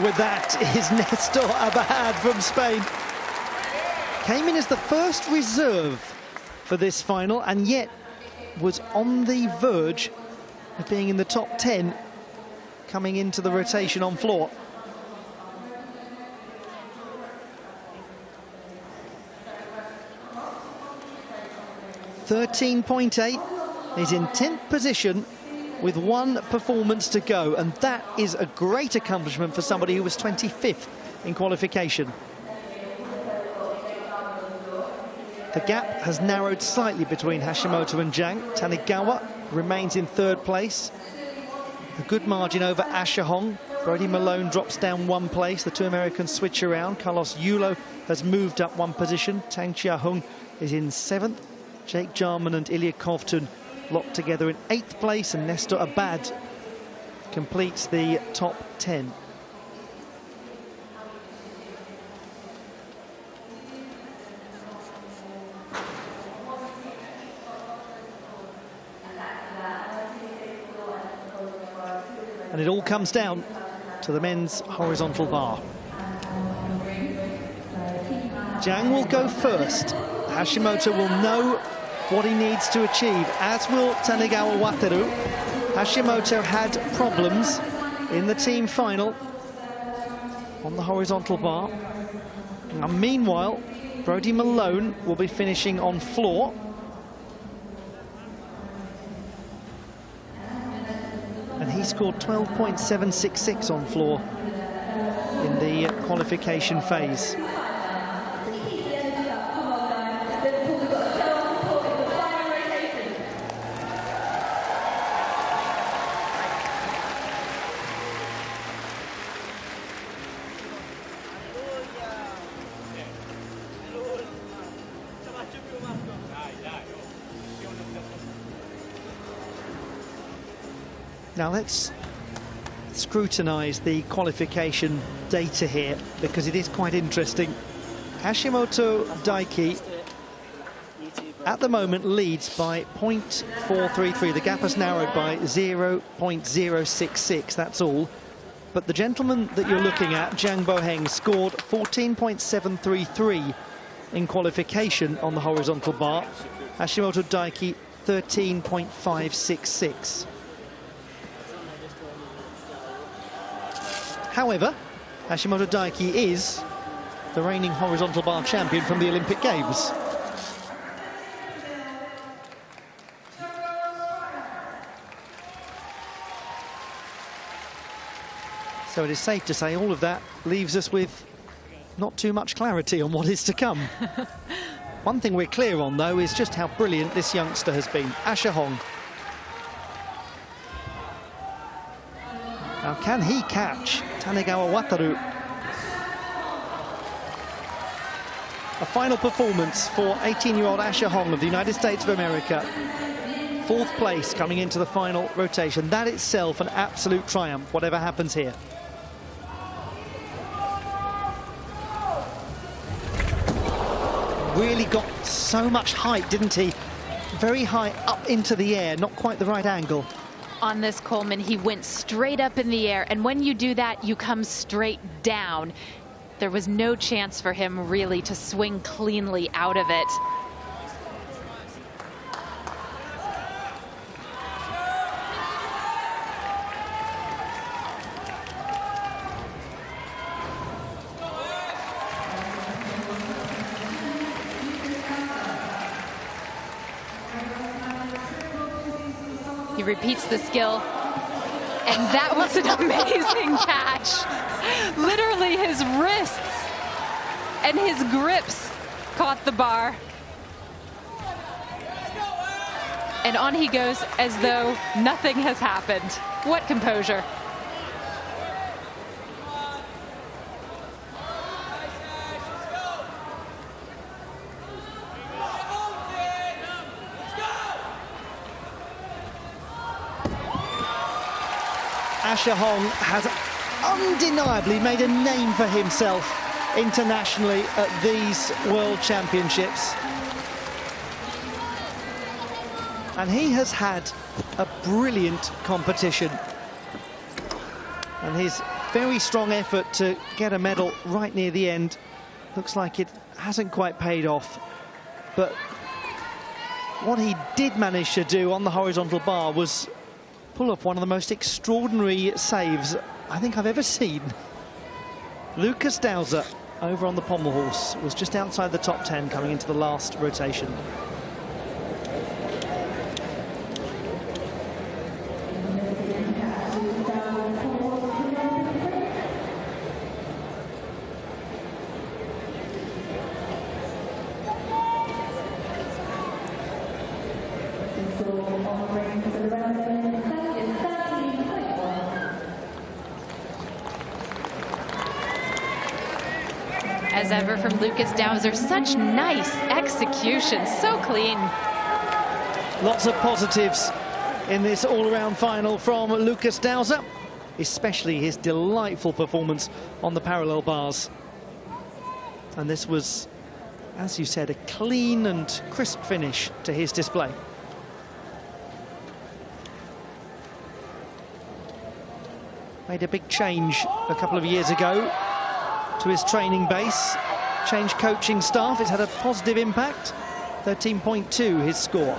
with that is Nestor Abad from Spain. Came in as the first reserve for this final and yet was on the verge of being in the top 10 coming into the rotation on floor. .13.8 is in 10th position with one performance to go, and that is a great accomplishment for somebody who was 25th in qualification. The gap has narrowed slightly between Hashimoto and Zhang. Tanegawa remains in third place. A good margin over Asher Hong. Brody Malone drops down one place. The two Americans switch around. Carlos Yulo has moved up one position. Tang Chia-hung is in 7th. Jake Jarman and Ilya Kovtun locked together in 8th place, and Nestor Abad completes the top 10. And it all comes down to the men's horizontal bar. Zhang will go first. Hashimoto will know what he needs to achieve, as will Tanegawa Wataru. Hashimoto had problems in the team final on the horizontal bar. And meanwhile, Brody Malone will be finishing on floor. And he scored 12.766 on floor in the qualification phase. Now let's scrutinise the qualification data here, because it is quite interesting. Hashimoto Daiki at the moment leads by 0.433. The gap has narrowed by 0.066, that's all. But the gentleman that you're looking at, Zhang Boheng, scored 14.733 in qualification on the horizontal bar. Hashimoto Daiki 13.566. However, Hashimoto Daiki is the reigning horizontal bar champion from the Olympic Games. So it is safe to say all of that leaves us with not too much clarity on what is to come. One thing we're clear on, though, is just how brilliant this youngster has been, Asher Hong. Now, can he catch Tanegawa Wataru? A final performance for 18-year-old Asher Hong of the United States of America. 4th place coming into the final rotation. That itself an absolute triumph, whatever happens here. Really got so much height, didn't he? Very high up into the air, not quite the right angle. On this Coleman, he went straight up in the air, and when you do that, you come straight down. There was no chance for him really to swing cleanly out of it. He repeats the skill, and that was an amazing catch. Literally his wrists and his grips caught the bar. And on he goes as though nothing has happened. What composure. Asher Hong has undeniably made a name for himself internationally at these World Championships. And he has had a brilliant competition. And his very strong effort to get a medal right near the end. Looks like it hasn't quite paid off. But what he did manage to do on the horizontal bar was pull off one of the most extraordinary saves I think I've ever seen. Lukas Dauser over on the pommel horse was just outside the top 10 coming into the last rotation. As ever from Lukas Dauser, such nice execution, so clean. Lots of positives in this all-around final from Lukas Dauser, especially his delightful performance on the parallel bars. And this was, as you said, a clean and crisp finish to his display. Made a big change a couple of years ago to his training base, changed coaching staff. It's had a positive impact. 13.2 his score.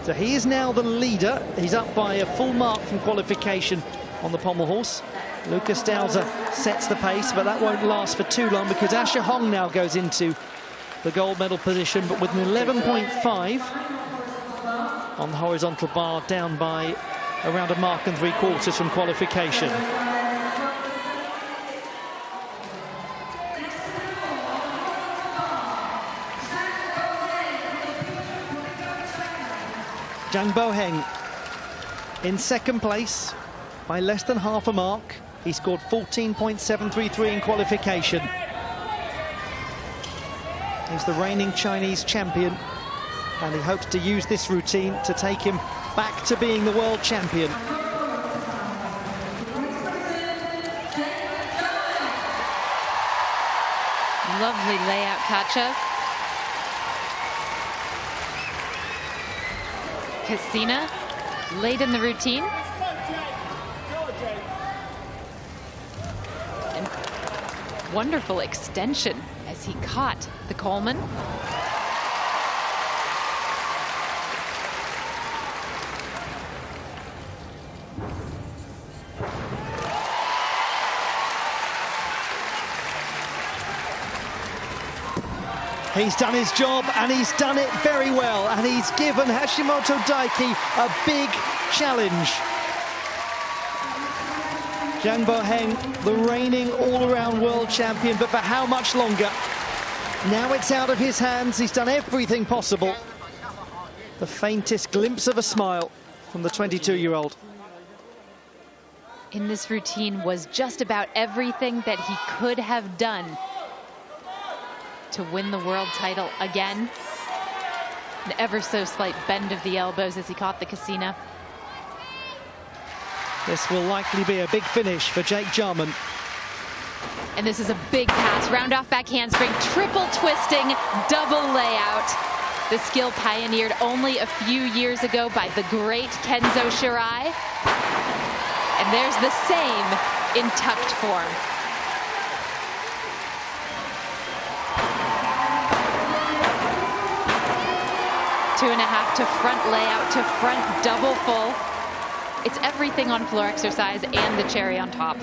So he is now the leader. He's up by a full mark from qualification on the pommel horse. Lukas Dauser sets the pace, but that won't last for too long because Asher Hong now goes into the gold medal position, but with an 11.5 on the horizontal bar, down by around a mark and 3/4 from qualification. Jang Bo-heng in second place by less than half a mark. He scored 14.733 in qualification. He's the reigning Chinese champion, and he hopes to use this routine to take him back to being the world champion. Lovely layout, Katja. Cassina, late in the routine. And wonderful extension as he caught the Coleman. He's done his job, and he's done it very well, and he's given Hashimoto Daiki a big challenge. Jang Bo-heng, the reigning all-around world champion, but for how much longer? Now it's out of his hands. He's done everything possible. The faintest glimpse of a smile from the 22-year-old. In this routine was just about everything that he could have done to win the world title again. An ever so slight bend of the elbows as he caught the Cassina. This will likely be a big finish for Jake Jarman. And this is a big pass, round off back handspring, triple twisting, double layout. The skill pioneered only a few years ago by the great Kenzo Shirai. And there's the same in tucked form. Two and a half to front layout to front double full. It's everything on floor exercise and the cherry on top.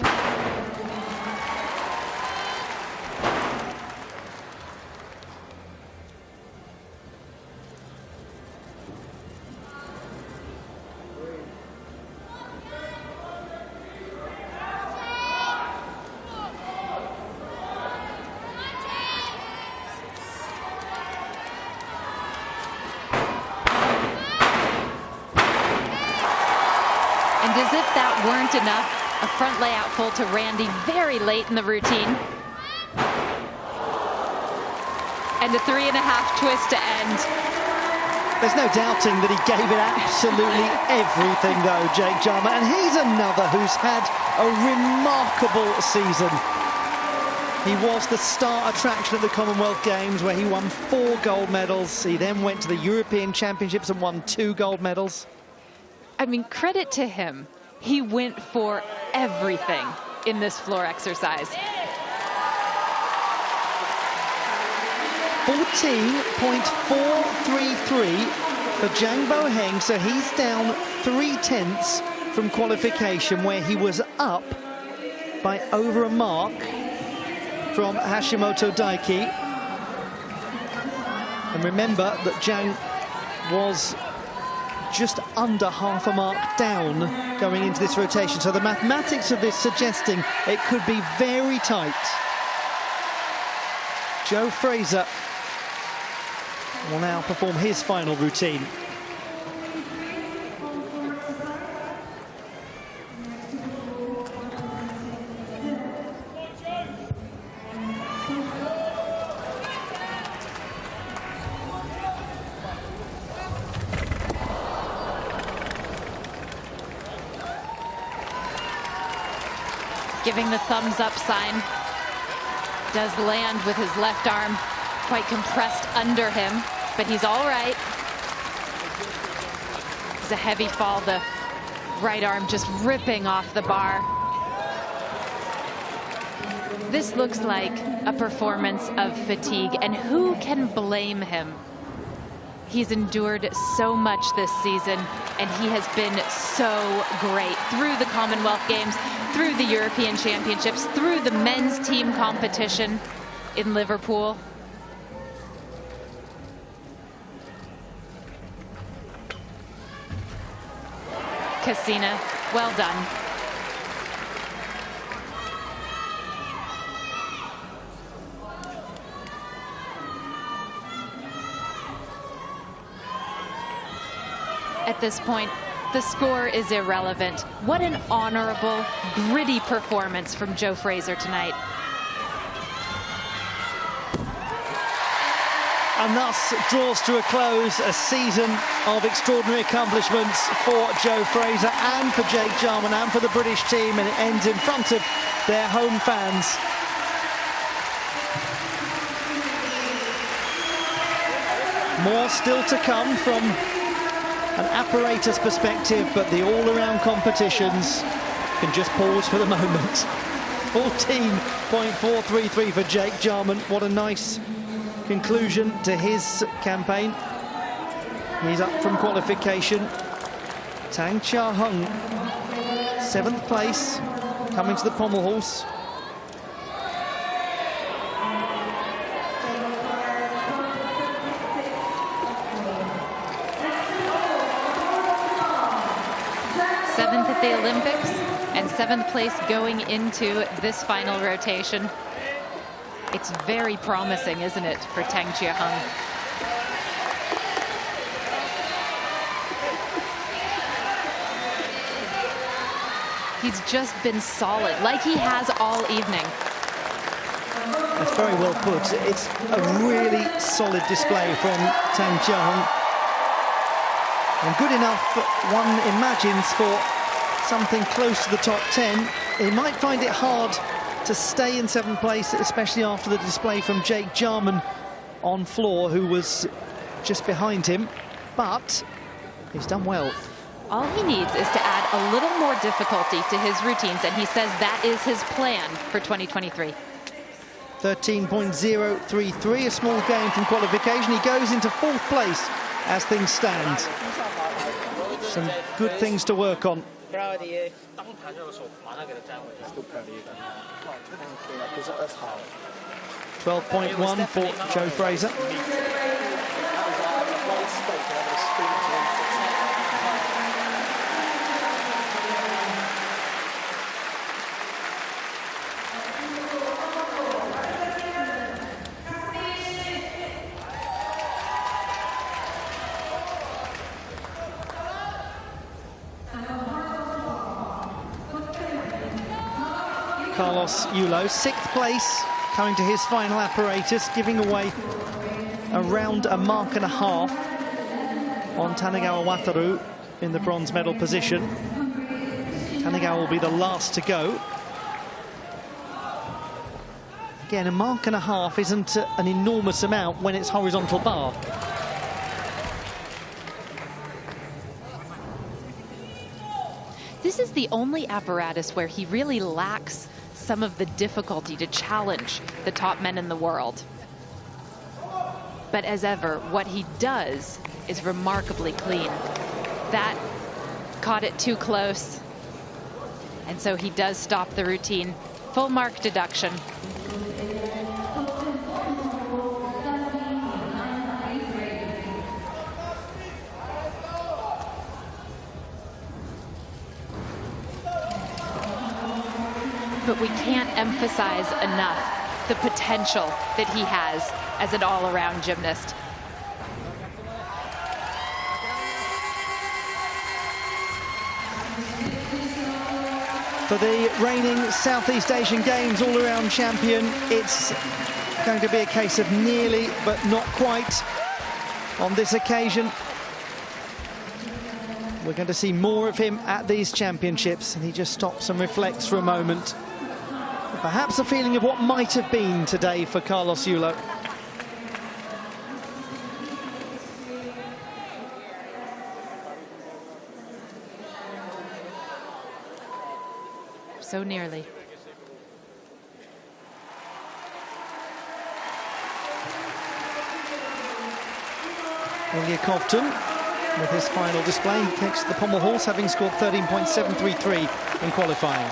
As if that weren't enough, a front layout full to Randy very late in the routine. And a 3.5 twist to end. There's no doubting that he gave it absolutely everything though, Jake Jarman, and he's another who's had a remarkable season. He was the star attraction at the Commonwealth Games where he won 4 gold medals. He then went to the European Championships and won 2 gold medals. I mean, credit to him. He went for everything. in this floor exercise. 14.433 for Jang Bo-heng, so he's down 3/10 from qualification, where he was up by over a mark from Hashimoto Daiki. And remember that Jang was just under half a mark down going into this rotation, so the mathematics of this suggesting it could be very tight. Joe Fraser will now perform his final routine. Giving the thumbs up sign. Does land with his left arm quite compressed under him, but he's all right. It's a heavy fall, the right arm just ripping off the bar. This looks like a performance of fatigue, and who can blame him? He's endured so much this season, and he has been so great through the Commonwealth Games, through the European Championships, through the men's team competition in Liverpool. Cassina, well done. At this point, the score is irrelevant. What an honorable, gritty performance from Joe Fraser tonight. And thus draws to a close a season of extraordinary accomplishments for Joe Fraser and for Jake Jarman and for the British team, and it ends in front of their home fans. More still to come from an apparatus perspective, but the all-around competitions can just pause for the moment. 14.433 for Jake Jarman. What a nice conclusion to his campaign. He's up from qualification. Tang Chia Hung, 7th place, coming to the pommel horse. Seventh at the Olympics and 7th place going into this final rotation. It's very promising, isn't it, for Tang Chia Hung? He's just been solid, like he has all evening. That's very well put. It's a really solid display from Tang Chia Hung. And good enough, one imagines, for something close to the top 10. He might find it hard to stay in 7th place, especially after the display from Jake Jarman on floor, who was just behind him, but he's done well. All he needs is to add a little more difficulty to his routines, and he says that is his plan for 2023. 13.033, a small gain from qualification. He goes into 4th place as things stand. Some good things to work on. 12.1 for Joe Fraser. Carlos Yulo, 6th place, coming to his final apparatus, giving away around a mark and a half on Tanegawa Wataru in the bronze medal position. Tanegawa will be the last to go. Again, a mark and a half isn't an enormous amount when it's horizontal bar. This is the only apparatus where he really lacks some of the difficulty to challenge the top men in the world. But as ever, what he does is remarkably clean. That caught it too close. And so he does stop the routine. Full mark deduction. But we can't emphasize enough the potential that he has as an all-around gymnast. For the reigning Southeast Asian Games all-around champion, it's going to be a case of nearly, but not quite on this occasion. We're going to see more of him at these championships, and he just stops and reflects for a moment. Perhaps a feeling of what might have been today for Carlos Yulo. So nearly. Ilya Kovtun with his final display. He takes the pommel horse, having scored 13.733 in qualifying.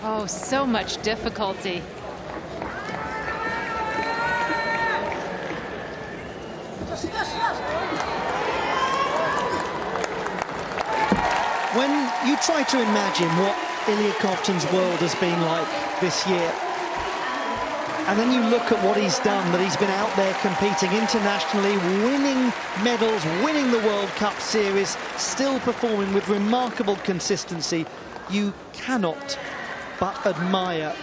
Oh, so much difficulty. When you try to imagine what Ilya Kovtun's world has been like this year, and then you look at what he's done, that he's been out there competing internationally, winning medals, winning the World Cup Series, still performing with remarkable consistency, you cannot but admire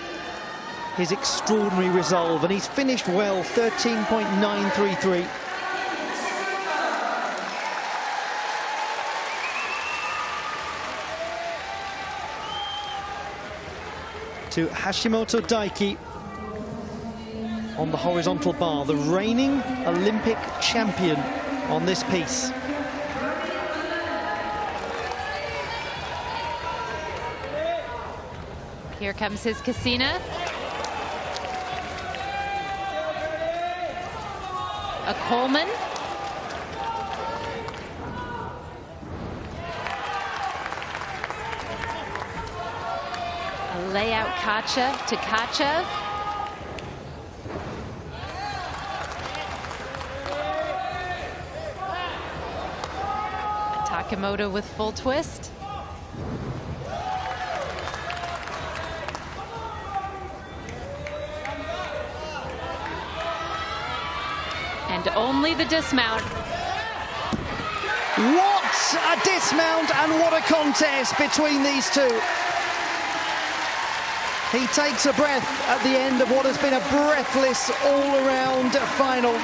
his extraordinary resolve. And he's finished well, 13.933. To Hashimoto Daiki on the horizontal bar, the reigning Olympic champion on this piece. Here comes his Cassina. A Coleman. A layout Kacha to Kachev. A Takemoto with full twist. And only the dismount. What a dismount and what a contest between these two. He takes a breath at the end of what has been a breathless all-around final.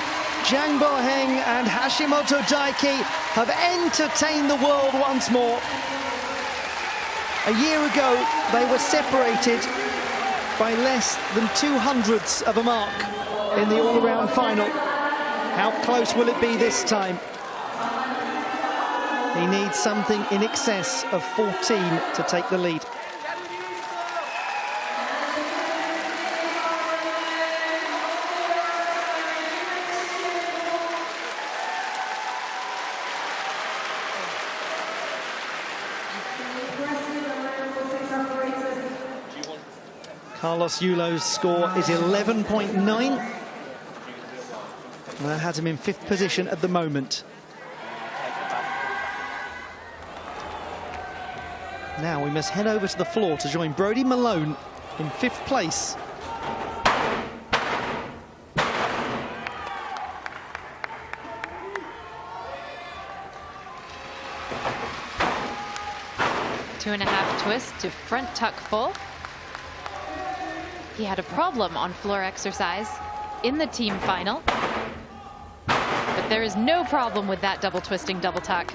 Zhang Boheng and Hashimoto Daiki have entertained the world once more. A year ago, they were separated by less than 2/100ths of a mark in the all-around final. How close will it be this time? He needs something in excess of 14 to take the lead. Carlos Yulo's score is 11.9. And that has him in 5th position at the moment. Now we must head over to the floor to join Brody Malone in 5th place. Two and a half twist to front tuck full. He had a problem on floor exercise in the team final. There is no problem with that double twisting double tuck.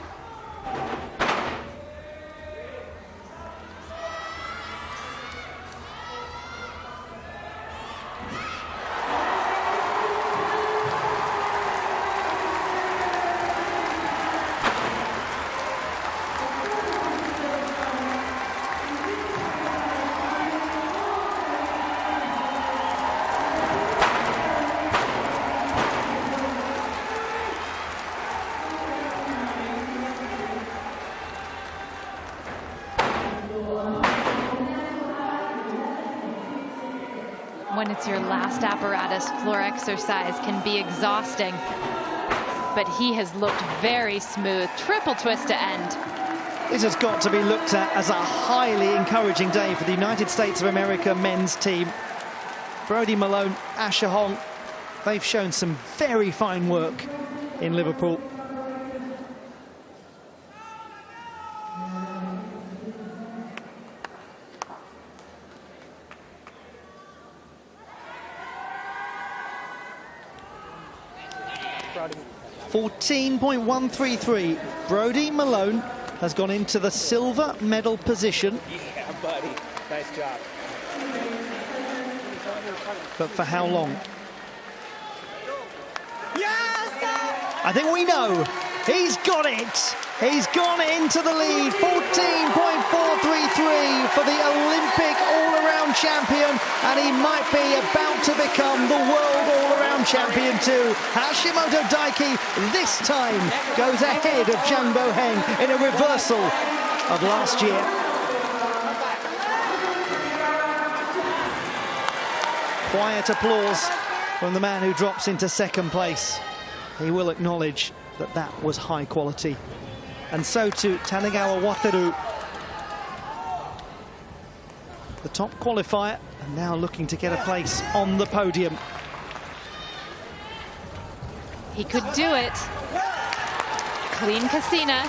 When it's your last apparatus, floor exercise can be exhausting. But he has looked very smooth. Triple twist to end. This has got to be looked at as a highly encouraging day for the United States of America men's team. Brodie Malone, Asher Hong, they've shown some very fine work in Liverpool. .14.133. Brodie Malone has gone into the silver medal position. Yeah, buddy. Nice job. But for how long? I think we know. He's got it. He's gone into the lead. 14.433 for the Olympic all-around champion, and he might be about to become the world all-around champion too. Hashimoto Daiki this time goes ahead of Zhang Boheng in a reversal of last year. Quiet applause from the man who drops into second place. He will acknowledge that that was high quality. And so too Tanegawa Wataru, the top qualifier, and now looking to get a place on the podium. He could do it. Clean Cassina.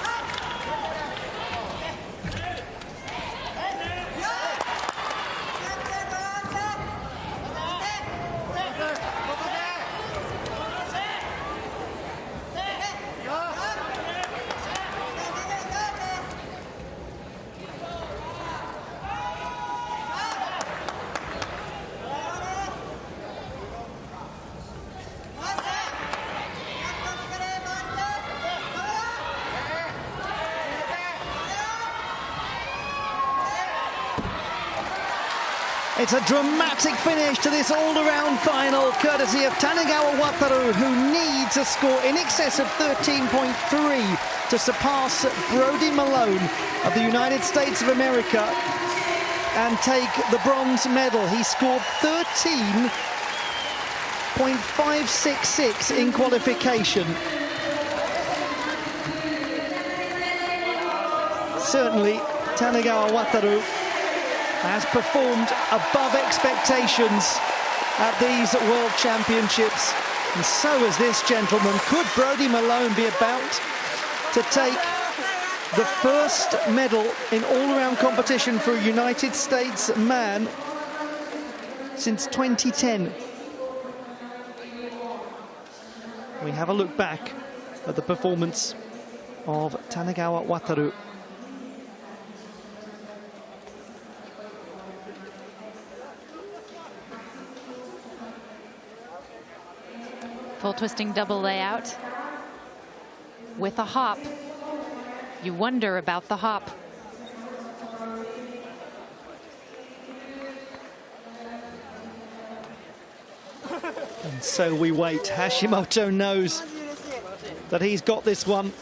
It's a dramatic finish to this all-around final, courtesy of Tanegawa Wataru, who needs a score in excess of 13.3 to surpass Brodie Malone of the United States of America and take the bronze medal. He scored 13.566 in qualification. Certainly, Tanegawa Wataru has performed above expectations at these World Championships, and so has this gentleman. Could Brodie Malone be about to take the first medal in all-around competition for a United States man since 2010? We have a look back at the performance of Tanegawa Wataru. Full twisting double layout with a hop. You wonder about the hop. And so we wait. Hashimoto knows that he's got this one.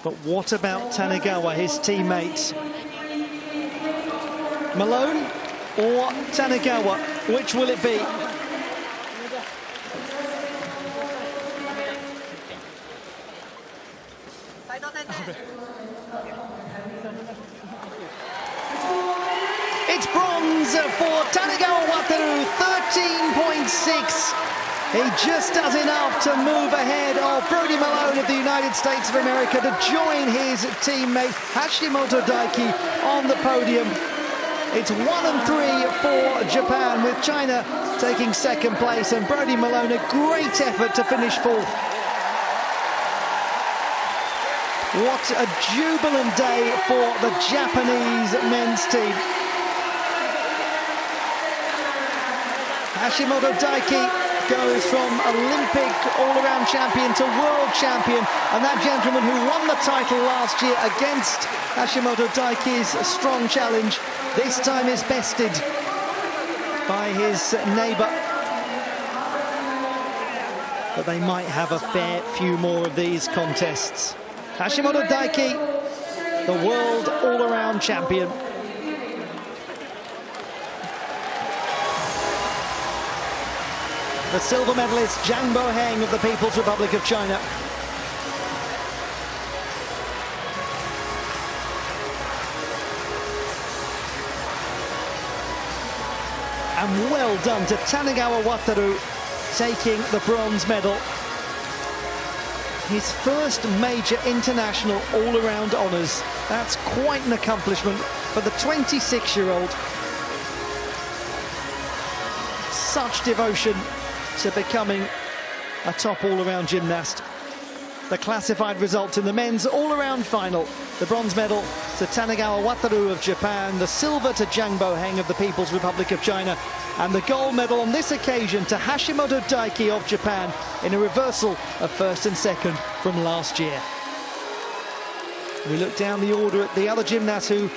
But what about Tanegawa, his teammate? Malone or Tanegawa? Which will it be? It's bronze for Tanegawa Wataru, 13.6. He just does enough to move ahead of Brodie Malone of the United States of America to join his teammate Hashimoto Daiki on the podium. It's 1 and 3 for Japan, with China taking second place, and Brody Malone, a great effort to finish fourth. What a jubilant day for the Japanese men's team. Hashimoto Daiki goes from Olympic all-around champion to world champion, and that gentleman who won the title last year against Hashimoto Daiki's strong challenge, this time is bested by his neighbour. But they might have a fair few more of these contests. Hashimoto Daiki, the world all-around champion. The silver medalist Zhang Boheng of the People's Republic of China. And well done to Tanegawa Wataru, taking the bronze medal. His first major international all-around honours. That's quite an accomplishment for the 26-year-old. Such devotion to becoming a top all-around gymnast. The classified results in the men's all-around final. The bronze medal to Tanegawa Wataru of Japan, the silver to Zhang Boheng of the People's Republic of China, and the gold medal on this occasion to Hashimoto Daiki of Japan, in a reversal of first and second from last year. We look down the order at the other gymnasts who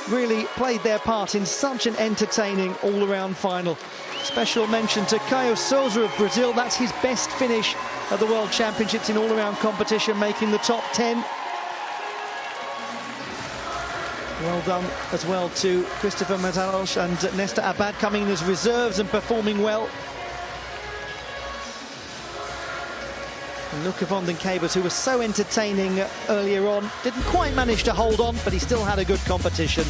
really played their part in such an entertaining all-around final. Special mention to Caio Souza of Brazil. That's his best finish at the World Championships in all-around competition, making the top 10. Well done as well to Christopher Matalos and Nesta Abad, coming in as reserves and performing well. And Luca von den Kabers, who was so entertaining earlier on, didn't quite manage to hold on, but he still had a good competition.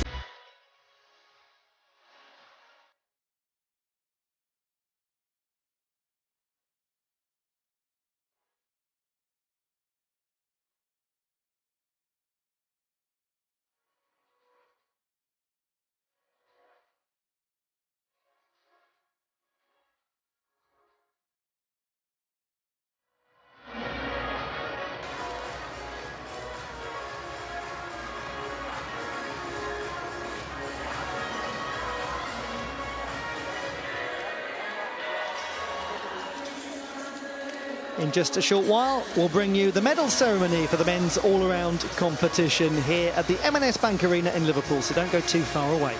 In just a short while, we'll bring you the medal ceremony for the men's all-around competition here at the M&S Bank Arena in Liverpool, so don't go too far away.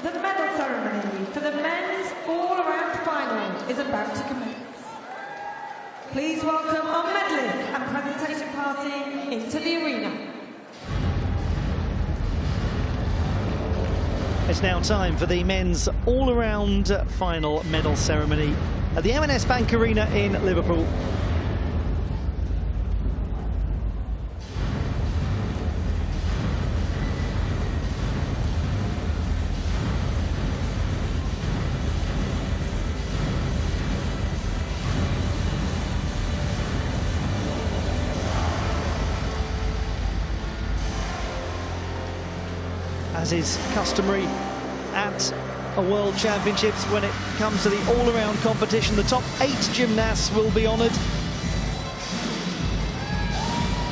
The medal ceremony for the men's all-around final is about to commence. Please welcome our medalists and presentation party into the arena. It's now time for the men's all-around final medal ceremony at the M&S Bank Arena in Liverpool. As is customary at a World Championships, when it comes to the all-around competition, the top 8 gymnasts will be honoured.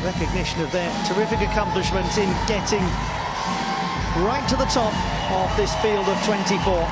Recognition of their terrific accomplishment in getting right to the top of this field of 24.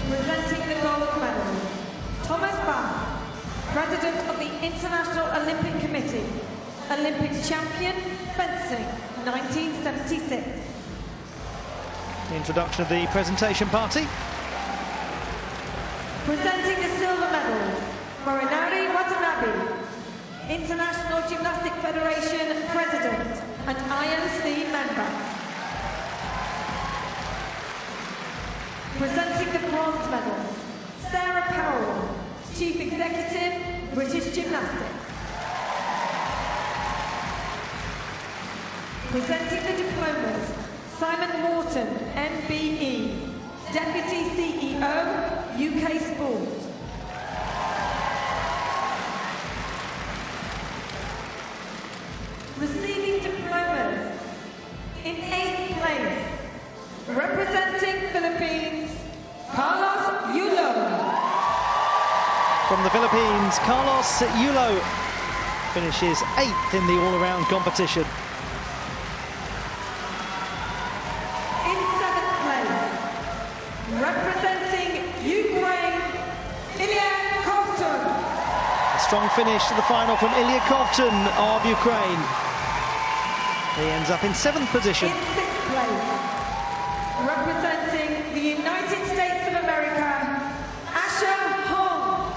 Presenting the gold medal, Thomas Bach, President of the International Olympic Committee, Olympic champion, fencing, 1976. Introduction of the presentation party. Presenting the silver medal, Morinari Watanabe, International Gymnastic Federation President and IOC member. Presenting the bronze medal, Sarah Powell, Chief Executive, British Gymnastics. Presenting the diplomas, Simon Morton, MBE, Deputy CEO, UK Sport. Receiving diplomas, in 8th place, representing Philippines, Carlos Yulo. From the Philippines, Carlos Yulo finishes 8th in the all-around competition. In 7th place, representing Ukraine, Ilya Kovtun. A strong finish to the final from Ilya Kovtun of Ukraine. He ends up in 7th position. In 6th place, representing the United States of America, Asher Hong.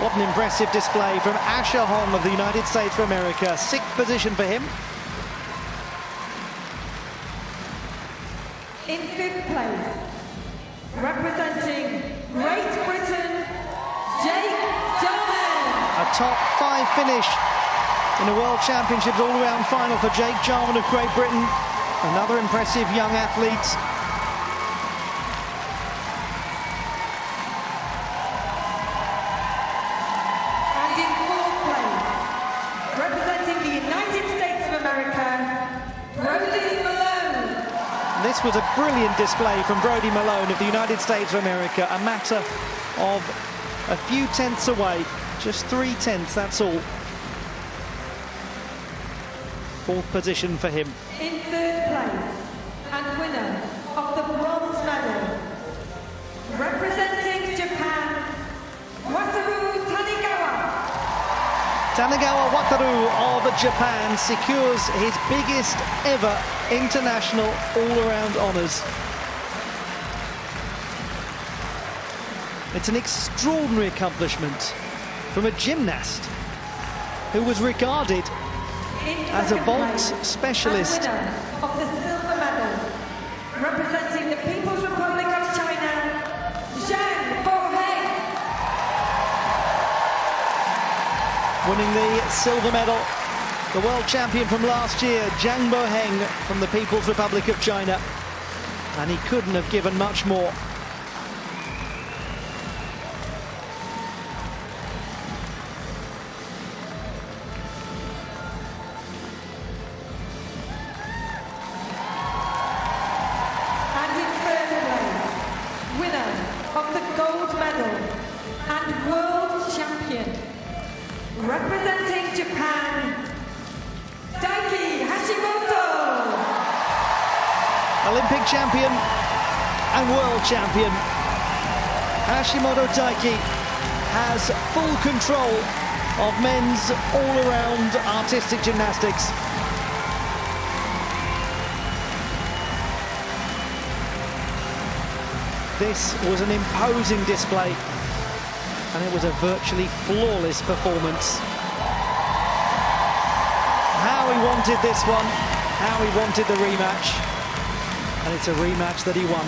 What an impressive display from Asher Hong of the United States of America. 6th position for him. In 5th place, representing Great Britain, Jake Jarman. A top 5 finish in a World Championships all-around final for Jake Jarman of Great Britain. Another impressive young athlete. And in 4th place, representing the United States of America, Brody Malone. This was a brilliant display from Brody Malone of the United States of America. A matter of a few tenths away, just 3 tenths, that's all. 4th position for him. In 3rd place, and winner of the bronze medal, representing Japan, Wataru Tanigawa. Tanigawa Wataru of Japan secures his biggest ever international all-around honours. It's an extraordinary accomplishment from a gymnast who was regarded as a vault specialist. And winner of the silver medal, representing the People's Republic of China, Zhang Boheng. Winning the silver medal The world champion from last year, Zhang Boheng from the People's Republic of China. And he couldn't have given much more. And in third place, winner of the gold medal and world champion, representing Japan, Daiki Hashimoto. Olympic champion and world champion. Hashimoto Daiki has full control of men's all-around artistic gymnastics. This was an imposing display, and it was a virtually flawless performance. How he wanted this one, how he wanted the rematch. And it's a rematch that he won.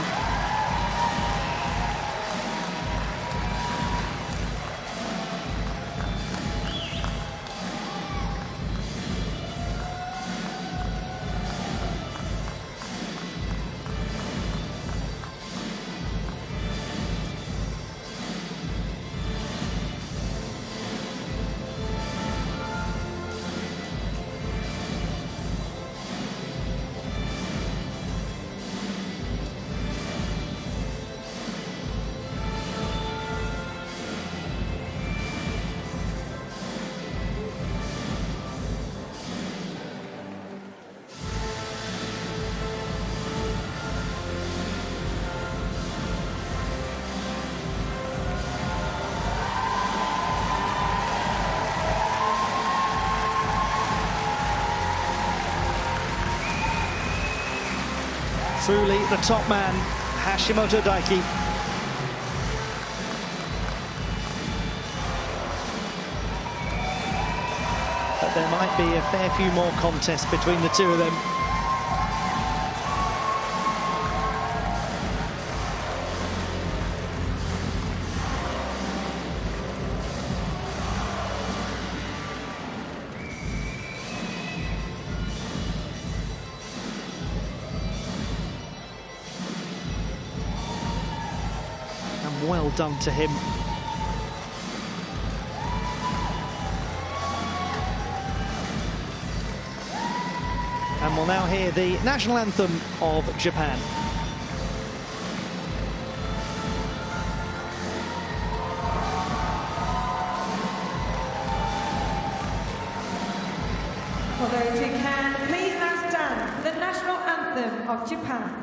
Truly the top man, Hashimoto Daiki. But there might be a fair few more contests between the two of them. Well done to him. And we'll now hear the national anthem of Japan. For those who can, please now stand for the national anthem of Japan.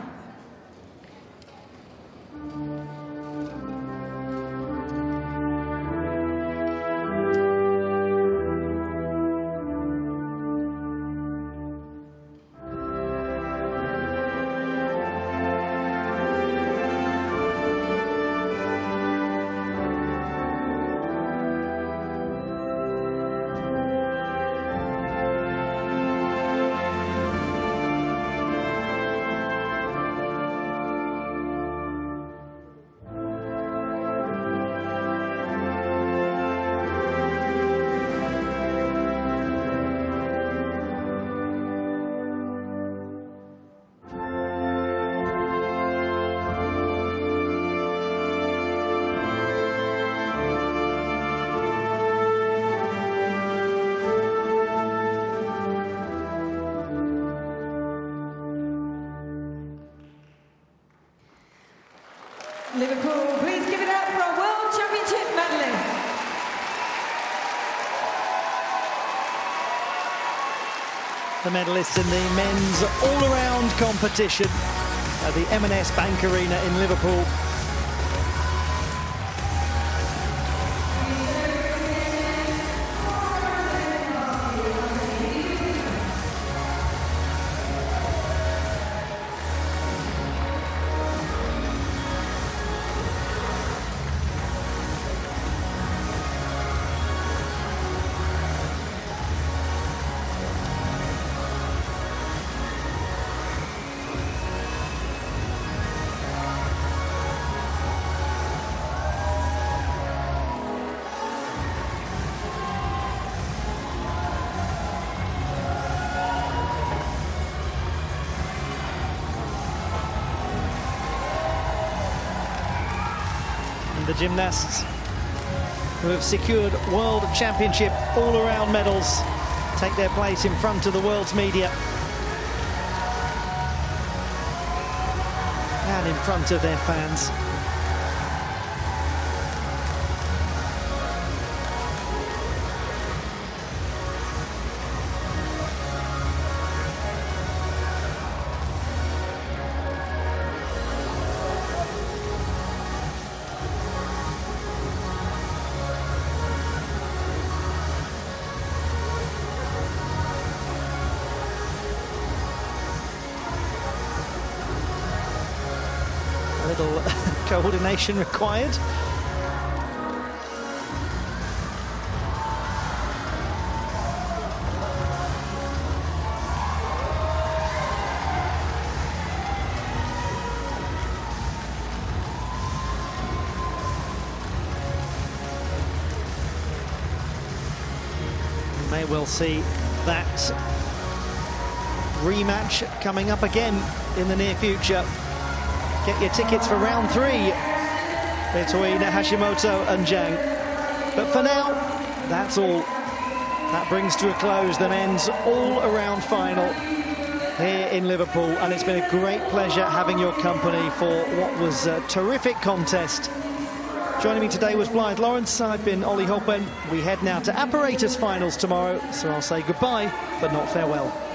Liverpool, please give it up for our World Championship medalist. The medalists in the men's all-around competition at the M&S Bank Arena in Liverpool. the gymnasts who have secured World Championship all-around medals take their place in front of the world's media and in front of their fans. Little coordination required. We may well see that rematch coming up again in the near future. Get your tickets for round 3 between Hashimoto and Zhang. But for now, that's all. That brings to a close the men's all-around final here in Liverpool. And it's been a great pleasure having your company for what was a terrific contest. Joining me today was Blythe Lawrence. I've been Ollie Hogben. We head now to Apparatus Finals tomorrow. So I'll say goodbye, but not farewell.